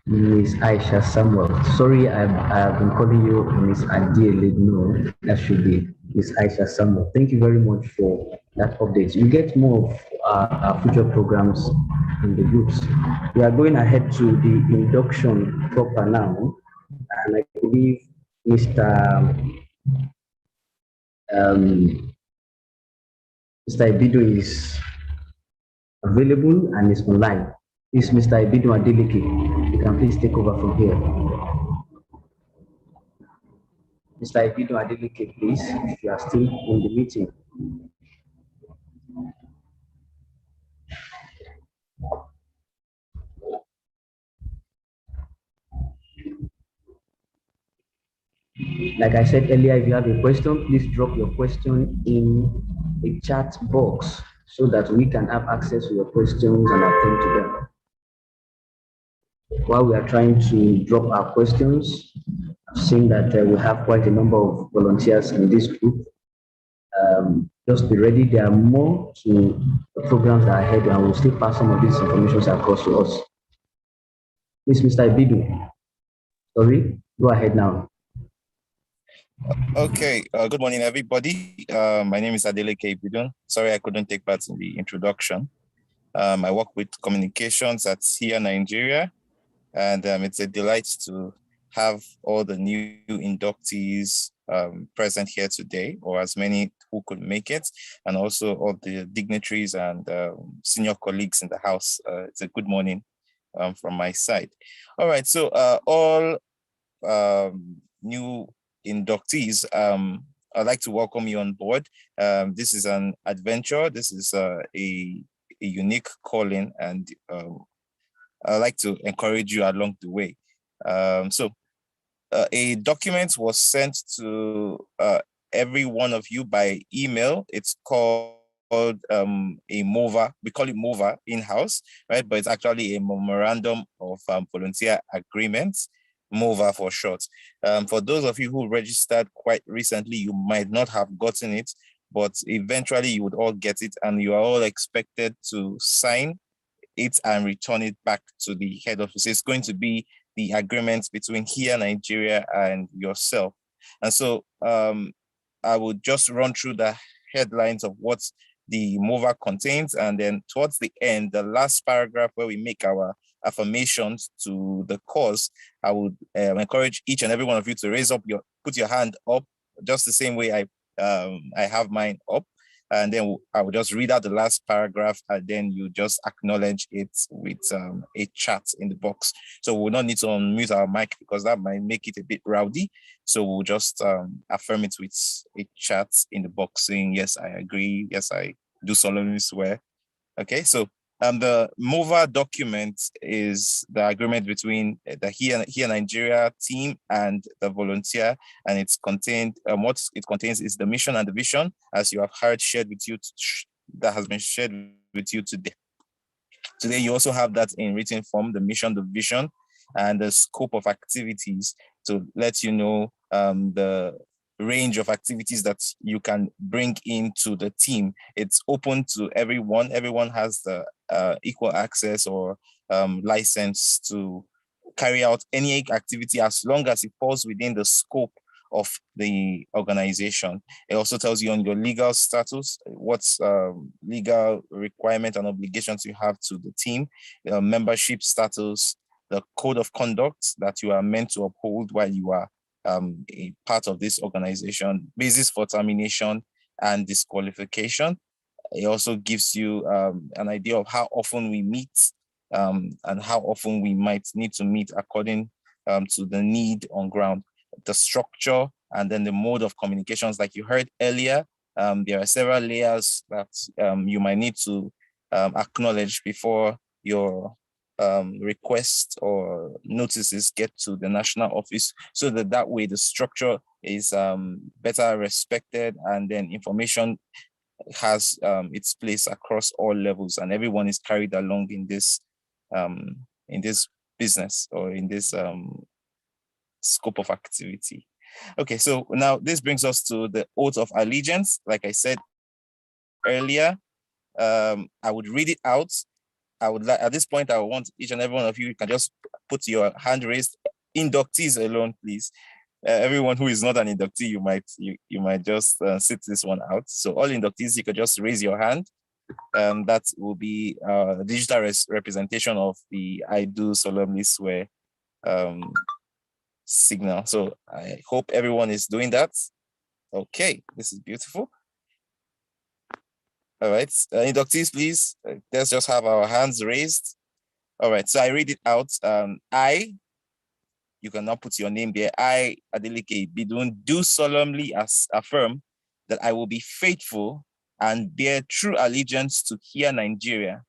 Ms. Aisha Samuel. Sorry, I've been calling you Ms. Adiele. No, that should be Ms. Aisha Samuel. Thank you very much for that update. You get more of our future programs in the groups. We are going ahead to the induction proper now, and I believe Mr. Mr. Ibido is available and is online. Is Mr. Ibido Adeleke. You can please take over from here. Mr. Ibido Adeleke, please, if you are still in the meeting. Like I said earlier, if you have a question, please drop your question in the chat box so that we can have access to your questions and attend to them. While we are trying to drop our questions, I've seen that we have quite a number of volunteers in this group. Just be ready. There are more to the programs that are ahead, and we'll still pass some of these information across to us. Please, Mr. Ibidu. Sorry, go ahead now. Okay, good morning, everybody. My name is Adeleke Ibidun. Sorry, I couldn't take part in the introduction. I work with communications at HIYA Nigeria, and it's a delight to have all the new inductees present here today, or as many who could make it, and also all the dignitaries and senior colleagues in the house. It's a good morning from my side. All right, so all new inductees, I'd like to welcome you on board. This is an adventure. This is a unique calling, and I'd like to encourage you along the way. A document was sent to every one of you by email. It's called a MOVA. We call it MOVA in-house, right? But it's actually a memorandum of volunteer agreements, MOVA for short. For those of you who registered quite recently, you might not have gotten it, but eventually you would all get it, and you are all expected to sign it and return it back to the head office. It's going to be the agreement between HIYA Nigeria and yourself. And so I would just run through the headlines of what the MOVA contains, and then towards the end, the last paragraph where we make our affirmations to the cause, I would encourage each and every one of you to put your hand up, just the same way I have mine up. And then I will just read out the last paragraph, and then you just acknowledge it with a chat in the box. So we'll not need to unmute our mic because that might make it a bit rowdy. So we'll just affirm it with a chat in the box saying, yes, I agree. Yes, I do solemnly swear. Okay, so the MOVA document is the agreement between the HIYA Nigeria team and the volunteer, and it's contained. What it contains is the mission and the vision, as you have heard shared with you. That has been shared with you today. Today, you also have that in written form: the mission, the vision, and the scope of activities to let you know the range of activities that you can bring into the team. It's open to everyone. Everyone has the equal access or license to carry out any activity as long as it falls within the scope of the organization. It also tells you on your legal status, what's legal requirement and obligations you have to the team, membership status, the code of conduct that you are meant to uphold while you are a part of this organization, basis for termination and disqualification, It also gives you an idea of how often we meet and how often we might need to meet according to the need on ground, the structure, and then the mode of communications. Like you heard earlier, there are several layers that you might need to acknowledge before your requests or notices get to the national office, so that way the structure is better respected, and then information has its place across all levels, and everyone is carried along in this business or in this scope of activity. Okay, so now this brings us to the oath of allegiance. Like I said earlier, I would read it out. I would like, at this point, I want each and every one of you can just put your hand raised. Inductees alone, please. Everyone who is not an inductee, you might just sit this one out. So all inductees, you could just raise your hand. That will be a digital representation of the I do solemnly swear signal. So I hope everyone is doing that. Okay, this is beautiful. All right, inductees, please, let's just have our hands raised. All right, so I read it out. You can now put your name there. I, Adeleke Bidun, do solemnly affirm that I will be faithful and bear true allegiance to HIYA Nigeria,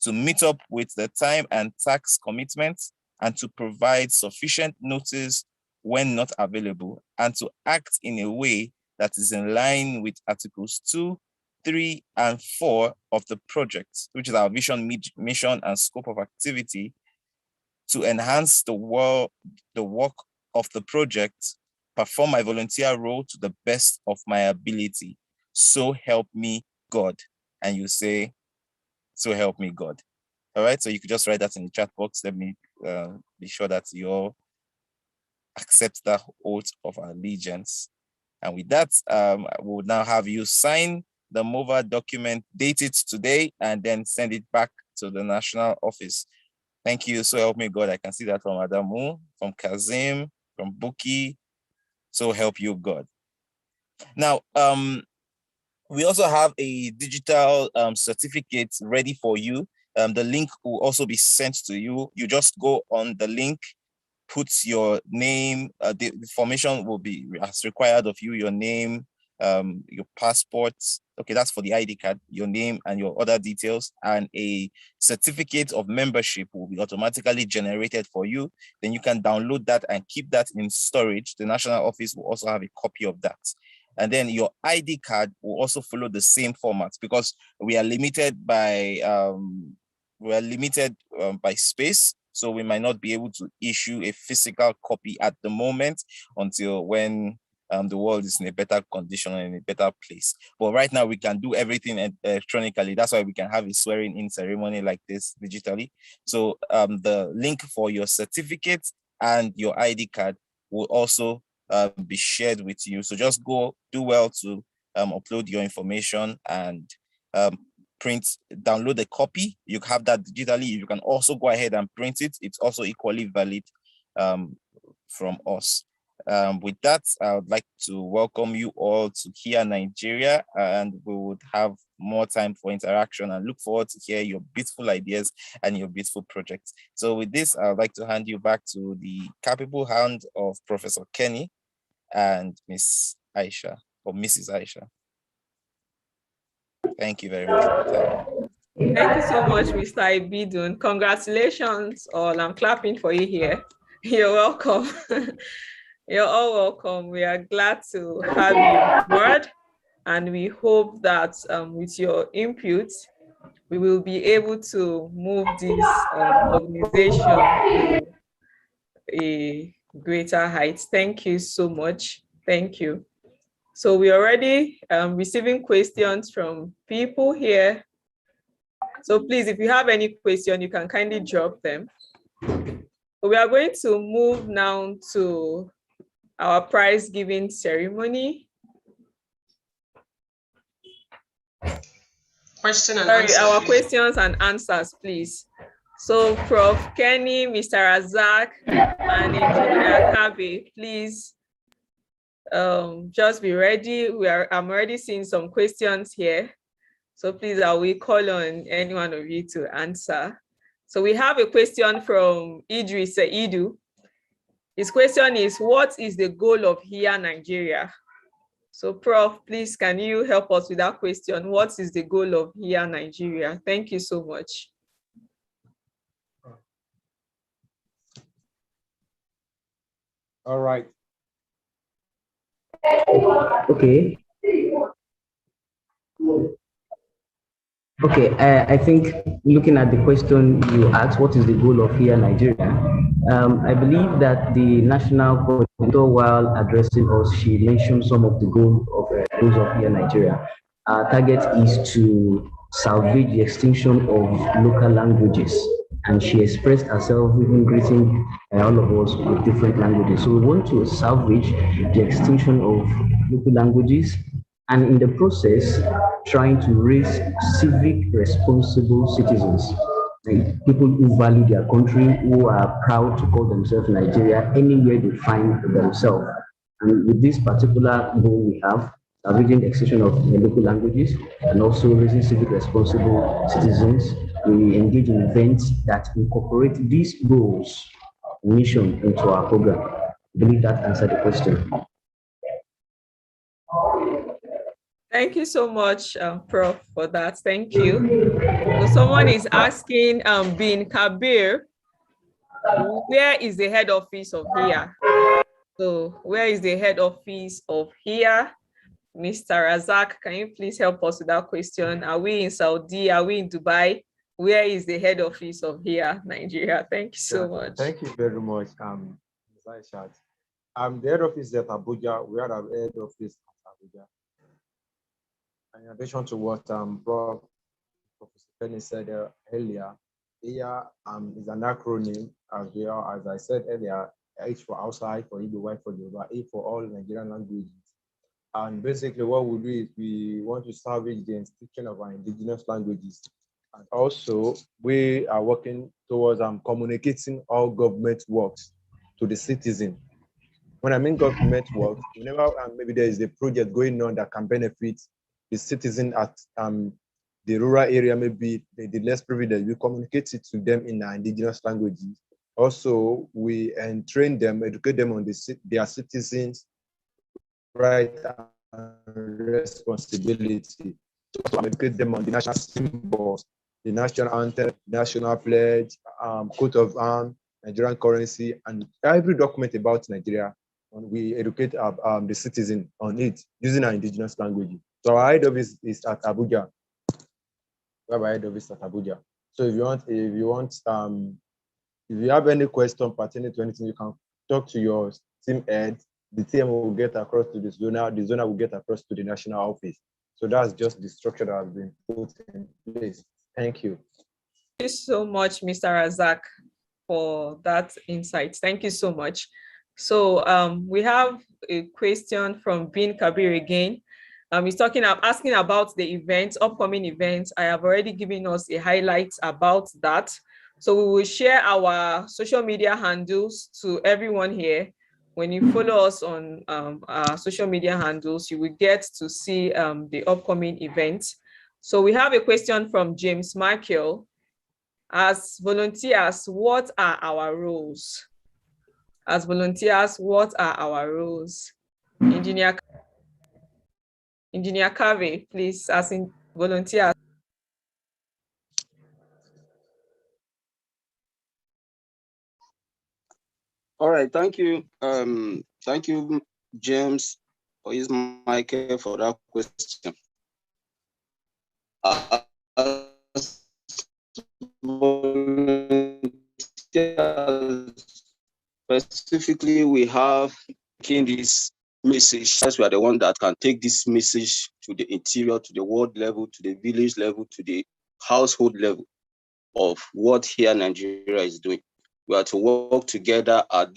to meet up with the time and tax commitments, and to provide sufficient notice when not available, and to act in a way that is in line with Articles 2, 3, and 4 of the project, which is our vision, mission, and scope of activity, to enhance the work of the project, perform my volunteer role to the best of my ability. So help me God. And you say, so help me God. All right, so you could just write that in the chat box. Let me be sure that you all accept that oath of allegiance. And with that, we'll now have you sign the MOVA document, date it today, and then send it back to the national office. Thank you. So help me God. I can see that from Adamu, from Kazim, from Buki. So help you God. Now, we also have a digital certificate ready for you. The link will also be sent to you. You just go on the link, put your name, the information will be as required of you, your name, your passport. Okay, that's for the ID card, your name and your other details, and a certificate of membership will be automatically generated for you. Then you can download that and keep that in storage. The national office will also have a copy of that. And then your ID card will also follow the same format, because we are limited by space. So we might not be able to issue a physical copy at the moment until when the world is in a better condition and in a better place. But right now we can do everything electronically. That's why we can have a swearing in ceremony like this digitally. So the link for your certificate and your ID card will also be shared with you. So just do well to upload your information and download a copy. You have that digitally. You can also go ahead and print it. It's also equally valid from us. With that, I would like to welcome you all to HIYA Nigeria, and we would have more time for interaction and look forward to hear your beautiful ideas and your beautiful projects. So with this, I would like to hand you back to the capable hand of Professor Kenny and Miss Aisha, or Mrs. Aisha. Thank you very much for your time. Thank you so much, Mr. Ibidun. Congratulations all. I'm clapping for you here. You're welcome. You're all welcome. We are glad to have you on board, and we hope that with your input, we will be able to move this organization to a greater height. Thank you so much. Thank you. So we're already receiving questions from people here. So please, if you have any question, you can kindly drop them. We are going to move now to our prize giving ceremony. Our questions and answers, please. So Prof. Kenny, Mr. Razak, and Engineer Kabe, please just be ready. I'm already seeing some questions here. So please, I will call on any one of you to answer. So we have a question from Idris Idu. His question is, what is the goal of HIYA Nigeria? So Prof, please, can you help us with that question? What is the goal of HIYA Nigeria? Thank you so much. All right. Okay. Okay, I think looking at the question you asked, what is the goal of HIYA Nigeria? I believe that the national coordinator, while addressing us, she mentioned some of the goals of HIYA Nigeria. Our target is to salvage the extinction of local languages, and she expressed herself even greeting all of us with different languages. So we want to salvage the extinction of local languages, and in the process, trying to raise civic responsible citizens, like people who value their country, who are proud to call themselves Nigeria anywhere they find themselves. And with this particular goal we have, salvaging the extinction of local languages and also raising civic responsible citizens, we engage in events that incorporate these goals, mission into our program. I believe that answered the question. Thank you so much, Prof, for that. Thank you. So someone is asking, Bin Kabir, where is the head office of HIYA? So where is the head office of HIYA? Mr. Razak, can you please help us with that question? Are we in Saudi? Are we in Dubai? Where is the head office of HIYA Nigeria? Thank you so much. Thank you very much, Ms. Aishat. The head office is at Abuja. We are at the head office at Abuja. In addition to what Professor Penny said earlier, HIYA is an acronym, as well as I said earlier, H for outside, for Igbo, Y for Yoruba, A for all Nigerian languages. And basically what we do is we want to salvage the extinction of our indigenous languages. And also we are working towards communicating all government works to the citizen. When I mean government work, whenever maybe there is a project going on that can benefit the citizen at the rural area, maybe the less privileged, we communicate it to them in our indigenous languages. Also, we train them, educate them on their citizens' right and responsibility. So educate them on the national symbols, the national anthem, national pledge, coat of arms, Nigerian currency, and every document about Nigeria. And we educate the citizen on it using our indigenous language. So our head office is at Abuja. We have our head office at Abuja. So if you have any question pertaining to anything, you can talk to your team head. The team will get across to the zona will get across to the national office. So that's just the structure that has been put in place. Thank you. Thank you so much, Mr. Razak, for that insight. Thank you so much. So we have a question from Bin Kabir again. He's asking about the events, upcoming events. I have already given us a highlight about that. So we will share our social media handles to everyone here. When you follow us on our social media handles, you will get to see the upcoming events. So we have a question from James Michael. As volunteers, what are our roles? As volunteers, what are our roles? Engineer Kave, please, as in volunteers. All right, thank you. Thank you, James, or is Michael, for that question. Specifically, we have this message, as we are the one that can take this message to the interior, to the world level, to the village level, to the household level of what HIYA Nigeria is doing. We are to work together at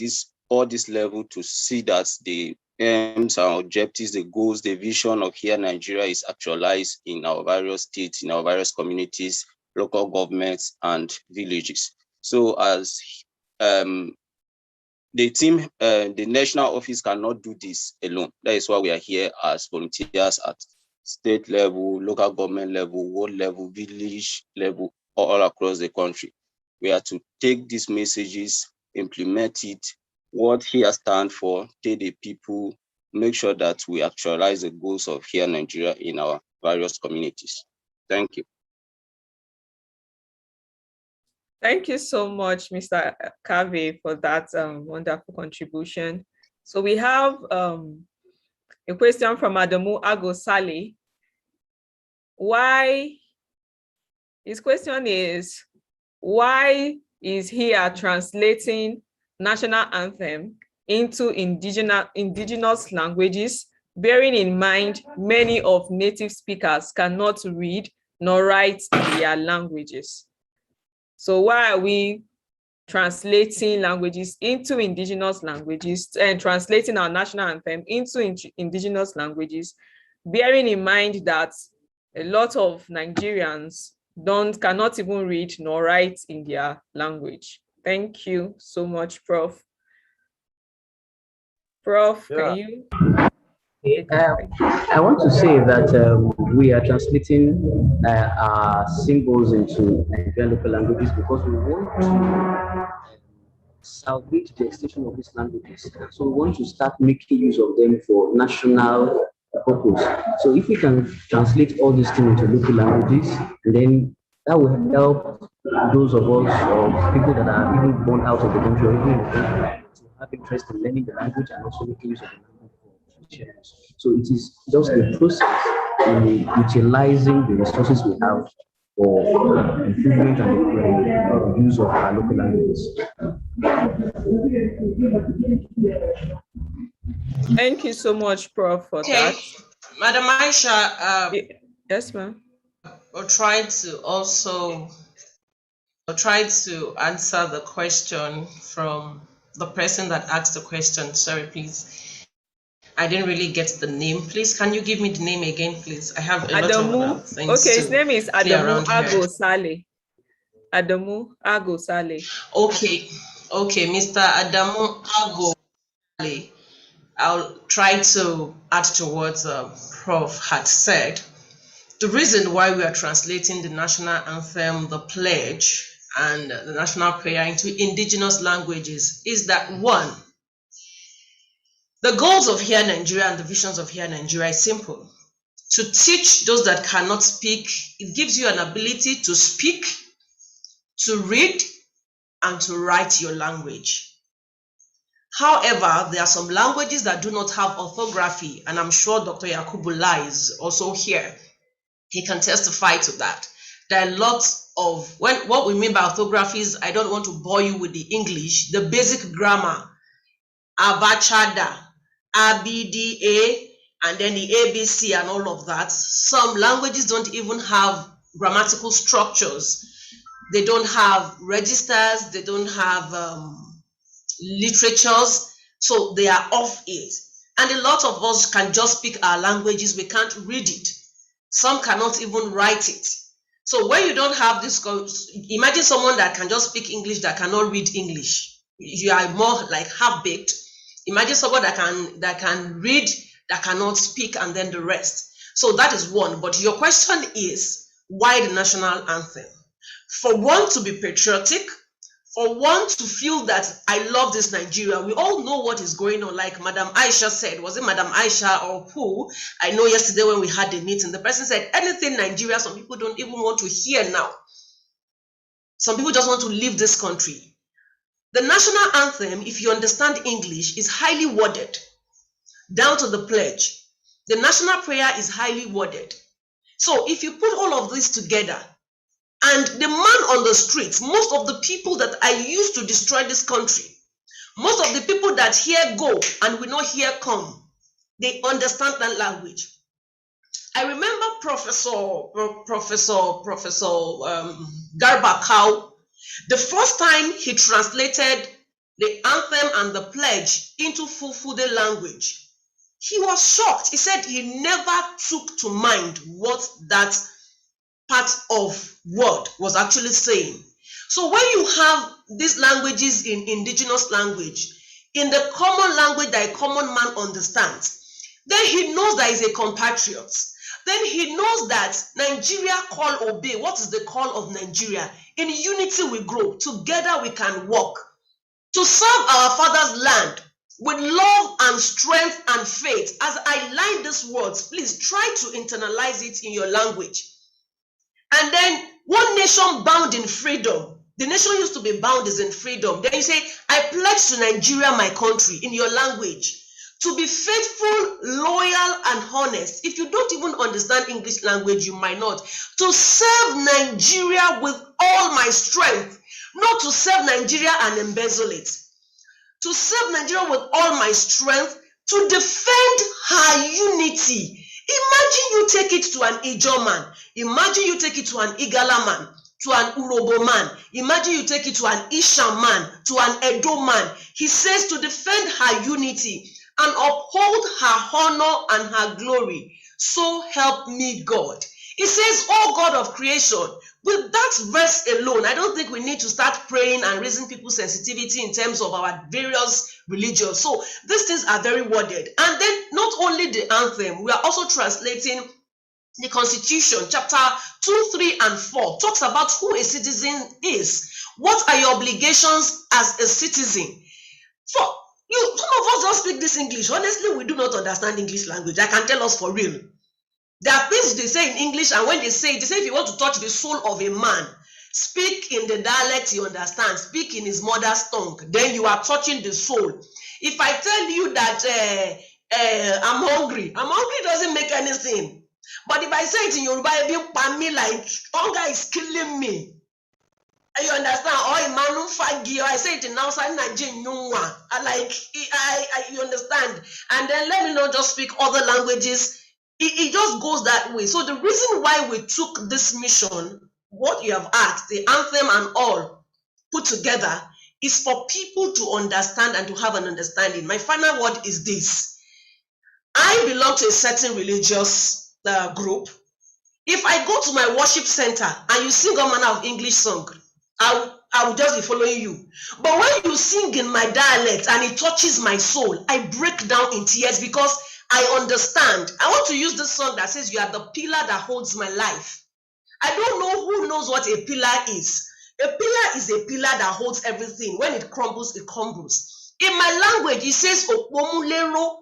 all this level to see that the aims and objectives, the goals, the vision of HIYA Nigeria is actualized in our various states, in our various communities, local governments, and villages. So as the team, the national office cannot do this alone. That is why we are here as volunteers at state level, local government level, world level, village level, all across the country. We are to take these messages, implement it, what HIYA stands for, tell the people, make sure that we actualize the goals of HIYA Nigeria in our various communities. Thank you. Thank you so much, Mr. Kave, for that wonderful contribution. So we have a question from Adamu Agosale. His question is, why is HIYA translating national anthem into indigenous languages, bearing in mind many of native speakers cannot read nor write their languages? So why are we translating languages into indigenous languages and translating our national anthem into indigenous languages, bearing in mind that a lot of Nigerians cannot even read nor write in their language? Thank you so much, Prof. Prof, can you? I want to say that we are translating our symbols into Nigerian local languages because we want to salvage the extinction of these languages. So we want to start making use of them for national purpose. So if we can translate all these things into local languages, and then that will help those of us or people that are even born out of the country or even in the country to have interest in learning the language and also making use of the language for shares. So it is just a process in utilizing the resources we have for improvement and use of our local languages. Thank you so much, Prof, for that. Madam Aisha, yes, ma'am. We'll try to answer the question from the person that asked the question. Sorry, please. I didn't really get the name. Please, can you give me the name again, please? I have a lot of things. Okay, his name is Adamu Agosale. Adamu Agosale. Okay, Mr. Adamu Agosale. I'll try to add to what Prof had said. The reason why we are translating the national anthem, the pledge, and the national prayer into indigenous languages is that, one, the goals of HIYA Nigeria and the visions of HIYA Nigeria is simple. To teach those that cannot speak, it gives you an ability to speak, to read, and to write your language. However, there are some languages that do not have orthography, and I'm sure Dr. Yakubullah is also here. He can testify to that. There are lots of, what we mean by orthography is, I don't want to bore you with the English, the basic grammar, abachada, abda, and then the ABC and all of that. Some languages don't even have grammatical structures. They don't have registers, they don't have literatures, so they are off it. And a lot of us can just speak our languages, we can't read it. Some cannot even write it. So when you don't have this, imagine someone that can just speak English that cannot read English. You are more like half-baked. Imagine someone that can read, that cannot speak, and then the rest. So that is one. But your question is, why the national anthem? For one, to be patriotic. For one, to feel that I love this Nigeria. We all know what is going on, like Madam Aisha said. Was it Madam Aisha or who? I know yesterday when we had the meeting, the person said, anything Nigeria, some people don't even want to hear now. Some people just want to leave this country. The national anthem, if you understand English, is highly worded, down to the pledge. The national prayer is highly worded. So if you put all of this together, and the man on the streets, most of the people that are used to destroy this country, most of the people that here go and we not here come, they understand that language. I remember Professor Garba Cow, the first time he translated the anthem and the pledge into Fulfulde language, he was shocked. He said he never took to mind what that part of word was actually saying. So when you have these languages in indigenous language, in the common language that a common man understands, then he knows that he's a compatriot. then he knows that Nigeria call obey. What is the call of Nigeria? In unity we grow, together we can walk. To serve our father's land with love and strength and faith. As I line these words, please try to internalize it in your language. And then one nation bound in freedom. The nation used to be bound is in freedom. Then you say, I pledge to Nigeria, my country, in your language, to be faithful, loyal, and honest. If you don't even understand English language, you might not. To serve Nigeria with all my strength, not to serve Nigeria and embezzle it. To serve Nigeria with all my strength, to defend her unity. Imagine you take it to an Ijaw man. Imagine you take it to an Igala man, to an Urobo man. Imagine you take it to an Isha man, to an Edo man. He says to defend her unity and uphold her honor and her glory. So help me God. He says, oh God of creation. With that verse alone, I don't think we need to start praying and raising people's sensitivity in terms of our various religions. So these things are very worded. And then not only the anthem, we are also translating the Constitution, chapter 2, 3, and 4, talks about who a citizen is. What are your obligations as a citizen? So some of us don't speak this English. Honestly, we do not understand English language. I can tell us for real. There are things they say in English, and when they say if you want to touch the soul of a man, speak in the dialect you understand, speak in his mother's tongue, then you are touching the soul. If I tell you that I'm hungry doesn't make anything. But if I say it in Yoruba, it like hunger is killing me. You understand? Or Imanu Fagi, or I say it in Hausa, you understand? And then let me not just speak other languages. It just goes that way. So the reason why we took this mission, what you have asked, the anthem and all put together, is for people to understand and to have an understanding. My final word is this. I belong to a certain religious group. If I go to my worship center and you sing all manner of English song, I will just be following you. But when you sing in my dialect and it touches my soul, I break down in tears because I understand. I want to use this song that says, you are the pillar that holds my life. I don't know who knows what a pillar is. A pillar is a pillar that holds everything. When it crumbles, it crumbles. In my language, it says, Opomulero.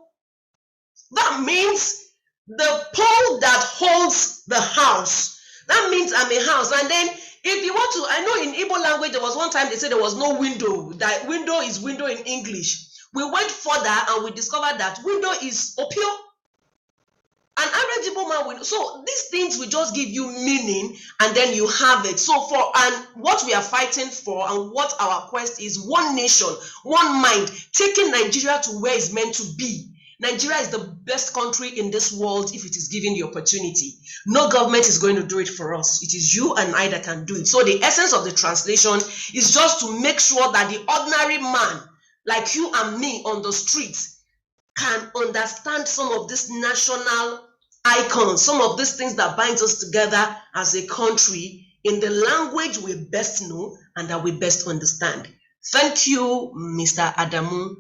That means the pole that holds the house. That means I'm a house. And then if you want to, I know in Igbo language, there was one time they said there was no window. That window is window in English. We went further and we discovered that window is opio. An average Igbo man will. So these things will just give you meaning and then you have it. So what we are fighting for and what our quest is, one nation, one mind, taking Nigeria to where it's meant to be. Nigeria is the best country in this world if it is given the opportunity. No government is going to do it for us. It is you and I that can do it. So the essence of the translation is just to make sure that the ordinary man, like you and me on the streets, can understand some of these national icons, some of these things that binds us together as a country in the language we best know and that we best understand. Thank you, Mr. Adamu.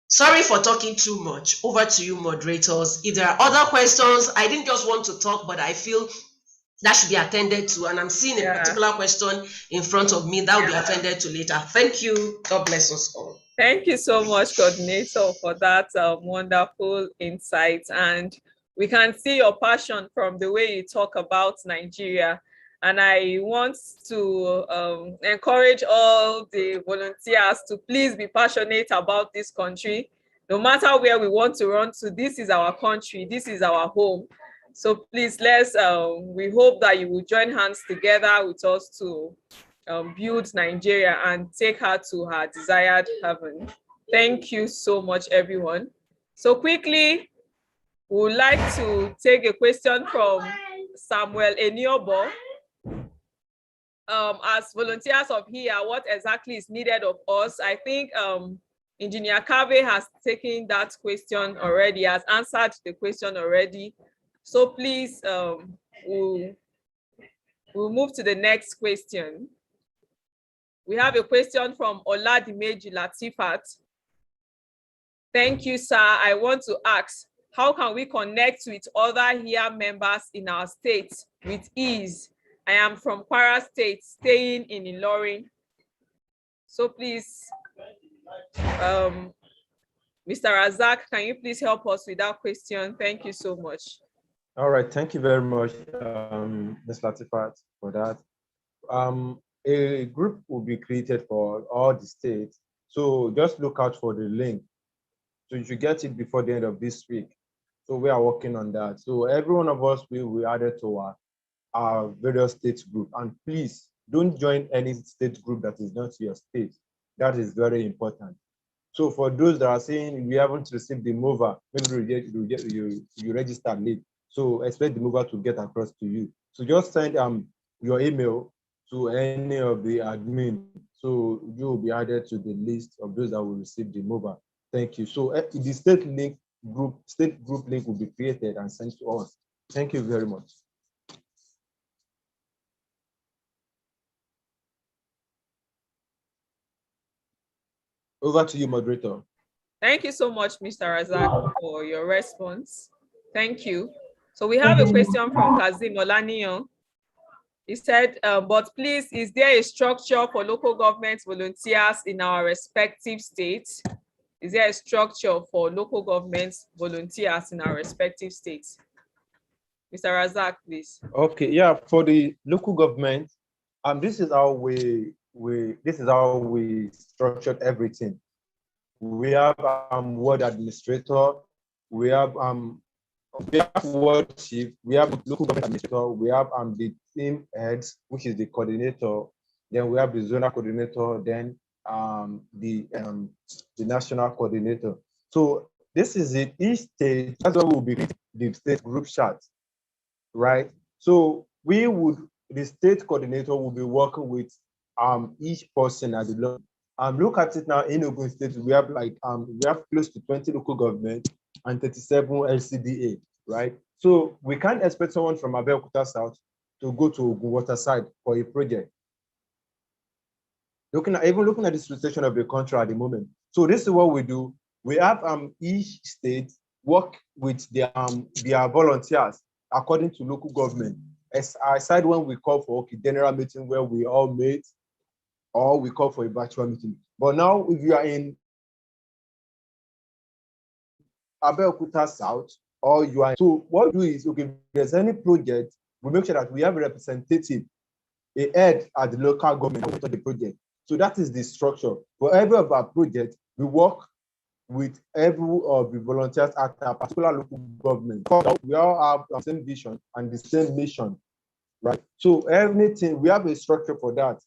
Sorry for talking too much. Over to you, moderators. If there are other questions, I didn't just want to talk, but I feel that should be attended to. And I'm seeing a particular question in front of me that will be attended to later. Thank you. God bless us all. Thank you so much, Coordinator, for that wonderful insight. And we can see your passion from the way you talk about Nigeria. And I want to encourage all the volunteers to please be passionate about this country. No matter where we want to run to, this is our country, this is our home. So please, we hope that you will join hands together with us to build Nigeria and take her to her desired heaven. Thank you so much, everyone. So quickly, we would like to take a question from Samuel Eniobo. As volunteers of HIYA, what exactly is needed of us? I think Engineer Kave has taken that question already, has answered the question already. So please, we'll move to the next question. We have a question from Oladimeji Latifat. Thank you, sir. I want to ask, How can we connect with other HIYA members in our state with ease? I am from Kwara State, staying in Ilorin. So please, Mr. Razak, can you please help us with that question? Thank you so much. All right, thank you very much, Ms. Latifat, for that. A group will be created for all the states. So just look out for the link. So you should get it before the end of this week. So we are working on that. So every one of us will be added to our various state group. And please don't join any state group that is not your state. That is very important. So for those that are saying we haven't received the mover, maybe you register late. So expect the mover to get across to you. So just send your email to any of the admin. So you will be added to the list of those that will receive the mover. Thank you. So the state group link will be created and sent to us. Thank you very much. Over to you, moderator. Thank you so much, Mr. Razak, for your response. Thank you. So we have a question from Kazim Olaniyan. He said, but please, is there a structure for local government volunteers in our respective states? Is there a structure for local government volunteers in our respective states? Mr. Razak, please. Okay, yeah, for the local government, this is how we structured everything. We have ward administrator, we have ward chief, we have local government administrator, we have the team heads, which is the coordinator, then we have the zonal coordinator, then the national coordinator. So this is it. Each state, that's what will be the state group chart, right? So the state coordinator will be working with each person at the level. Look at it now in Ogun State, we have close to 20 local government and 37 LCDA, right? So we can't expect someone from Abeokuta South to go to Ogun Waterside for a project. Even looking at the situation of the country at the moment. So this is what we do. We have each state work with their volunteers according to local government. Aside when we call for general meeting where we all meet, or we call for a virtual meeting. But now, if you are in Abeokuta South, or you are, so what we do is, okay, if there's any project, we make sure that we have a representative, a head at the local government of the project. So that is the structure. For every of our projects, we work with every of the volunteers at a particular local government. We all have the same vision and the same mission, right? So everything, we have a structure for that.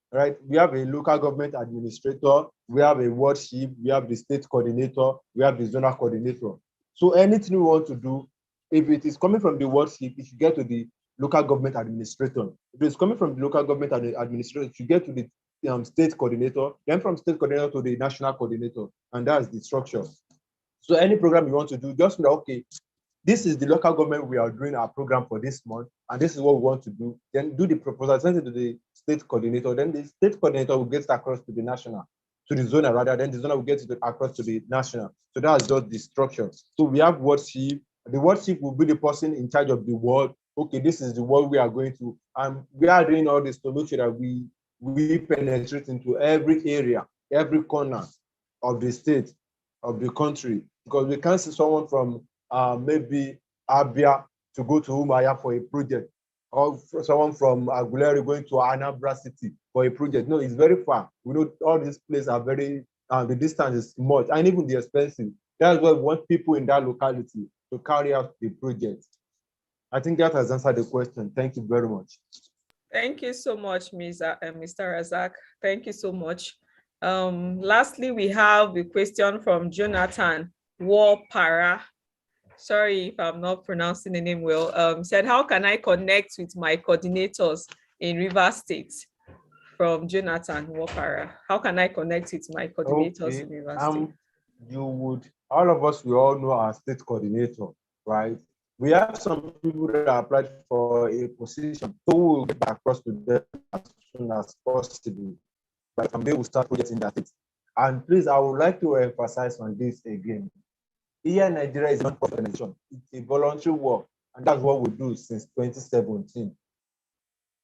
Right, we have a local government administrator, we have a ward chief, we have the state coordinator, we have the zonal coordinator. So anything we want to do, if it is coming from the ward chief, it should get to the local government administrator. If it's coming from the local government administrator, it should get to the state coordinator, then from state coordinator to the national coordinator, and that's the structure. So any program you want to do, just know, okay, this is the local government we are doing our program for this month, and this is what we want to do. Then do the proposal, send it to the state coordinator. Then the state coordinator will get it across to the national, to the zona rather. Then the zona will get it across to the national. So that's just the structure. So we have ward chief. The ward chief will be the person in charge of the ward. Okay, this is the ward we are going to, and we are doing all this to make sure that we penetrate into every area, every corner of the state, of the country, because we can't see someone from maybe Abia to go to Umaya for a project, or someone from Aguleri going to Anambra City for a project. No, it's very far. We know all these places are very, the distance is much, and even the expensive. That's why we want people in that locality to carry out the project. I think that has answered the question. Thank you very much. Thank you so much, Mr. Razak. Thank you so much. Lastly, we have a question from Jonathan Warpara. Sorry if I'm not pronouncing the name well. Said, how can I connect with my coordinators in Rivers State? From Jonathan Warpara. How can I connect with my coordinators in Rivers State? All of us, we all know our state coordinator, right? We have some people that applied for a position, so we'll get back across to them as soon as possible. Right? And they will start projects in that state. And please, I would like to emphasize on this again. HIYA Nigeria is not organization. It's a voluntary work, and that's what we do since 2017.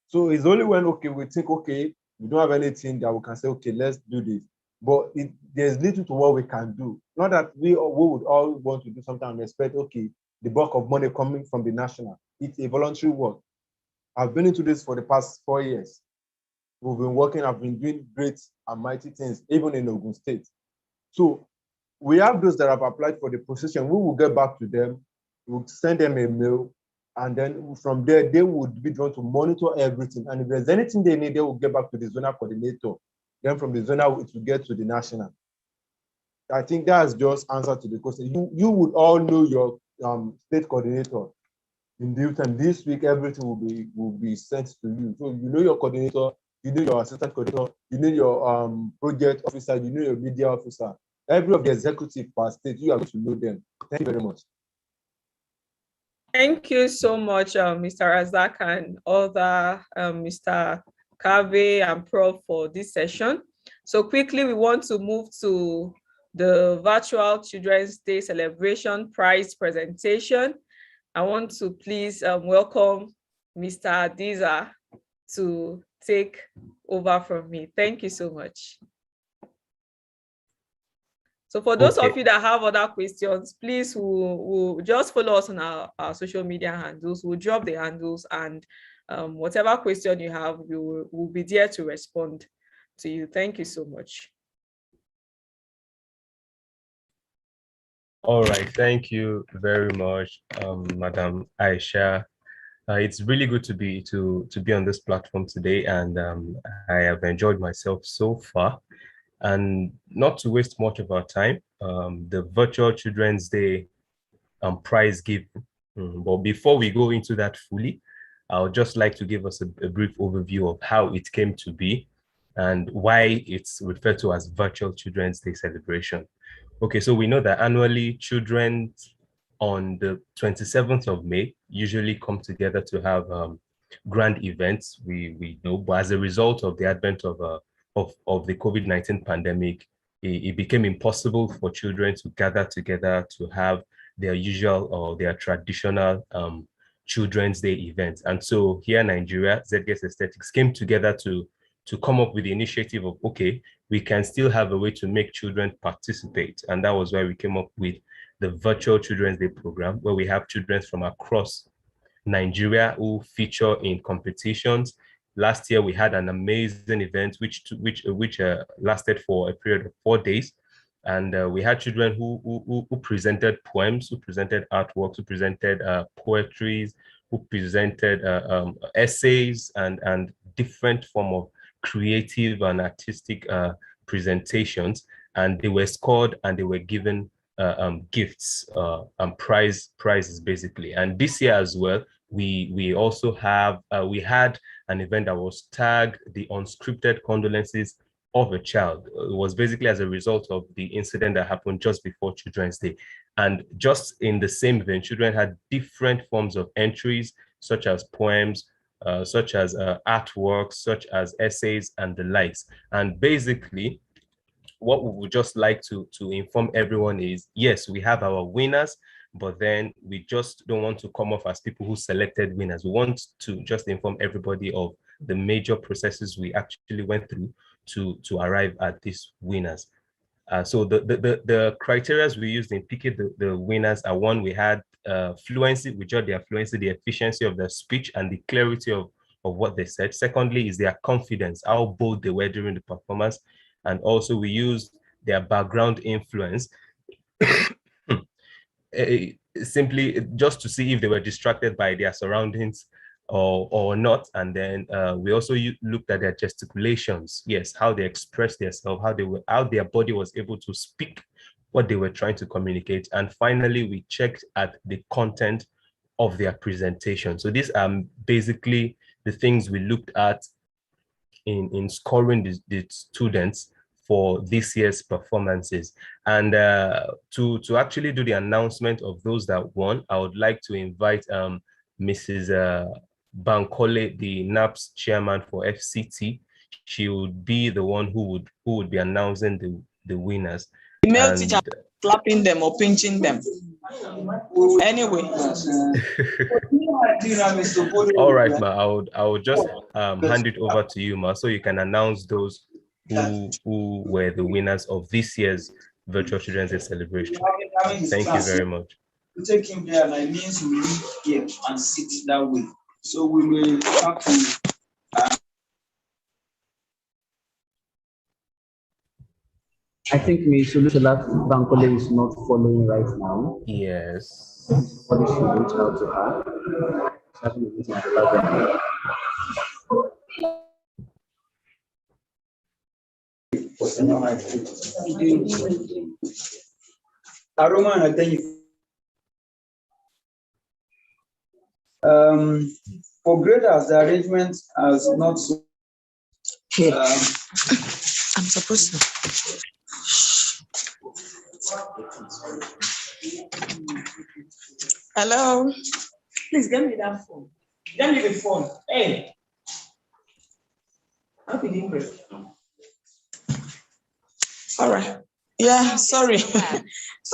So it's only when, okay, we think, okay, we don't have anything that we can say, okay, let's do this. But there's little to what we can do. Not that we would all want to do something and expect, okay, the bulk of money coming from the national. It's a voluntary work. I've been into this for the past 4 years. We've been working, I've been doing great and mighty things, even in Ogun State. So we have those that have applied for the position. We will get back to them. We'll send them a mail. And then from there, they would be drawn to monitor everything. And if there's anything they need, they will get back to the zonal coordinator. Then from the zonal, it will get to the national. I think that's just answer to the question. You would all know your state coordinator. In due time, this week, everything will be sent to you. So you know your coordinator, you know your assistant coordinator, you know your project officer, you know your media officer. Every of the executive per state, you are going to know them. Thank you very much. Thank you so much, Mr. Razak and other Mr. Kave and Prof for this session. So quickly, we want to move to the virtual Children's Day celebration prize presentation. I want to please welcome Mr. Adiza to take over from me. Thank you so much. So for those of you that have other questions, please we'll just follow us on our social media handles. We'll drop the handles, and whatever question you have, we'll be there to respond to you. Thank you so much. All right, thank you very much, Madam Aisha. It's really good to be on this platform today, and I have enjoyed myself so far. And not to waste much of our time, the virtual Children's Day prize giving. But before we go into that fully, I would just like to give us a brief overview of how it came to be and why it's referred to as virtual Children's Day celebration. Okay, so we know that annually children on the 27th of May usually come together to have grand events, we know, but as a result of the advent of the COVID-19 pandemic, it became impossible for children to gather together to have their usual or their traditional Children's Day events. And so here in Nigeria, ZGS Aesthetics came together to come up with the initiative of, okay, we can still have a way to make children participate. And that was why we came up with the virtual Children's Day program, where we have children from across Nigeria who feature in competitions. Last year, we had an amazing event which lasted for a period of 4 days. And we had children who presented poems, who presented artworks, who presented poetries, who presented essays and different form of creative and artistic presentations. And they were scored and they were given gifts and prizes basically. And this year as well, we also have we had an event that was tagged the unscripted condolences of a child. It was basically as a result of the incident that happened just before Children's Day. And just in the same event, children had different forms of entries, such as poems, such as artworks, such as essays and the likes. And basically, what we would just like to inform everyone is, yes, we have our winners, but then we just don't want to come off as people who selected winners. We want to just inform everybody of the major processes we actually went through to arrive at these winners. So the criteria we used in picking the winners are: one, we had fluency, we judged their fluency, the efficiency of their speech and the clarity of what they said. Secondly is their confidence, how bold they were during the performance. And also we used their background influence, simply just to see if they were distracted by their surroundings or not. And then we also looked at their gesticulations, yes, how they expressed themselves, how their body was able to speak what they were trying to communicate. And finally, we checked at the content of their presentation. So these are basically the things we looked at in scoring the students for this year's performances. And to actually do the announcement of those that won, I would like to invite Mrs. Bankole, the NAPS chairman for FCT. She would be the one who would be announcing the winners. Male teacher. clapping them or pinching them. Anyway. All right, Ma. I would just hand it over to you, Ma, so you can announce those who were the winners of this year's Virtual Children's Day celebration. Thank you very much. To take him there, and it means we live here and sit that way. So we will have to. I think Ms. Olusola Bankole is not following right now. Yes. Somebody should reach out to her. She's having a meeting at 11. Aroma, I thank you. For graders, the arrangement has not so. I'm supposed to. Hello. Please get me that phone. Get me the phone. Hey. How did you break? All right. Yeah, sorry.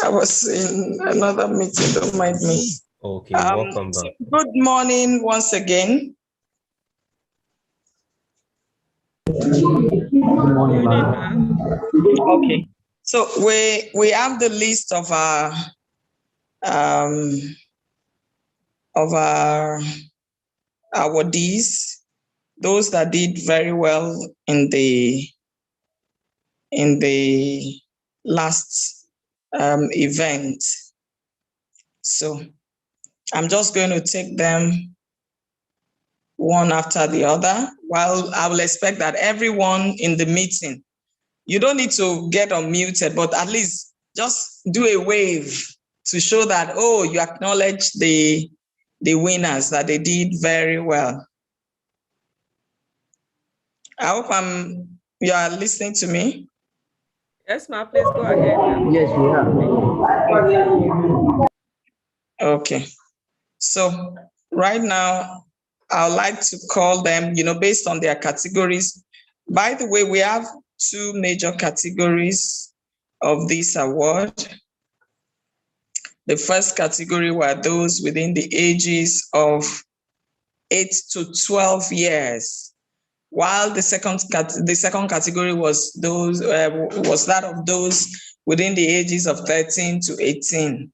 I was in another meeting. Don't mind me. Okay, welcome back. Good morning once again. Good morning, ma'am. Okay. So we have the list of our awardees, those that did very well in the last event. So I'm just going to take them one after the other. While I will expect that everyone in the meeting, you don't need to get unmuted, but at least just do a wave to show that, oh, you acknowledge the winners, that they did very well. I hope you are listening to me. Yes, ma'am, please go ahead. Yes, we are. Okay. So right now, I would like to call them, based on their categories. By the way, we have two major categories of this award. The first category were those within the ages of 8 to 12 years, while the second category was that of those within the ages of 13 to 18.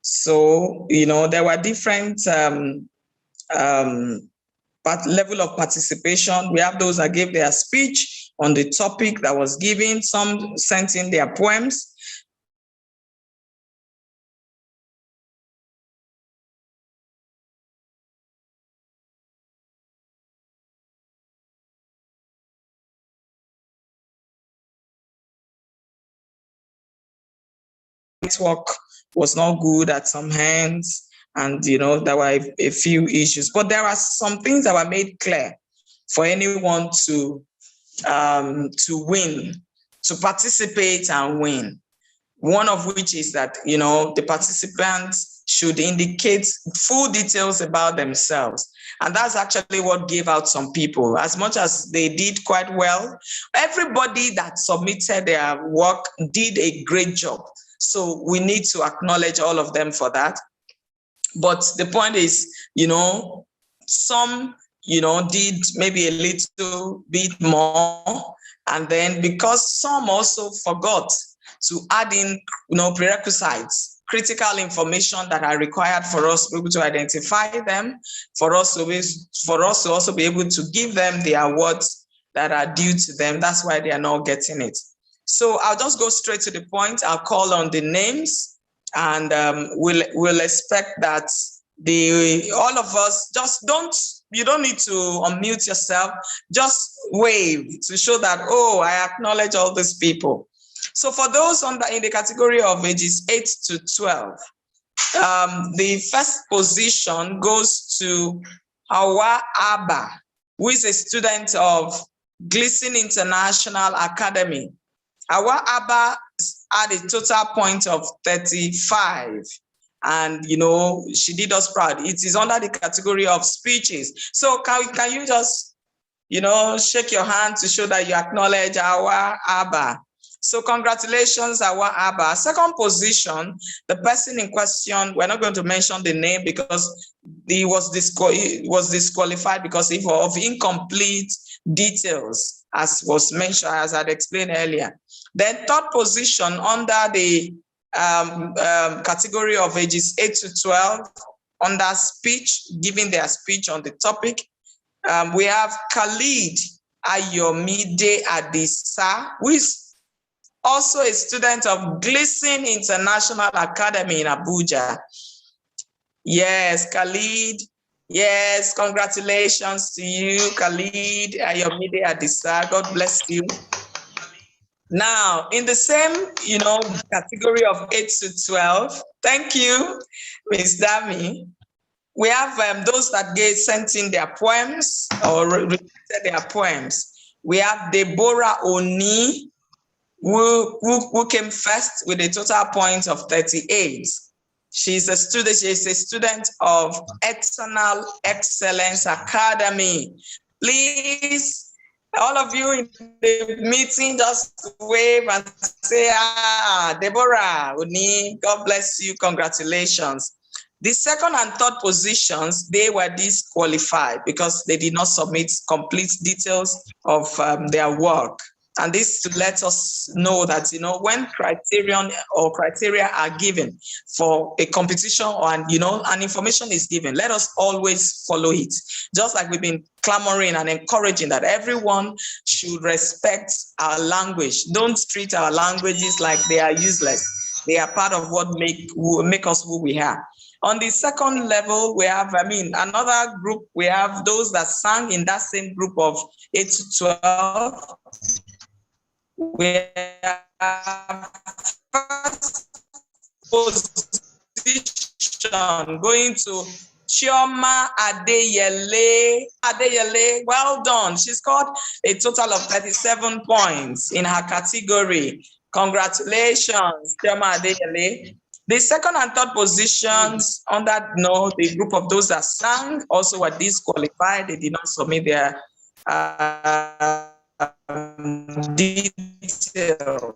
So, there were different level of participation. We have those that gave their speech on the topic that was given. Some sent in their poems. Network was not good at some hands, and there were a few issues, but there are some things that were made clear for anyone to win, to participate and win. One of which is that the participants should indicate full details about themselves. And that's actually what gave out some people. As much as they did quite well, everybody that submitted their work did a great job. So we need to acknowledge all of them for that. But the point is, some, did maybe a little bit more. And then because some also forgot to add in, prerequisites, critical information that are required for us to be able to identify them, for us to also be able to give them the awards that are due to them. That's why they are not getting it. So I'll just go straight to the point. I'll call on the names, and we'll expect that all of us you don't need to unmute yourself. Just wave to show that, oh, I acknowledge all these people. So for those in the category of ages 8 to 12, the first position goes to HIYA Abba, who is a student of Gleason International Academy. HIYA Abba had a total point of 35. And, she did us proud. It is under the category of speeches. So can you just, shake your hand to show that you acknowledge HIYA Abba? So congratulations, Awa Abba. Second position, the person in question, we're not going to mention the name because he was disqualified because of incomplete details, as was mentioned, as I'd explained earlier. Then third position under the category of ages 8 to 12, under speech, giving their speech on the topic. We have Khalid Ayomide Adisa, who is also a student of Gleason International Academy in Abuja. Yes, Khalid. Yes, congratulations to you, Khalid Ayomide Adisa. God bless you. Now, in the same, category of 8 to 12, thank you, Ms. Dami. We have those that sent in their poems or repeated their poems. We have Deborah Oni, who came first with a total point of 38. She's a student of Eternal Excellence Academy. Please, all of you in the meeting, just wave and say, Deborah Oni, God bless you, congratulations. The second and third positions, they were disqualified because they did not submit complete details of their work. And this to let us know that, when criteria are given for a competition and information is given, let us always follow it. Just like we've been clamoring and encouraging that everyone should respect our language. Don't treat our languages like they are useless. They are part of what make us who we are. On the second level, we have, another group, we have those that sang in that same group of 8 to 12. We have first position going to Chioma Adeyele. Adeyele, well done. She scored a total of 37 points in her category. Congratulations, Chioma Adeyele. The second and third positions under the group of those that sang also were disqualified. They did not submit their details.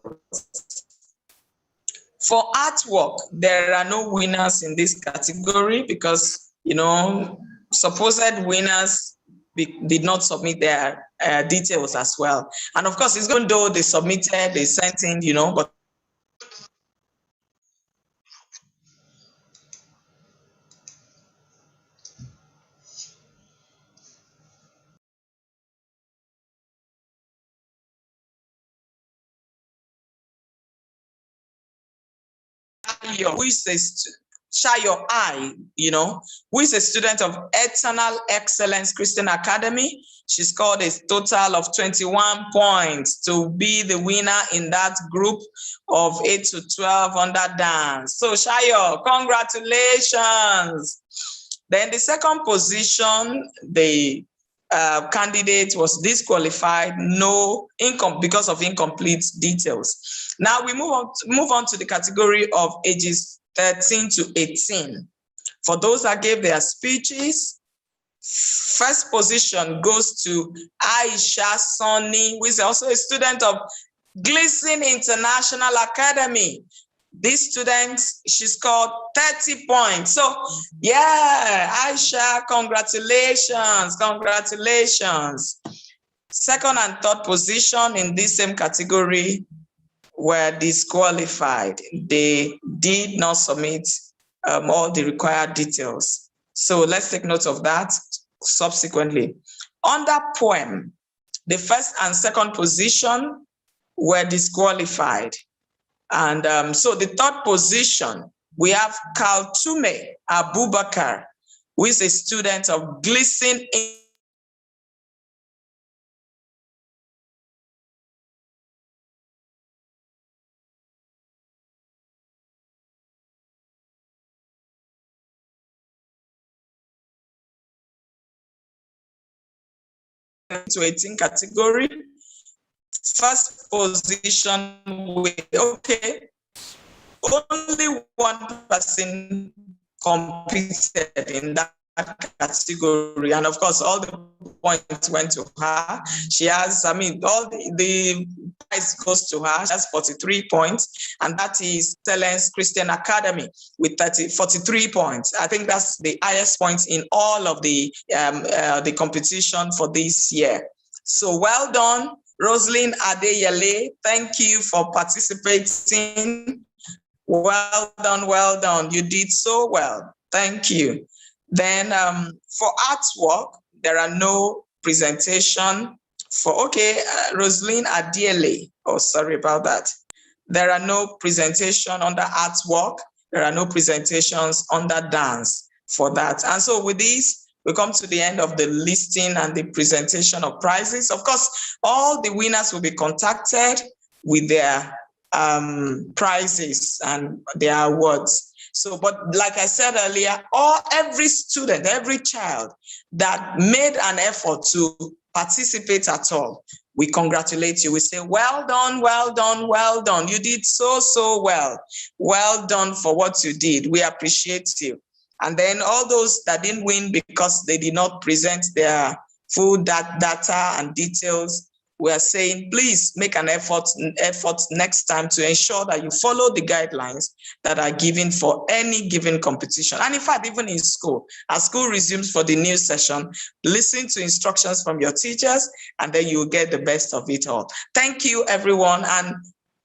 For artwork, there are no winners in this category because, supposed winners did not submit their details as well. And of course, even though they submitted, they sent in, but who is Shayo I, who is a student of Eternal Excellence Christian Academy. She scored a total of 21 points to be the winner in that group of 8 to 12 under dance. So Shayo, congratulations. Then the second position, the candidate was disqualified, because of incomplete details. Now we move on to the category of ages 13 to 18. For those that gave their speeches, first position goes to Aisha Sonny, who is also a student of Gleason International Academy. This student, she scored 30 points. So, yeah, Aisha, congratulations, congratulations. Second and third position in this same category were disqualified. They did not submit all the required details. So let's take note of that subsequently. Under poem, the first and second position were disqualified. And so the third position, we have Kaltume Abubakar, who is a student of Gleason to 18 category. First position with, only one person competed in that category. And of course, all the points went to her. She has, all the prize goes to her. She has 43 points, and that is Excellence Christian Academy with 43 points. I think that's the highest points in all of the competition for this year. So well done, Roslyn Adeyele. Thank you for participating. Well done, well done. You did so well. Thank you. Then for artwork, there are no presentation for, Roslyn Adeyele. Oh, sorry about that. There are no presentation under artwork. There are no presentations under dance for that. And so with this, we come to the end of the listing and the presentation of prizes. Of course, all the winners will be contacted with their prizes and their awards. So, but like I said earlier, every student, every child that made an effort to participate at all, we congratulate you. We say, well done, well done, well done. You did so well. Well done for what you did. We appreciate you. And then all those that didn't win because they did not present their full data and details, we are saying, please make an effort next time to ensure that you follow the guidelines that are given for any given competition. And in fact, even in school, as school resumes for the new session, listen to instructions from your teachers, and then you'll get the best of it all. Thank you, everyone. And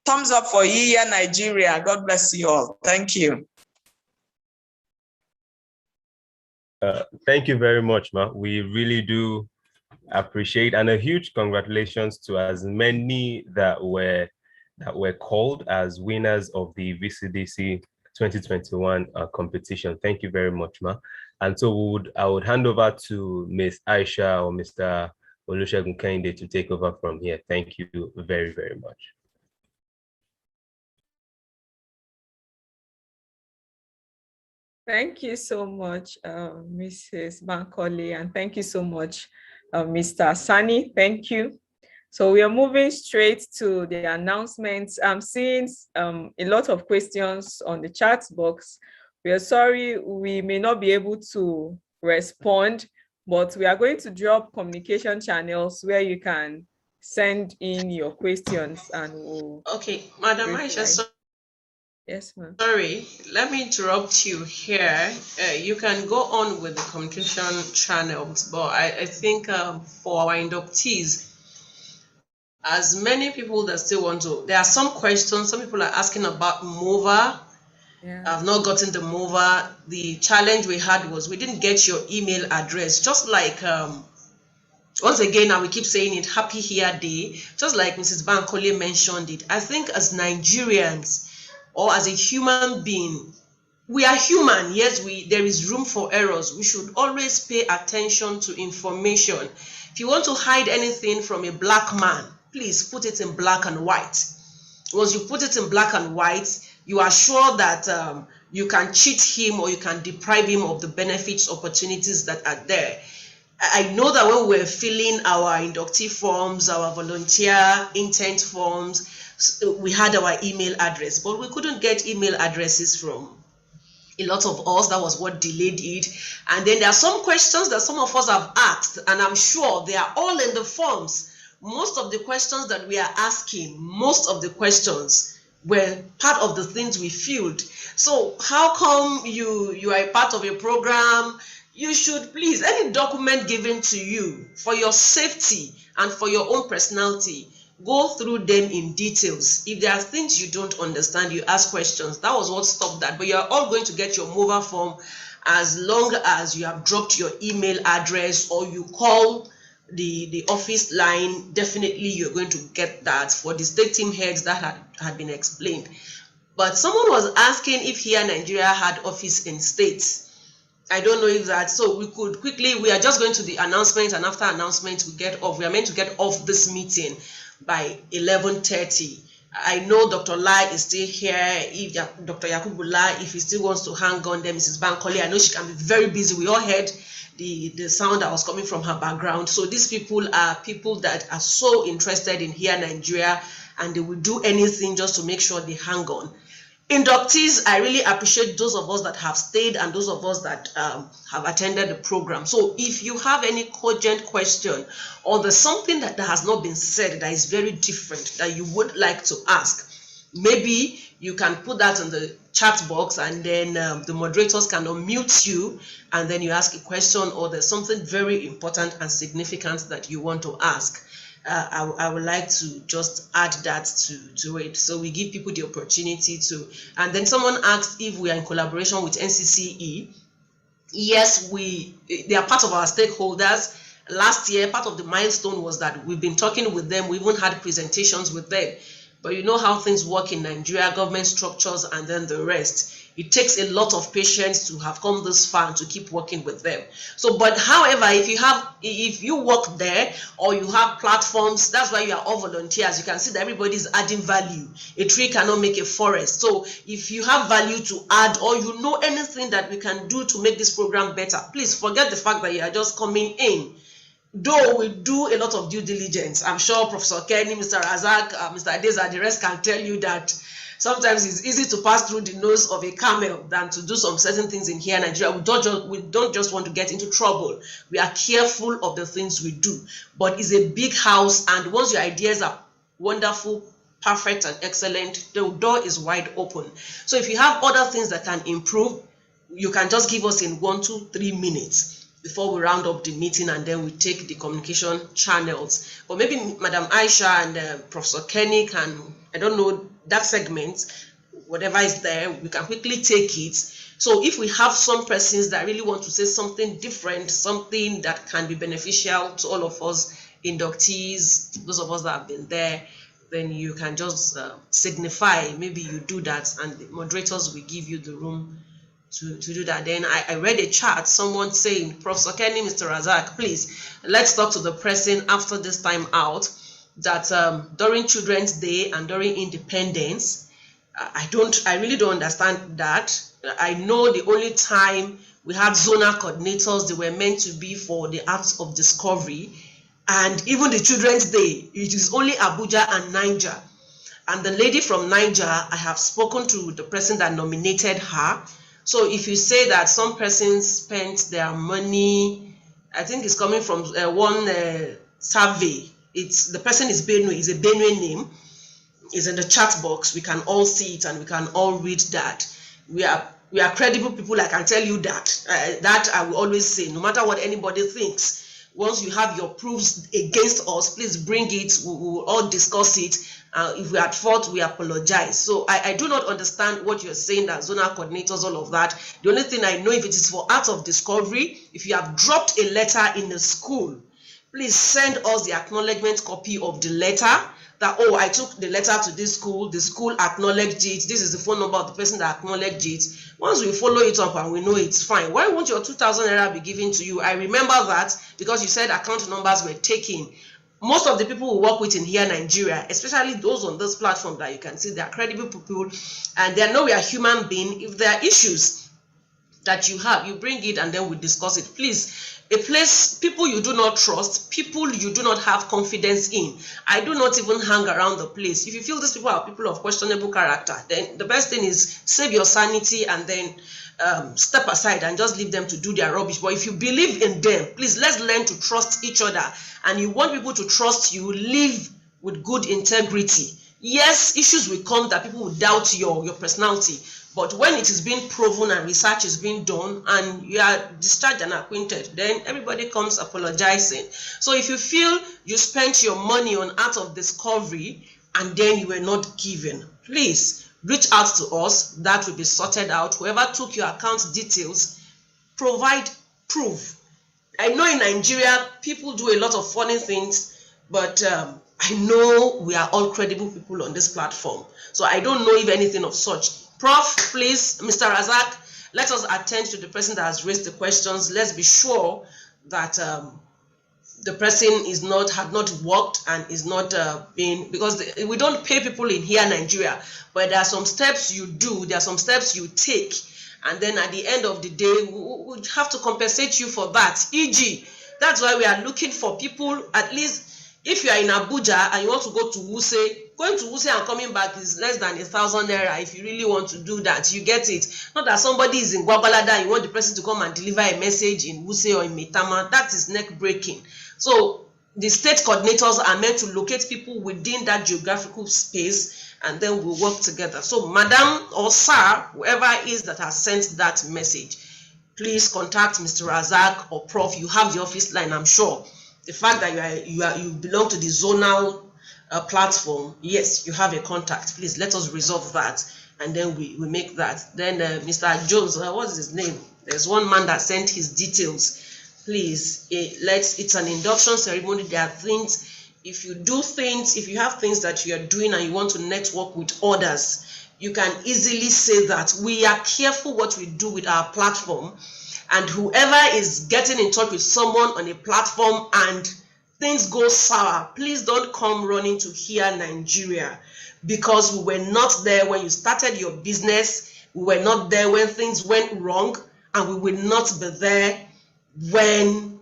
thumbs up for HIYA Nigeria. God bless you all. Thank you. Thank you very much, Ma. We really do appreciate, and a huge congratulations to as many that were called as winners of the VCDC 2021 competition. Thank you very much, Ma. And so I would hand over to Ms. Aisha or Mr. Olusegun Kehinde to take over from here. Thank you very, very much. Thank you so much, Mrs. Bankole, and thank you so much, Mr. Sani. Thank you. So we are moving straight to the announcements. I'm seeing a lot of questions on the chat box. We are sorry we may not be able to respond, but we are going to drop communication channels where you can send in your questions and we'll... Okay, Madam Aisha, yes, ma'am. Sorry, let me interrupt you here. You can go on with the communication channels, but I think for our inductees, as many people that still want to, there are some questions. Some people are asking about MOVA. Yeah. I've not gotten the MOVA. The challenge we had was we didn't get your email address. Just like, once again, I will keep saying it, Happy HIYA Day. Just like Mrs. Bankole mentioned it. I think as Nigerians, or as a human being, we are human. Yes, there is room for errors. We should always pay attention to information. If you want to hide anything from a black man, please put it in black and white. Once you put it in black and white, you are sure that you can cheat him or you can deprive him of the benefits, opportunities that are there. I know that when we were filling our inductee forms, our volunteer intent forms, we had our email address, but we couldn't get email addresses from a lot of us. That was what delayed it. And then there are some questions that some of us have asked, and I'm sure they are all in the forms. Most of the questions that we are asking, most of the questions were part of the things we filled. So how come you are a part of a program? You should please, any document given to you for your safety and for your own personality, go through them in details. If there are things you don't understand, you ask questions. That was what stopped that. But you are all going to get your MOVA form as long as you have dropped your email address or you call the office line. Definitely you're going to get that for the state team heads that had been explained. But someone was asking if HIYA Nigeria had office in states. I don't know if that, so we could quickly, we are just going to the announcement, and after announcement we get off. We are meant to get off this meeting by 11:30. I know Dr. Lai is still here. If Dr. Yakubu Lai, if he still wants to hang on there, Mrs. Bankole, I know she can be very busy. We all heard the sound that was coming from her background. So these people are people that are so interested in HIYA Nigeria, and they will do anything just to make sure they hang on. Inductees, I really appreciate those of us that have stayed and those of us that have attended the program. So if you have any cogent question or there's something that has not been said that is very different that you would like to ask, maybe you can put that in the chat box, and then the moderators can unmute you, and then you ask a question, or there's something very important and significant that you want to ask. I would like to just add that to it. So we give people the opportunity to, and then someone asked if we are in collaboration with NCCE. Yes, they are part of our stakeholders. Last year, part of the milestone was that we've been talking with them. We even had presentations with them. But you know how things work in Nigeria, government structures, and then the rest. It takes a lot of patience to have come this far and to keep working with them. So, but however, if you work there or you have platforms, that's why you are all volunteers. You can see that everybody is adding value. A tree cannot make a forest. So if you have value to add, or you know anything that we can do to make this program better, please forget the fact that you are just coming in. Though we do a lot of due diligence, I'm sure Professor Kenny, Mr. Razak, Mr. Adeza, the rest can tell you that sometimes it's easy to pass through the nose of a camel than to do some certain things in here in Nigeria. We don't just want to get into trouble. We are careful of the things we do. But it's a big house, and once your ideas are wonderful, perfect, and excellent, the door is wide open. So if you have other things that can improve, you can just give us in 1, 2, 3 minutes before we round up the meeting, and then we take the communication channels. But maybe Madam Aisha and Professor Kenny can, I don't know, that segment, whatever is there, we can quickly take it. So if we have some persons that really want to say something different, something that can be beneficial to all of us, inductees, those of us that have been there, then you can just signify, maybe you do that, and the moderators will give you the room to do that. Then I read a chat, someone saying, Professor Kenny, Mr. Razak, please, let's talk to the person after this time out, that during Children's Day and during Independence, I really don't understand that. I know the only time we had zonal coordinators, they were meant to be for the acts of discovery, and even the Children's Day, it is only Abuja and Niger. And the lady from Niger, I have spoken to the person that nominated her. So if you say that some persons spent their money, I think it's coming from one survey. The person is Benue, is a Benue name, is in the chat box. We can all see it and we can all read that. We are credible people, I can tell you that. That I will always say, no matter what anybody thinks. Once you have your proofs against us, please bring it. We will all discuss it. If we are at fault, we apologize. So I do not understand what you're saying, that zonal coordinators, all of that. The only thing I know, if it is for acts of discovery, if you have dropped a letter in the school, please send us the acknowledgement copy of the letter, that, oh, I took the letter to this school, the school acknowledged it, this is the phone number of the person that acknowledged it. Once we follow it up and we know it's fine, why won't your 2,000 naira be given to you? I remember that because you said account numbers were taken. Most of the people we work with in here, Nigeria, especially those on this platform that you can see, they are credible people and they know we are human beings. If there are issues that you have, you bring it and then we discuss it. Please, a place, people you do not trust, people you do not have confidence in. I do not even hang around the place. If you feel these people are people of questionable character, then the best thing is save your sanity and then step aside and just leave them to do their rubbish. But if you believe in them, please, let's learn to trust each other. And you want people to trust you, live with good integrity. Yes, issues will come that people will doubt your personality. But when it is being proven and research is being done and you are discharged and acquainted, then everybody comes apologizing. So if you feel you spent your money on art of discovery and then you were not given, please reach out to us. That will be sorted out. Whoever took your account details, provide proof. I know in Nigeria, people do a lot of funny things, but I know we are all credible people on this platform. So I don't know if anything of such. Prof, please, Mr. Razak, let us attend to the person that has raised the questions. Let's be sure that the person had not worked and is not being, because we don't pay people in here, Nigeria, but there are some steps you do, there are some steps you take, and then at the end of the day, we have to compensate you for that. E.g., that's why we are looking for people, at least If you are in Abuja and you want to go to Wuse, going to Wuse and coming back is less than 1,000 naira if you really want to do that. You get it? Not that somebody is in Gwagwalada and you want the person to come and deliver a message in Wuse or in Maitama. That is neck breaking. So the state coordinators are meant to locate people within that geographical space, and then we'll work together. So madam or sir, whoever is that has sent that message, please contact Mr. Razak or Prof. You have the office line, I'm sure. The fact that you belong to the zonal platform, yes, you have a contact. Please let us resolve that, and then we make that. Then Mr. Jones, what's his name? There's one man that sent his details. Please, it's an induction ceremony. There are things, if you have things that you are doing and you want to network with others, you can easily say that. We are careful what we do with our platform, and whoever is getting in touch with someone on a platform and things go sour, please don't come running to HIYA Nigeria, because we were not there when you started your business, we were not there when things went wrong, and we will not be there when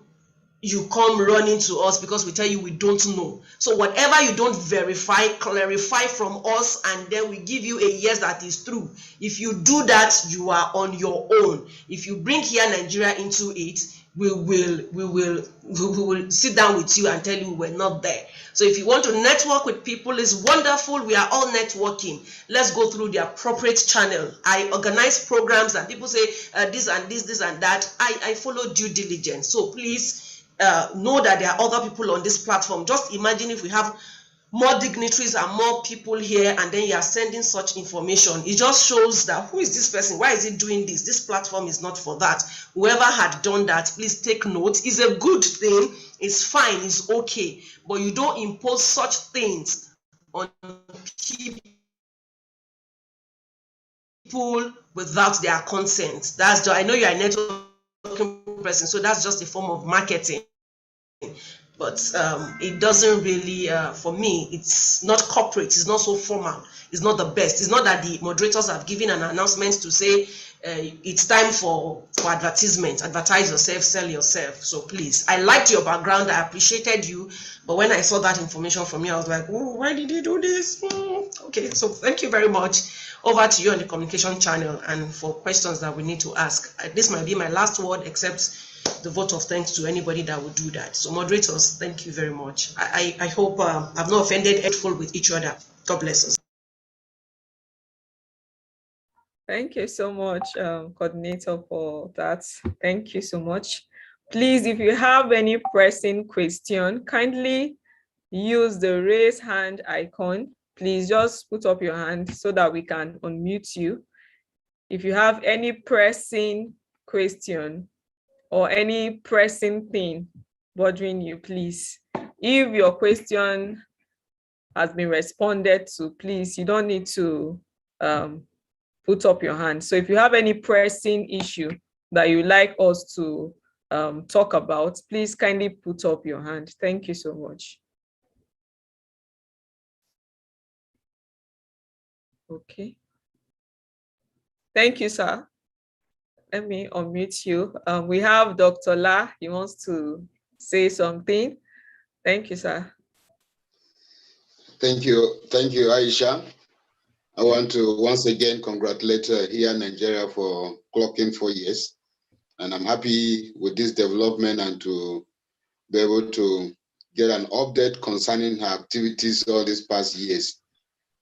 you come running to us because we tell you we don't know. So whatever you don't verify, clarify from us, and then we give you a yes that is true. If you do that, you are on your own. If you bring HIYA Nigeria into it, we will sit down with you and tell you we're not there. So if you want to network with people, it's wonderful. We are all networking. Let's go through the appropriate channel. I organize programs and people say this and this and that. I follow due diligence. So please know that there are other people on this platform. Just imagine if we have more dignitaries and more people here, and then you are sending such information. It just shows that who is this person? Why is he doing this? This platform is not for that. Whoever had done that, please take note. It's a good thing. It's fine. It's okay. But you don't impose such things on people without their consent. I know you are a networking person, so that's just a form of marketing. But it doesn't really, for me, it's not corporate, it's not so formal, it's not the best. It's not that the moderators have given an announcement to say it's time for advertisement, advertise yourself, sell yourself. So please, I liked your background, I appreciated you, but when I saw that information from you, I was like, oh, why did he do this? Okay, so thank you very much. Over to you on the communication channel and for questions that we need to ask. This might be my last word, except the vote of thanks to anybody that would do that. So moderators, thank you very much. I hope I've not offended hateful with each other. God bless us. Thank you so much, coordinator, for that. Thank you so much. Please, if you have any pressing question, kindly use the raise hand icon. Please just put up your hand so that we can unmute you. If you have any pressing question or any pressing thing bothering you, please. If your question has been responded to, please, you don't need to put up your hand. So if you have any pressing issue that you'd like us to talk about, please kindly put up your hand. Thank you so much. Okay. Thank you, sir. Let me unmute you. We have Dr. La. He wants to say something. Thank you, sir. Thank you, Aisha. I want to once again congratulate HIYA Nigeria for clocking 4 years. And I'm happy with this development and to be able to get an update concerning her activities all these past years.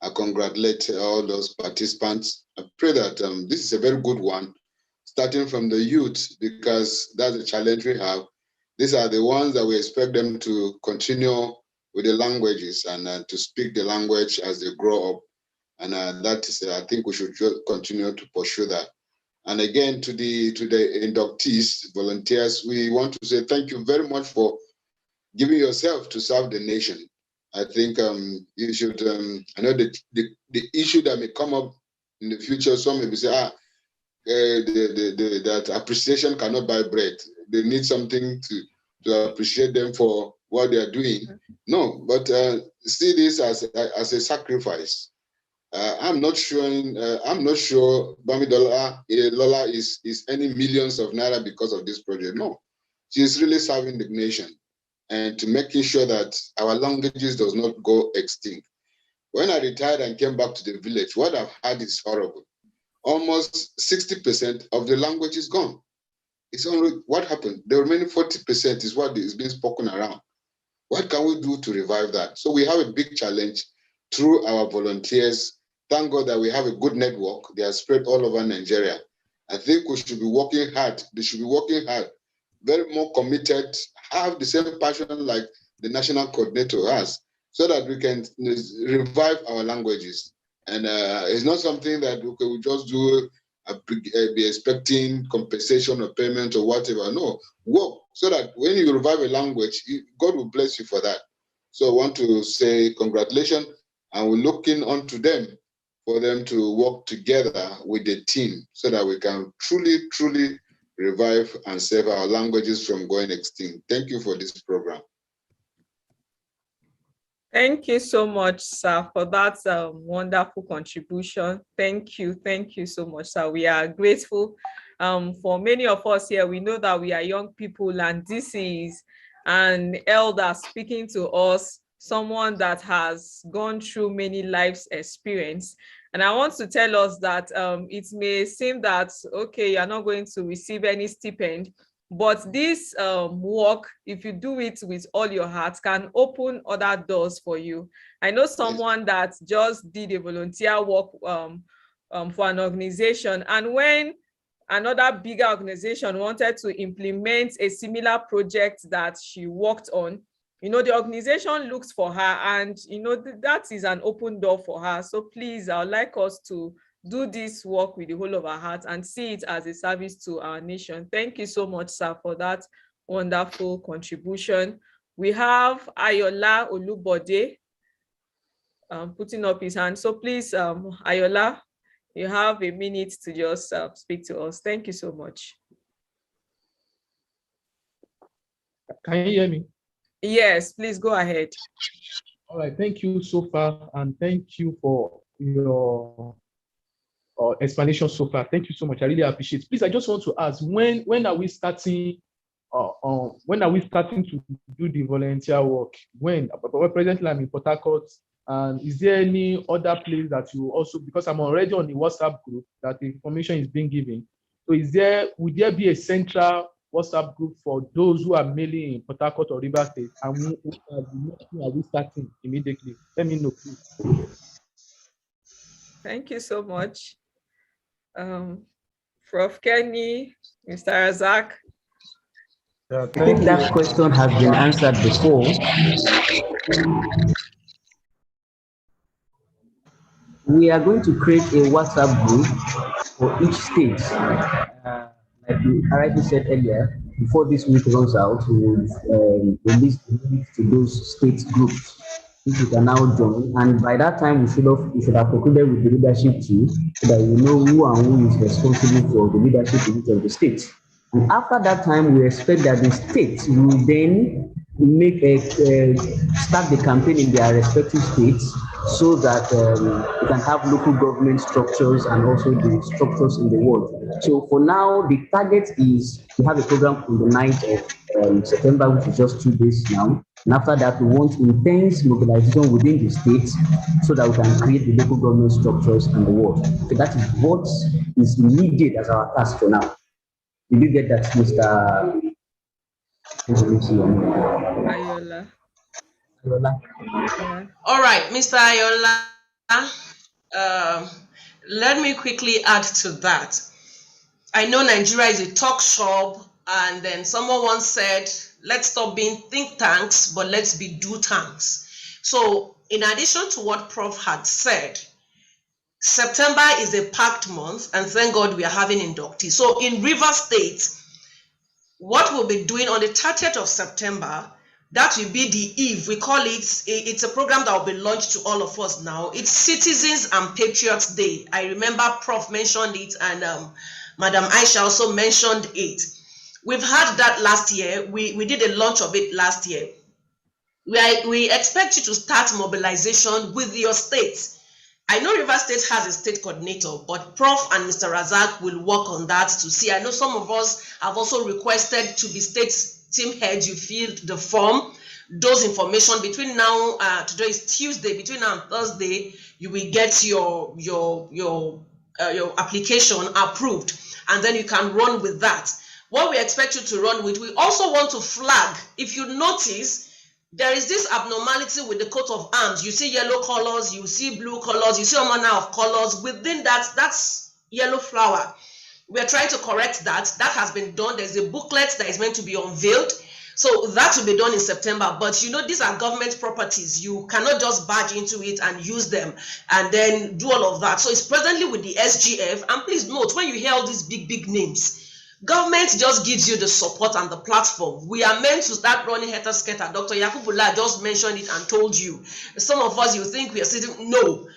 I congratulate all those participants. I pray that this is a very good one, starting from the youth, because that's the challenge we have. These are the ones that we expect them to continue with the languages and to speak the language as they grow up. And that is, I think we should continue to pursue that. And again, to the inductees, volunteers, we want to say thank you very much for giving yourself to serve the nation. I think you should, I know the issue that may come up in the future, some may say, that appreciation cannot buy bread. They need something to appreciate them for what they are doing. No, but see this as a sacrifice. I'm not sure Bamidola Lola is any millions of naira because of this project. No, she's really serving the nation. and to making sure that our languages does not go extinct. When I retired and came back to the village, what I've had is horrible. Almost 60% of the language is gone. It's only what happened. The remaining 40% is what is being spoken around. What can we do to revive that? So we have a big challenge through our volunteers. Thank God that we have a good network. They are spread all over Nigeria. I think we should be working hard. They should be working hard, very more committed, have the same passion like the national coordinator has, so that we can revive our languages. And it's not something that we just do, be expecting compensation or payment or whatever. No, work so that when you revive a language, God will bless you for that. So I want to say congratulations, and we're looking onto them for them to work together with the team so that we can truly, truly revive and save our languages from going extinct. Thank you for this program. Thank you so much, sir, for that wonderful contribution. Thank you so much, sir. We are grateful. For many of us here, we know that we are young people, and this is an elder speaking to us, someone that has gone through many lives experience. And I want to tell us that it may seem that, okay, you're not going to receive any stipend, but this work, if you do it with all your heart, can open other doors for you. I know someone that just did a volunteer work for an organization, and when another bigger organization wanted to implement a similar project that she worked on, the organization looks for her, and that is an open door for her. So please, I would like us to do this work with the whole of our heart and see it as a service to our nation. Thank you so much, sir, for that wonderful contribution. We have Ayola Olubode putting up his hand. So please, Ayola, you have a minute to just speak to us. Thank you so much. Can you hear me? Yes, please go ahead. All right, thank you so far, and thank you for your explanation so far. Thank you so much. I really appreciate it. Please, I just want to ask, when are we starting? When are we starting to do the volunteer work? When? Presently, I'm in Port Harcourt, and is there any other place that you also? Because I'm already on the WhatsApp group that the information is being given. So, would there be a central WhatsApp group for those who are mainly in Port Harcourt or River State? And when are we starting immediately? Let me know, please. Thank you so much. Prof. Kenny, Mr. Razak. I think that question has been answered before. We are going to create a WhatsApp group for each state. Like we already said earlier, before this week runs out, we will release the link to those state groups, which you can now join. And by that time, we should have concluded with the leadership too, so that we know who and who is responsible for the leadership in each of the states. And after that time, we expect that the states will then start the campaign in their respective states, so that we can have local government structures and also the structures in the world. So for now, the target is to have a program on the 9th of September, which is just 2 days now. And after that, we want intense mobilization within the states so that we can create the local government structures in the world. So that is what is immediate as our task for now. Did you get that, Mr. Ayola? Yeah. All right, Mr. Ayola, let me quickly add to that. I know Nigeria is a talk shop, and then someone once said, let's stop being think tanks, but let's be do tanks. So in addition to what Prof had said, September is a packed month, and thank God we are having inductees. So in River State, what we'll be doing on the 30th of September, that will be the eve. We call it, it's a program that will be launched to all of us now. It's Citizens and Patriots Day. I remember Prof mentioned it, and Madam Aisha also mentioned it. We've had that last year. We did a launch of it last year. We expect you to start mobilization with your states. I know River State has a state coordinator, but Prof and Mr. Razak will work on that to see. I know some of us have also requested to be state team heads. You filled the form. those information between now, today is Tuesday, between now and Thursday, you will get your application approved, and then you can run with that. What we expect you to run with, we also want to flag, if you notice, there is this abnormality with the coat of arms. You see yellow colors, you see blue colors, you see all manner of colors. Within that, that's yellow flower. We're trying to correct that. That has been done. There's a booklet that is meant to be unveiled. So that will be done in September. But you know, these are government properties. You cannot just barge into it and use them and then do all of that. So it's presently with the SGF. And please note, when you hear all these big names, government just gives you the support and the platform. We are meant to start running Hetasket. Dr. Yakubullah just mentioned it and told you. Some of us, you think we are sitting, no.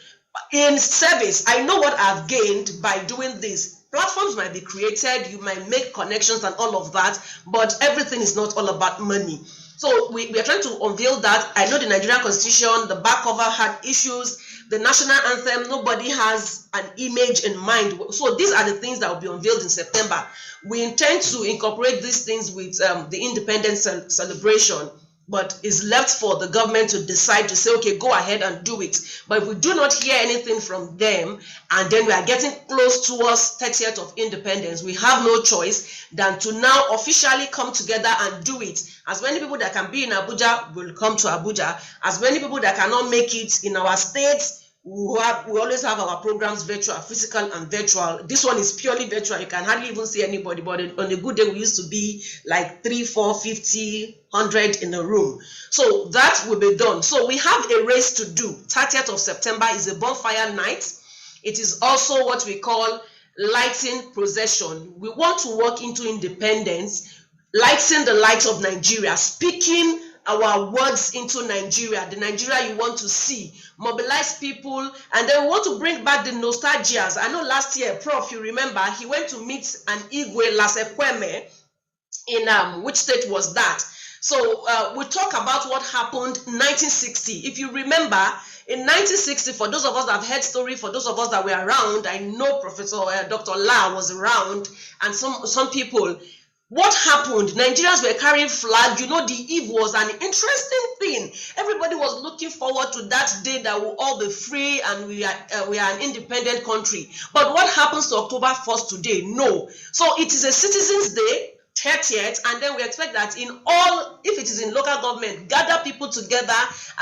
In service, I know what I've gained by doing this. Platforms might be created, you might make connections and all of that, but everything is not all about money. So we are trying to unveil that. I know the Nigerian Constitution, the back cover had issues. The national anthem, nobody has an image in mind. So these are the things that will be unveiled in September. We intend to incorporate these things with the independence celebration, but it's left for the government to decide to say, okay, go ahead and do it. But if we do not hear anything from them, and then we are getting close towards 30th of independence, we have no choice than to now officially come together and do it. As many people that can be in Abuja will come to Abuja. As many people that cannot make it in our states, we always have our programs virtual, physical and virtual. This one is purely virtual. You can hardly even see anybody, but on a good day, we used to be like 3, 4, 50, 100 in a room. So that will be done. So we have a race to do. 30th of September is a bonfire night. It is also what we call lighting procession. We want to walk into independence, lighting the light of Nigeria, speaking our words into Nigeria, the Nigeria you want to see, mobilize people, and then we want to bring back the nostalgias. I know last year, Prof, you remember, he went to meet an Igwe Lasekweme in, which state was that? So we talk about what happened 1960. If you remember, in 1960, for those of us that have heard story, for those of us that were around, I know Professor Dr. La was around, and some people. What happened? Nigerians were carrying flag. You know, the eve was an interesting thing. Everybody was looking forward to that day that we'll all be free and we are an independent country. But what happens to October 1st today? No. So it is a Citizens Day, 30th, and then we expect that in all, if it is in local government, gather people together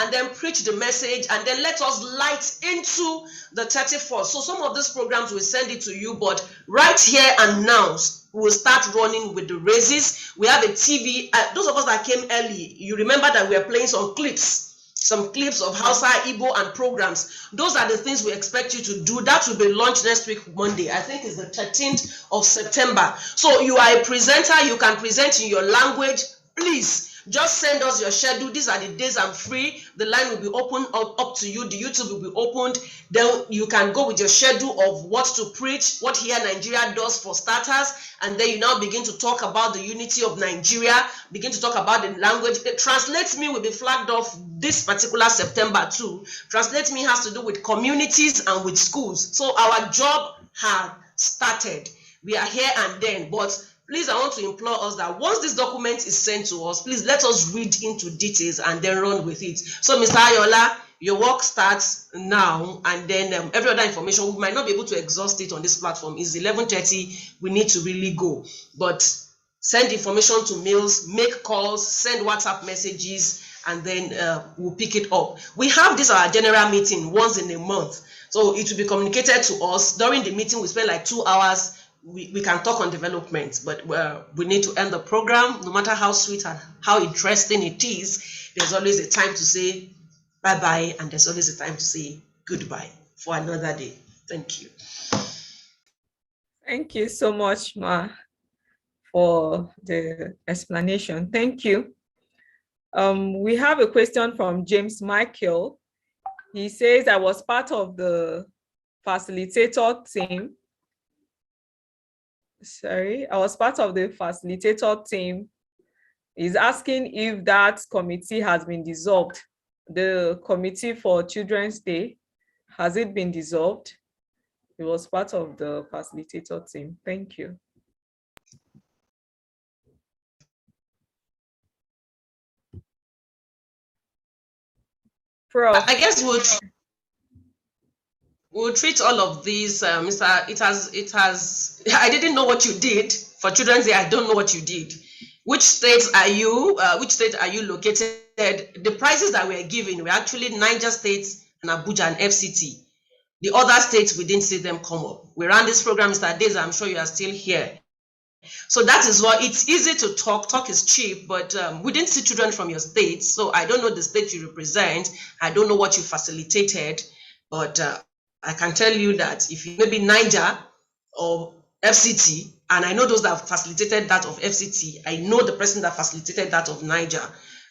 and then preach the message, and then let us light into the 31st. So some of these programs will send it to you, but right here and now, we'll start running with the races. We have a TV. Those of us that came early, you remember that we are playing some clips of Hausa, Igbo, and programs. Those are the things we expect you to do. That will be launched next week, Monday. I think it's the 13th of September. So you are a presenter. You can present in your language. Please, just send us your schedule. These are the days I'm free. The line will be open up to you. The YouTube will be opened. Then you can go with your schedule of what to preach, what HIYA Nigeria does for starters, and then you now begin to talk about the unity of Nigeria, begin to talk about the language. Translate Me will be flagged off this particular September too. Translate Me has to do with communities and with schools. So our job has started. We are here and then, but please, I want to implore us that once this document is sent to us, please let us read into details and then run with it. So, Mr. Ayola, your work starts now, and then every other information, we might not be able to exhaust it on this platform. It's 11:30. We need to really go. But send information to mails, make calls, send WhatsApp messages, and then we'll pick it up. We have this our general meeting once in a month. So it will be communicated to us. During the meeting, we spend like 2 hours. We can talk on development, but we need to end the program. No matter how sweet and how interesting it is, there's always a time to say bye-bye, and there's always a time to say goodbye for another day. Thank you. Thank you so much, Ma, for the explanation. Thank you. We have a question from James Michael. He says, I was part of the facilitator team. I was part of the facilitator team. He's asking if that committee has been dissolved. The committee for Children's Day, has it been dissolved? He was part of the facilitator team. Thank you. Prof. I guess we'll treat all of these, Mr. It has. I didn't know what you did for Children's Day. I don't know what you did. Which states are you? Which state are you located? The prices that we're giving were actually Niger State and Abuja and FCT. The other states, we didn't see them come up. We ran this program, Mr. Days. I'm sure you are still here. So that is why it's easy to talk. Talk is cheap, but we didn't see children from your state. So I don't know the state you represent. I don't know what you facilitated, but I can tell you that if you maybe Niger or FCT, and I know those that facilitated that of FCT, I know the person that facilitated that of Niger.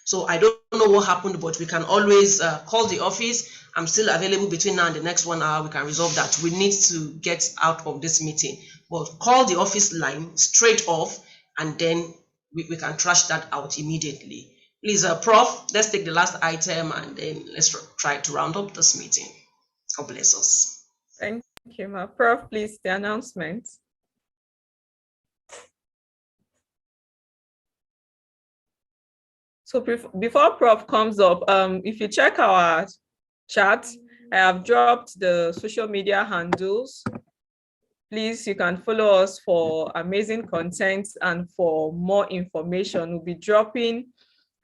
So I don't know what happened, but we can always call the office. I'm still available between now and the next 1 hour. We can resolve that. We need to get out of this meeting. But call the office line straight off, and then we can trash that out immediately. Please, Prof, let's take the last item, and then let's try to round up this meeting. God bless us. Thank you, ma. Prof, please, the announcement. So before Prof comes up, if you check our chat, I have dropped the social media handles. Please, you can follow us for amazing content and for more information. We'll be dropping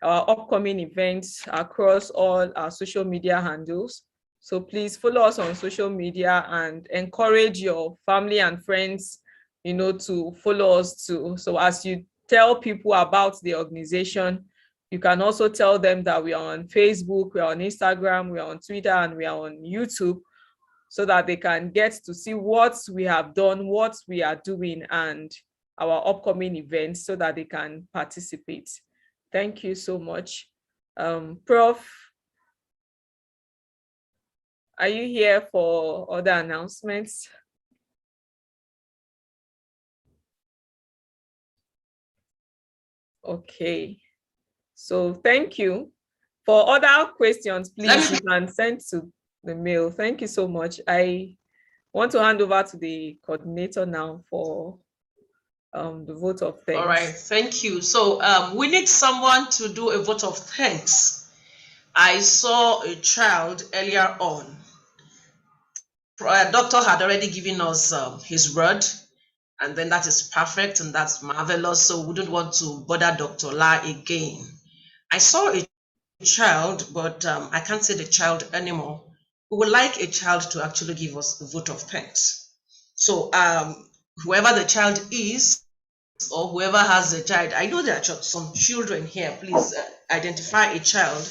our upcoming events across all our social media handles. So please follow us on social media and encourage your family and friends, to follow us too. So as you tell people about the organization, you can also tell them that we are on Facebook, we are on Instagram, we are on Twitter, and we are on YouTube, so that they can get to see what we have done, what we are doing, and our upcoming events, so that they can participate. Thank you so much. Prof, are you here for other announcements? Okay. So thank you. For other questions, please, you can send to the mail. Thank you so much. I want to hand over to the coordinator now for the vote of thanks. All right, thank you. So we need someone to do a vote of thanks. I saw a child earlier on. Doctor had already given us his word, and then that is perfect and that's marvelous. So we don't want to bother Dr. La again. I saw a child, but I can't say the child anymore. We would like a child to actually give us a vote of thanks. So whoever the child is, or whoever has a child, I know there are some children here. Please identify a child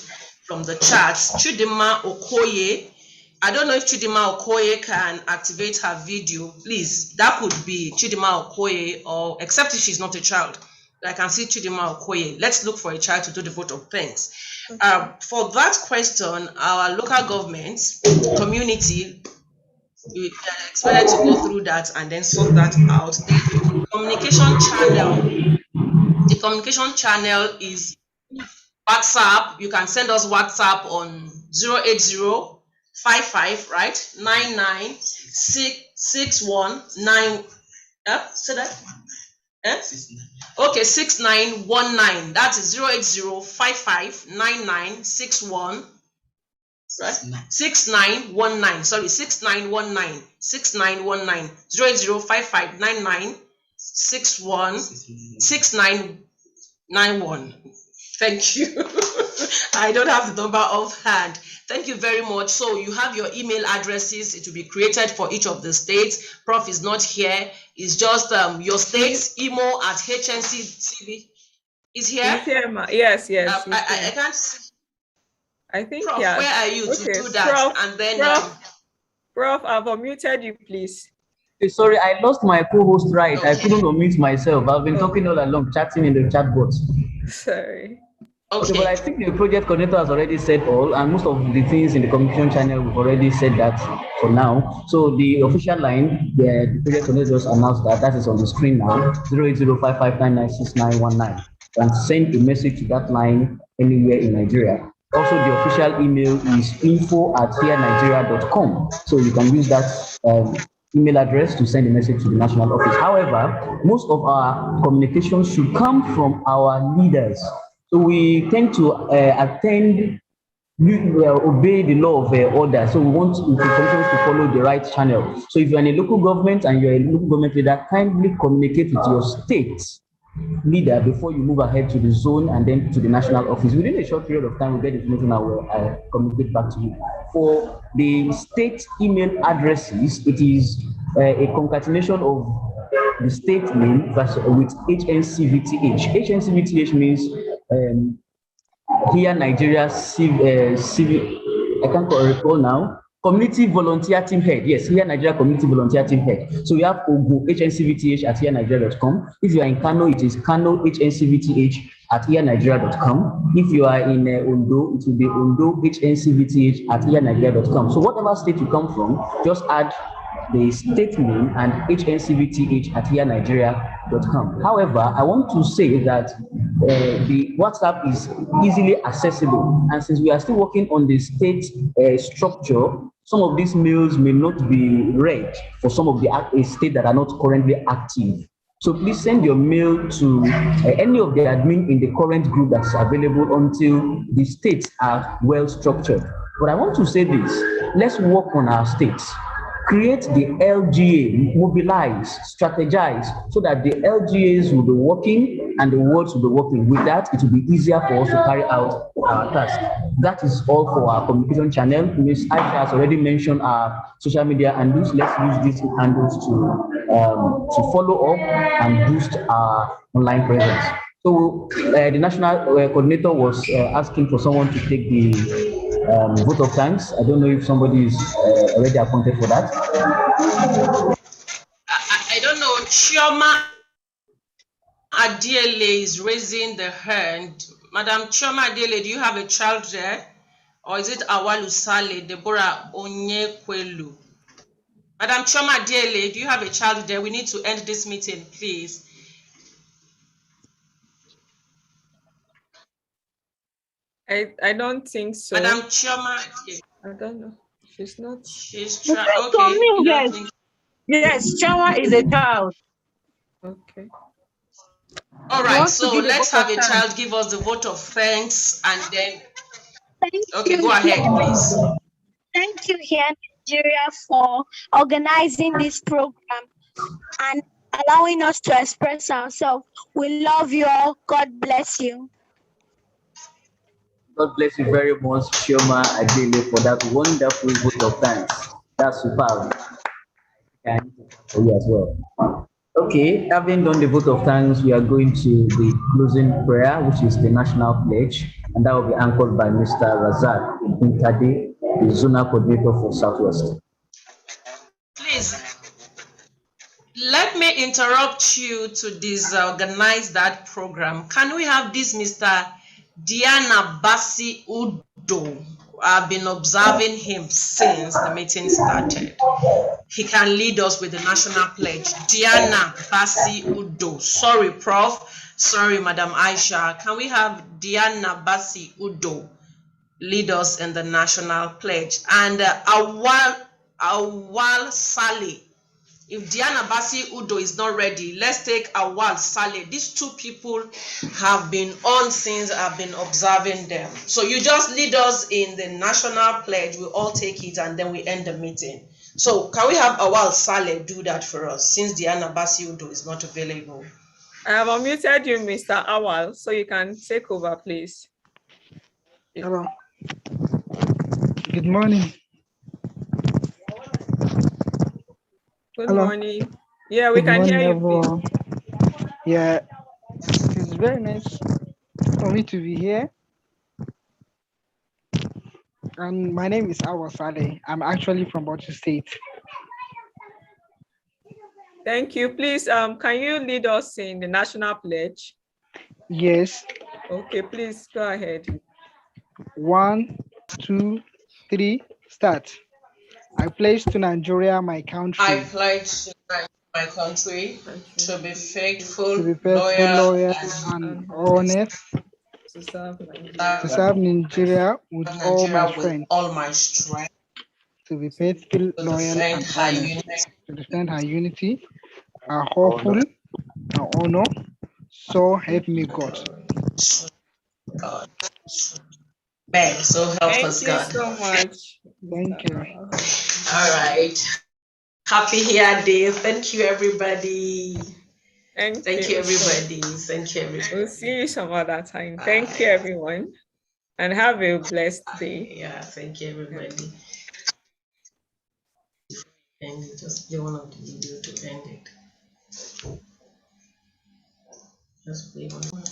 from the charts. Chidima Okoye. I don't know if Chidima Okoye can activate her video. Please, that could be Chidima Okoye, or except if she's not a child. I can see Chidima Okoye. Let's look for a child to do the vote of thanks. For that question, our local government, community, we are expected to go through that and then sort that out. The communication channel is WhatsApp. You can send us WhatsApp on 08055, right? 99661 say that? Okay, 6919. That is 080559961. Right? 6919. Sorry, 6919. 6919. 0805599616991. Thank you. I don't have the number offhand. Thank you very much. So you have your email addresses. It will be created for each of the states. Prof is not here. It's just your state's email at HNCCB. Is here? He's here, ma. Yes. I can't see. I think, Prof, yeah. where are you to do that? Prof, and then Prof, I've unmuted you, please. Sorry, I lost my co-host right. Okay. I couldn't unmute myself. I've been talking all along, chatting in the chat box. Sorry. Okay, but I think the project coordinator has already said all, and most of the things in the communication channel, we've already said that for now. So the official line, the project coordinator just announced that is on the screen now, 08055996919. You can send a message to that line anywhere in Nigeria. Also, the official email is info@hiyanigeria.com. So you can use that email address to send a message to the national office. However, most of our communication should come from our leaders. So we tend to attend obey the law of order. So we want institutions to follow the right channel. So if you're in a local government and you're a local government leader, kindly communicate with your state leader before you move ahead to the zone and then to the national office. Within a short period of time, we'll get information and will communicate back to you. For the state email addresses, it is a concatenation of the state name with HNCVTH. HNCVTH means here Nigeria civil, I can't recall now. Community Volunteer Team Head. Yes, here Nigeria Community Volunteer Team Head. So we have Ogo HNCVTH at herenigeria.com. If you are in Kano, it is Kano HNCVTH at herenigeria.com. If you are in Ondo, it will be Ondo HNCVTH at herenigeria.com. So whatever state you come from, just add the state name and HNCVTH at herenigeria.com. However, I want to say that the WhatsApp is easily accessible, and since we are still working on the state structure, some of these mails may not be read for some of the states that are not currently active. So please send your mail to any of the admin in the current group that's available until the states are well structured. But I want to say this, let's work on our states. Create the LGA, mobilize, strategize, so that the LGAs will be working and the wards will be working. With that, it will be easier for us to carry out our task. That is all for our communication channel. Ms. Aisha has already mentioned our social media handles. Let's use these handles to follow up and boost our online presence. So the national coordinator was asking for someone to take the vote of thanks. I don't know if somebody is already appointed for that. I don't know. Chioma Adiele is raising the hand. Madam Chioma Adiele, do you have a child there? Or is it Awalu Sale, Deborah Onyekwelu? Madam Chioma Adiele, do you have a child there? We need to end this meeting, please. I don't think so. Madam Chioma, I don't know. She's not. She's trying. Okay. Yes. Yes, Chioma is a child. Okay. All right. So let's have a child give us the vote of thanks, and then. Okay, go ahead, please. Thank you, here Nigeria, for organizing this program and allowing us to express ourselves. We love you all. God bless you. God bless you very much, Chioma Adele, for that wonderful vote of thanks. That's superb. And for you as well. Okay, having done the vote of thanks, we are going to the closing prayer, which is the national pledge, and that will be anchored by Mr. Razak Intade, the zonal coordinator for Southwest. Please, let me interrupt you to disorganize that program. Can we have this Mr. Diana Basi Udo? I've been observing him since the meeting started. He can lead us with the national pledge. Diana Basi Udo. Sorry, Prof. Sorry, Madam Aisha. Can we have Diana Basi Udo lead us in the national pledge? And Awal Saleh. If Diana Basi Udo is not ready, let's take Awal Saleh. These two people have been on since I've been observing them. So you just lead us in the national pledge. We all take it and then we end the meeting. So can we have Awal Saleh do that for us since Diana Basi Udo is not available? I have unmuted you, Mr. Awal, so you can take over, please. Hello. Good morning. Good morning. Yeah, we can hear you. Everyone. Yeah, it's very nice for me to be here. And my name is Awal Saleh. I'm actually from Bauchi State. Thank you. Please, can you lead us in the national pledge? Yes. Okay, please go ahead. 1, 2, 3, start. I pledge to Nigeria, my country. I pledge to my country to be faithful, loyal, and honest, to serve Nigeria with all my strength, to be faithful, loyal, and honest, to defend her unity, her hopeful, her honor. So help me God. Amen. So help Thank us, you God. so much. Thank you. All right. Happy HIYA Day. Thank you, everybody. Thank Thank you, you. everybody. Thank you, everybody. We'll see you some other time. Thank you, everyone, and have a blessed day. Yeah, thank you, everybody. And just play one of the video to end it. Just play one.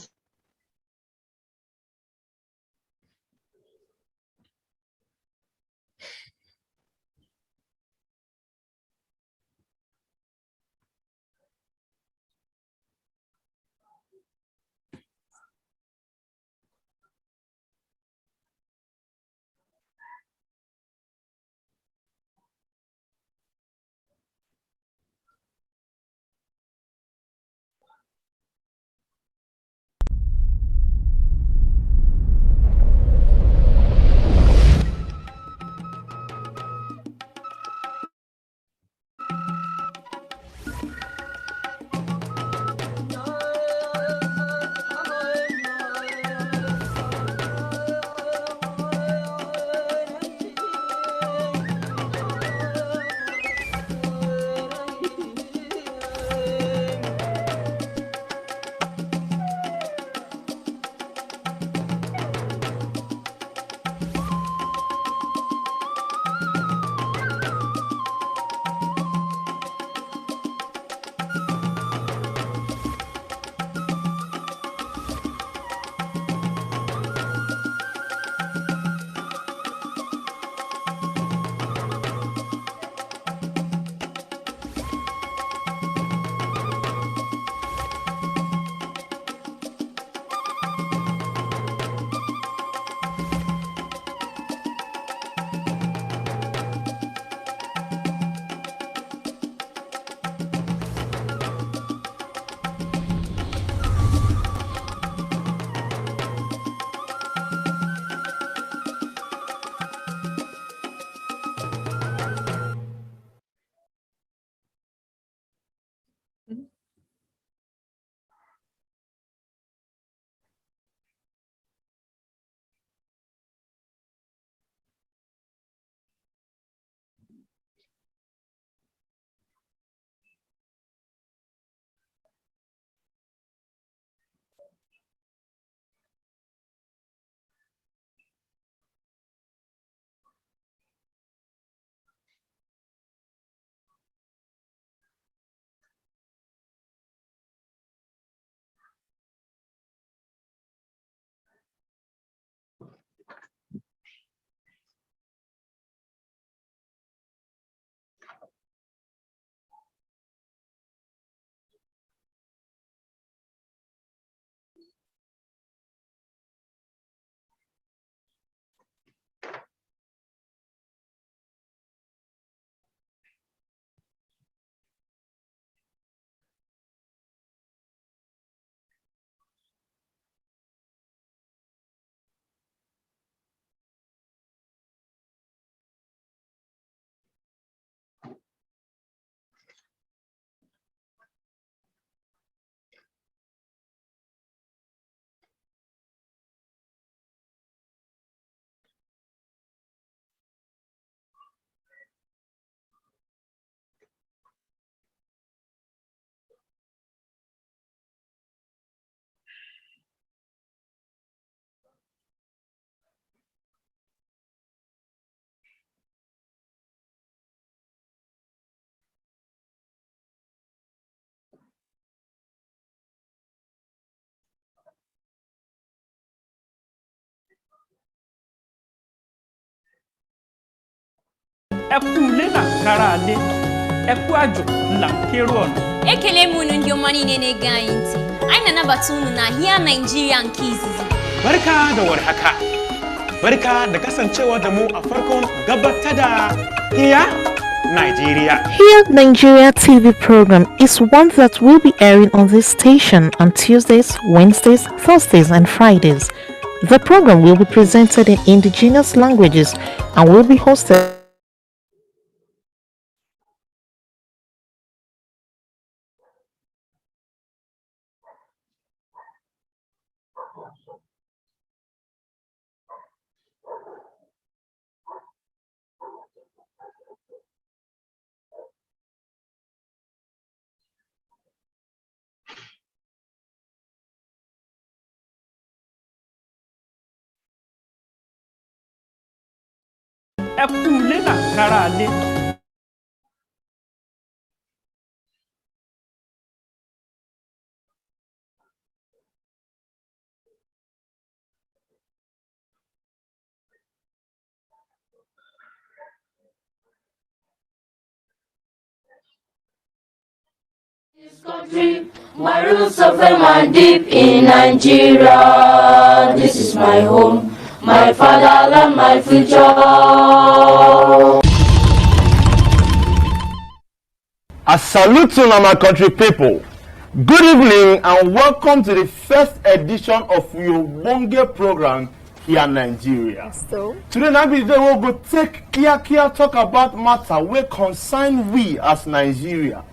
Ekule na karale, ekwajo la keron. Ekele munu ndị ọma niile na-ege anyị ntị. Anyị na-anabata unu na HIYA Nigeria nke izizi. Barka da warhaka. Barka da kasancewa da mu a farkon gabatar da HIYA Nigeria. HIYA Nigeria TV program is one that will be airing on this station on Tuesdays, Wednesdays, Thursdays, and Fridays. The program will be presented in indigenous languages and will be hosted ẹ kú ilé làkàrà lé. Country, my roots are firm and deep in Nigeria. This is my home, my fatherland, my future. I salute you, my country people. Good evening and welcome to the first edition of your Bonge program here in Nigeria. So, today, we will go take care talk about matter where concern we as Nigeria.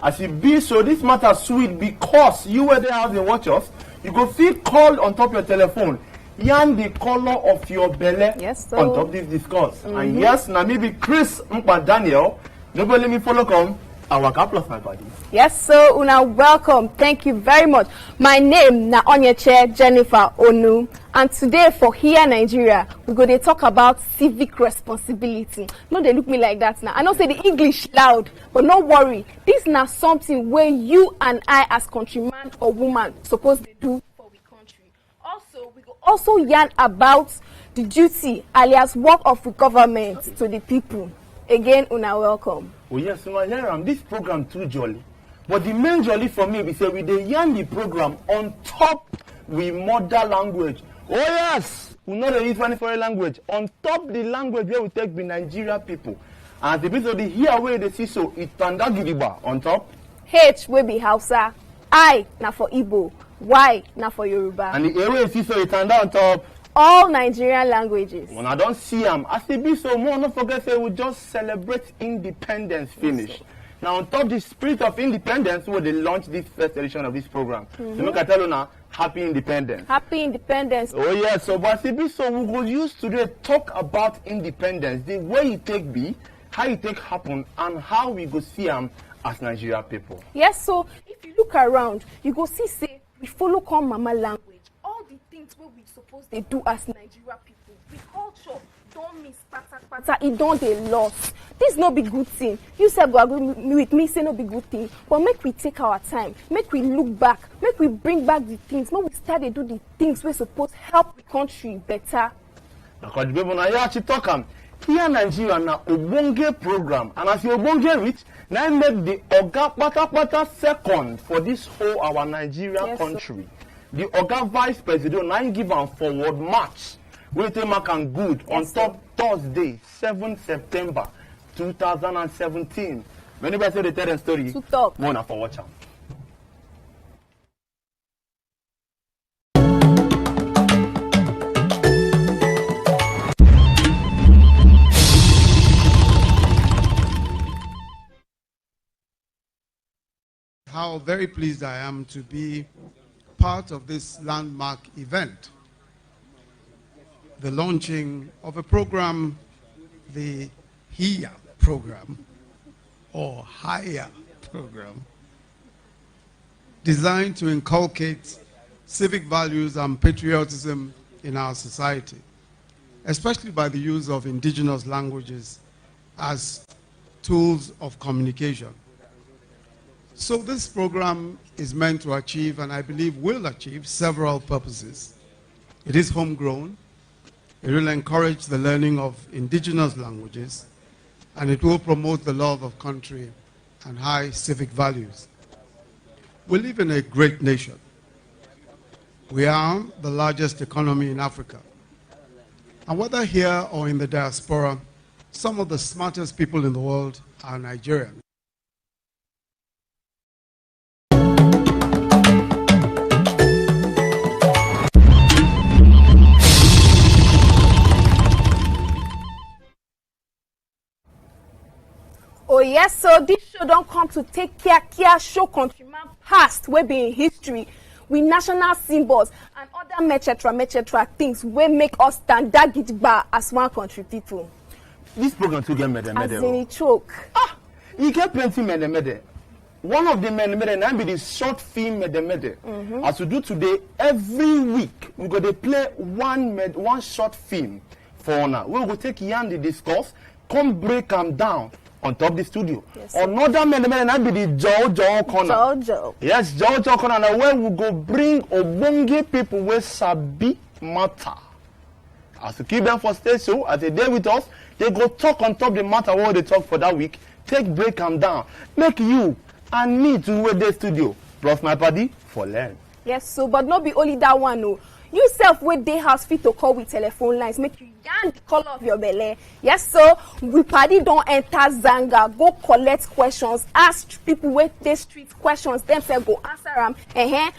As it be so, this matter sweet because you were there having watch us. You go feel called on top your telephone. Yarn the color of your belly on top this discourse. And yes, now maybe Chris Mpa Daniel. Nobody let me follow come. Our plus my body. Yes, so Una, welcome. Thank you very much. My name na Onyeche Jennifer Onu, and today for HIYA Nigeria, we're going to talk about civic responsibility. No, they look me like that now. I know say the English loud, but no worry. This is not something where you and I, as countryman or woman, supposed to do for the country. Also, we go also yarn about the duty, alias work of the government to the people. Again, Una, welcome. Oh yes, this program too jolly. But the main jolly for me is that we dey yarn the program on top we mother language. Oh yes, we know the use any foreign language on top the language where we take the Nigeria people. And the people they hear where they see so it tanda gidiba on top. H will be Hausa, I na for Igbo, Y na for Yoruba. And the area see so it tanda on top. All Nigerian languages. When I don't see them, as it be so more, not forget say we just celebrate independence finish. Now on top the spirit of independence, we they launch this first edition of this program. So look at tell you now, happy independence. Happy independence. Oh yeah, so but as it be so we will use today talk about independence, the way it take be, how it take happen, and how we go see them as Nigeria people. Yes, so if you look around, you go see say we follow come mama language. All the things where we suppose they do as Nigeria people. The culture don't miss pata, it don't they lost. This no be good thing. You said go agree with me, say no be good thing. But make we take our time, make we look back, make we bring back the things, make we start to do the things we're supposed to help the country better. Because the people now you actually talk here Nigeria na Obonge program, and as your Obonge reach, now make the Oga pata second for this whole our Nigeria country. The Oga Vice President now give a forward march. We take mark and good on top Thursday, 7 September 2017. Whenever I say the tell story, more for watch out. How very pleased I am to be part of this landmark event, the launching of a program, the HIYA program, or HIYA program, designed to inculcate civic values and patriotism in our society, especially by the use of indigenous languages as tools of communication. So this program is meant to achieve, and I believe will achieve, several purposes. It is homegrown. It will encourage the learning of indigenous languages, and it will promote the love of country and high civic values. We live in a great nation. We are the largest economy in Africa. And whether here or in the diaspora, some of the smartest people in the world are Nigerian. Oh yes, so this show don't come to take care show countryman past wey be in history with national symbols and other mechetra things wey make us stand gidigba as one country people. This program too get mede. As in it choke. You get plenty mede. One of the mede now be the short film mede. As we do today, every week we go to play one short film for now. We will take yarn the discourse, come break them down on top the studio. Yes, Another man, I be the Jojo corner. Jojo. Yes, Jojo corner. Now where we go bring Obonge people with sabi matter. As to keep them for stage show, as they there with us, they go talk on top the matter what they talk for that week. Take break them down. Make you and me to wait the studio. Plus my party for learn. Yes, so but not be only that one, no. You self with day house fit to call with telephone lines, make you yarn the color of your belly. Yes, so we party don't enter Zanga, go collect questions, ask people with the street questions, them say go answer them.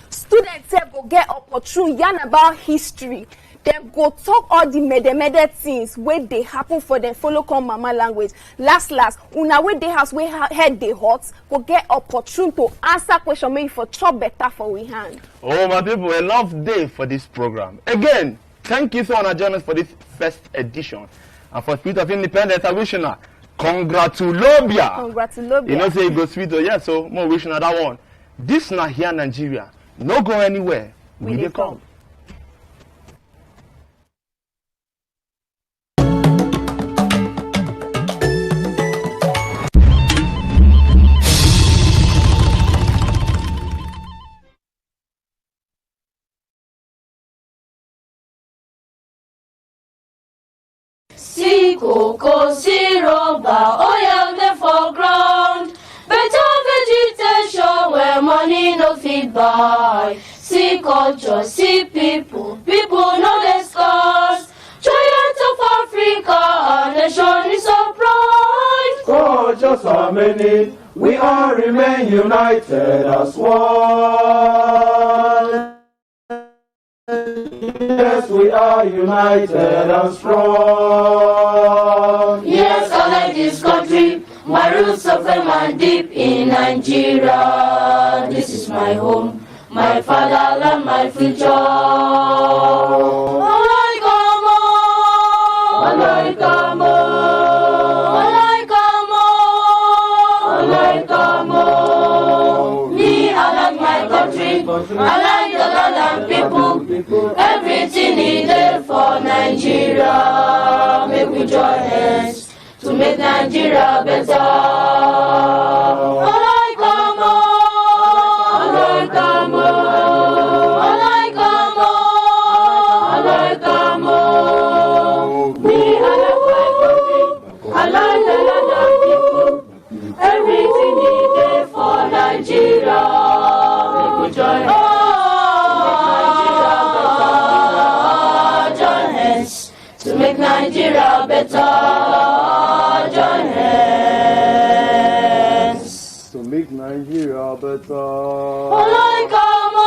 Students say go get opportunity, yarn about history. Them go talk all the mede things where they happen for them follow come mama language. Last, una where they house where head they hot, go get opportunity to answer question maybe for chop better for we hand. Oh my people, a love day for this program. Again, thank you so much joining us for this first edition. And for Spirit of Independence, I wish you now congratulobia. Congratulobia. You know say it goes sweet, yeah, so more wishing that one. This na here Nigeria. No go anywhere. We dey come. See cocoa, see rubber, oil dey for ground. Better vegetation where money no fit buy. See culture, see people, people no dey scarce. Giant of Africa, our nation is so proud. Cultures are many, we all remain united as one. Yes, we are united and strong. Yes, I like this country. My roots are firm and deep in Nigeria. This is my home, my fatherland, my future. I like Amo, I like Amo, I like Amo, I like Amo. Me, I like my country. I like the land and people. Everything needed for Nigeria. Make we join hands to make Nigeria better. I like Amo, I like Amo, I like Amo, I like Amo. Me, I like my country. I like the land and people. Everything needed for Nigeria. Make we join hands. To make Nigeria better, join hands. To make Nigeria better. I like Amo. I like Amo.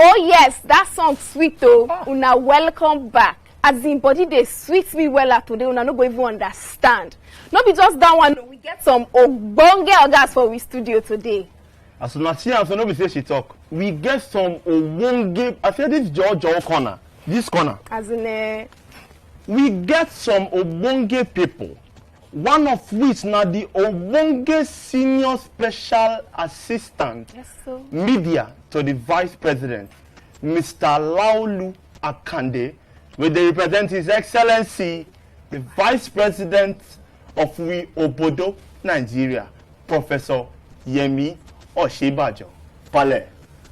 Oh yes, that song sweet though. Una welcome back. As in body they sweet me well today. Una no go even understand. Not be just that one. We get some ogbonge ogas for we studio today. As soon as she and so nobody say she talk, we get some Obonge. I said this Jojo corner, this corner. As in we get some Obonge people. One of which now the Obonge Senior Special Assistant Media to the Vice President, Mr. Laulu Akande, where they represent His Excellency, the Vice President of We Obodo, Nigeria, Professor Yemi Oshibajo. Pale,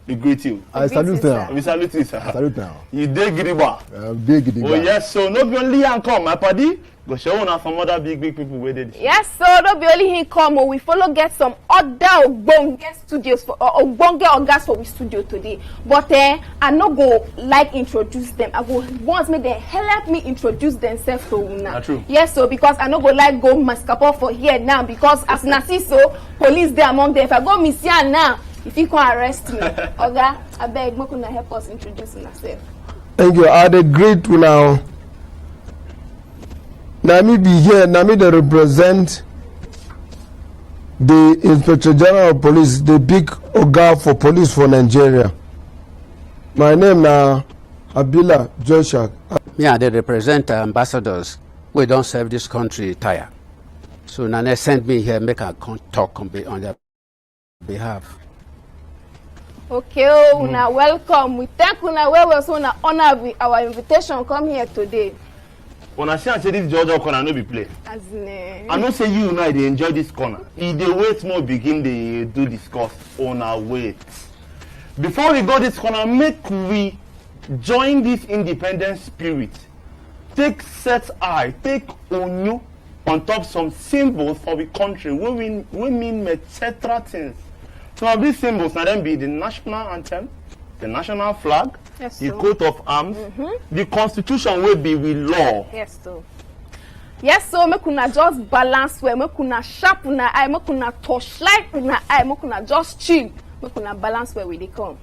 we greet you. I salute now. We salute you, sir. I salute now. You dig Gidiba. Dig Gidiba. Oh yes, so not only and come, my paddy. Go show us some other big people where they. Yes, so don't be only him come. We follow get some other Ogbonge studios for Ogbonge ogas for we studio today. But I no go like introduce them. I go once make them help me introduce themselves to una. True. Yes, so because I no go like go mascapo for here now because as na see so police there among them. If I go miss here now, if you can arrest me, Oga, I beg make una help us introduce yourself. Thank you. I the great now. Nami be here, Nami they represent the Inspector General of Police, the big Oga for police for Nigeria. My name na Abila Joshak. Me and they represent ambassadors. We don't serve this country tire. So Nane sent me here, make a talk on their behalf. Okay, una welcome. We thank una well well so una honor our invitation come here today. When I say this Georgia corner no be play. As in, I know say you they enjoy this corner. If they wait more begin they do discuss on our wait. Before we go this corner, make we join this independent spirit. Take set eye, take onyu on top some symbols for the country. We mean etc. things. Some of these symbols now then be the national anthem, the national flag, yes, the coat of arms, the constitution will be with law. Yes, so. Yes, so make una just balance well, make una sharp una eye, make una torchlight una eye, make una just chill, make una balance where we dey come.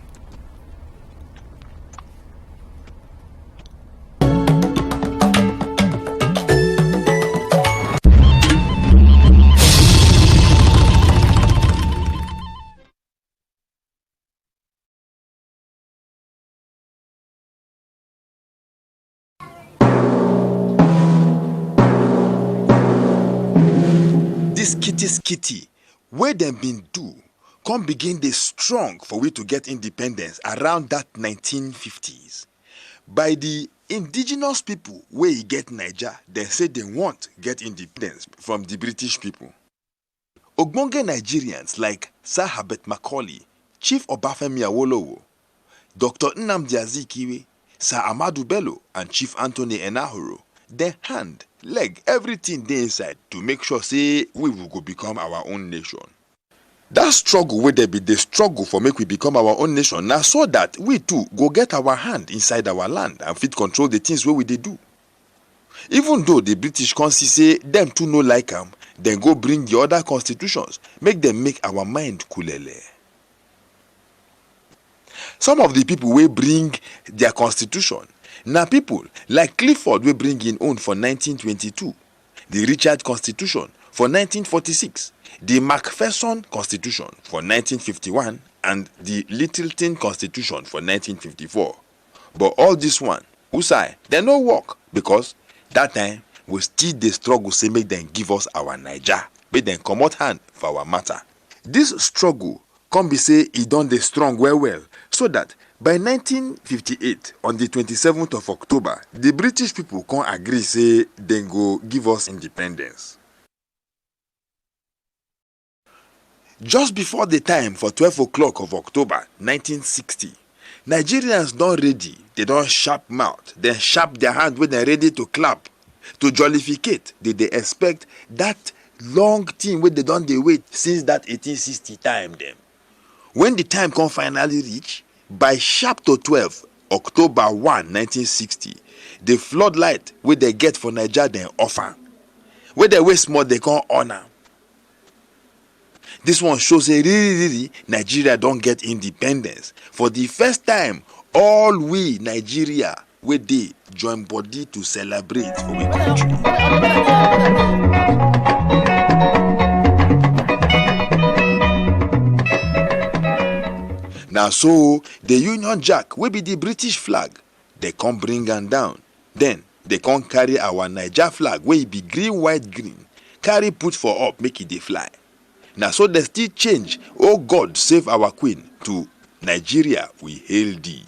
Skitty where them been do come begin dey strong for we to get independence around that 1950s. By the indigenous people where you get Niger, they say they want get independence from the British people. Ogbonge Nigerians like Sir Herbert Macaulay, Chief Obafemi Awolowo, Dr. Nnamdi Azikiwe, Sir Amadu Bello, and Chief Anthony Enahoro, their hand, leg, everything they inside to make sure say we will go become our own nation. That struggle where there be the struggle for make we become our own nation now, so that we too go get our hand inside our land and fit control the things where we they do. Even though the British consi say them too no like them, then go bring the other constitutions, make them make our mind kulele. Some of the people will bring their constitution. Now people like Clifford will bring in own for 1922, the Richard Constitution for 1946, the Macpherson Constitution for 1951, and the Littleton Constitution for 1954. But all this one, Usai, they no work because that time we still the struggle say make them give us our Niger, make them come out hand for our matter. This struggle come be say it done the strong well, so that by 1958, on the 27th of October, the British people can agree say they go give us independence. Just before the time for 12 o'clock of October 1960, Nigerians don't ready, they don't sharp mouth, then sharp their hand when they're ready to clap, to jollificate. They expect that long thing where they don't they wait since that 1860 time them. When the time can finally reach, by sharp to 12, October 1, 1960, the floodlight where they get for Niger then offer. Where they waste more, they can honor. This one shows a really Nigeria don't get independence. For the first time, all we Nigeria where they join body to celebrate for the country. Now so the Union Jack will be the British flag. They can't bring them down. Then they can't carry our Niger flag where it be green, white, green. Carry put for up, make it they fly. Now so they still change. Oh God, save our queen to Nigeria we hail thee.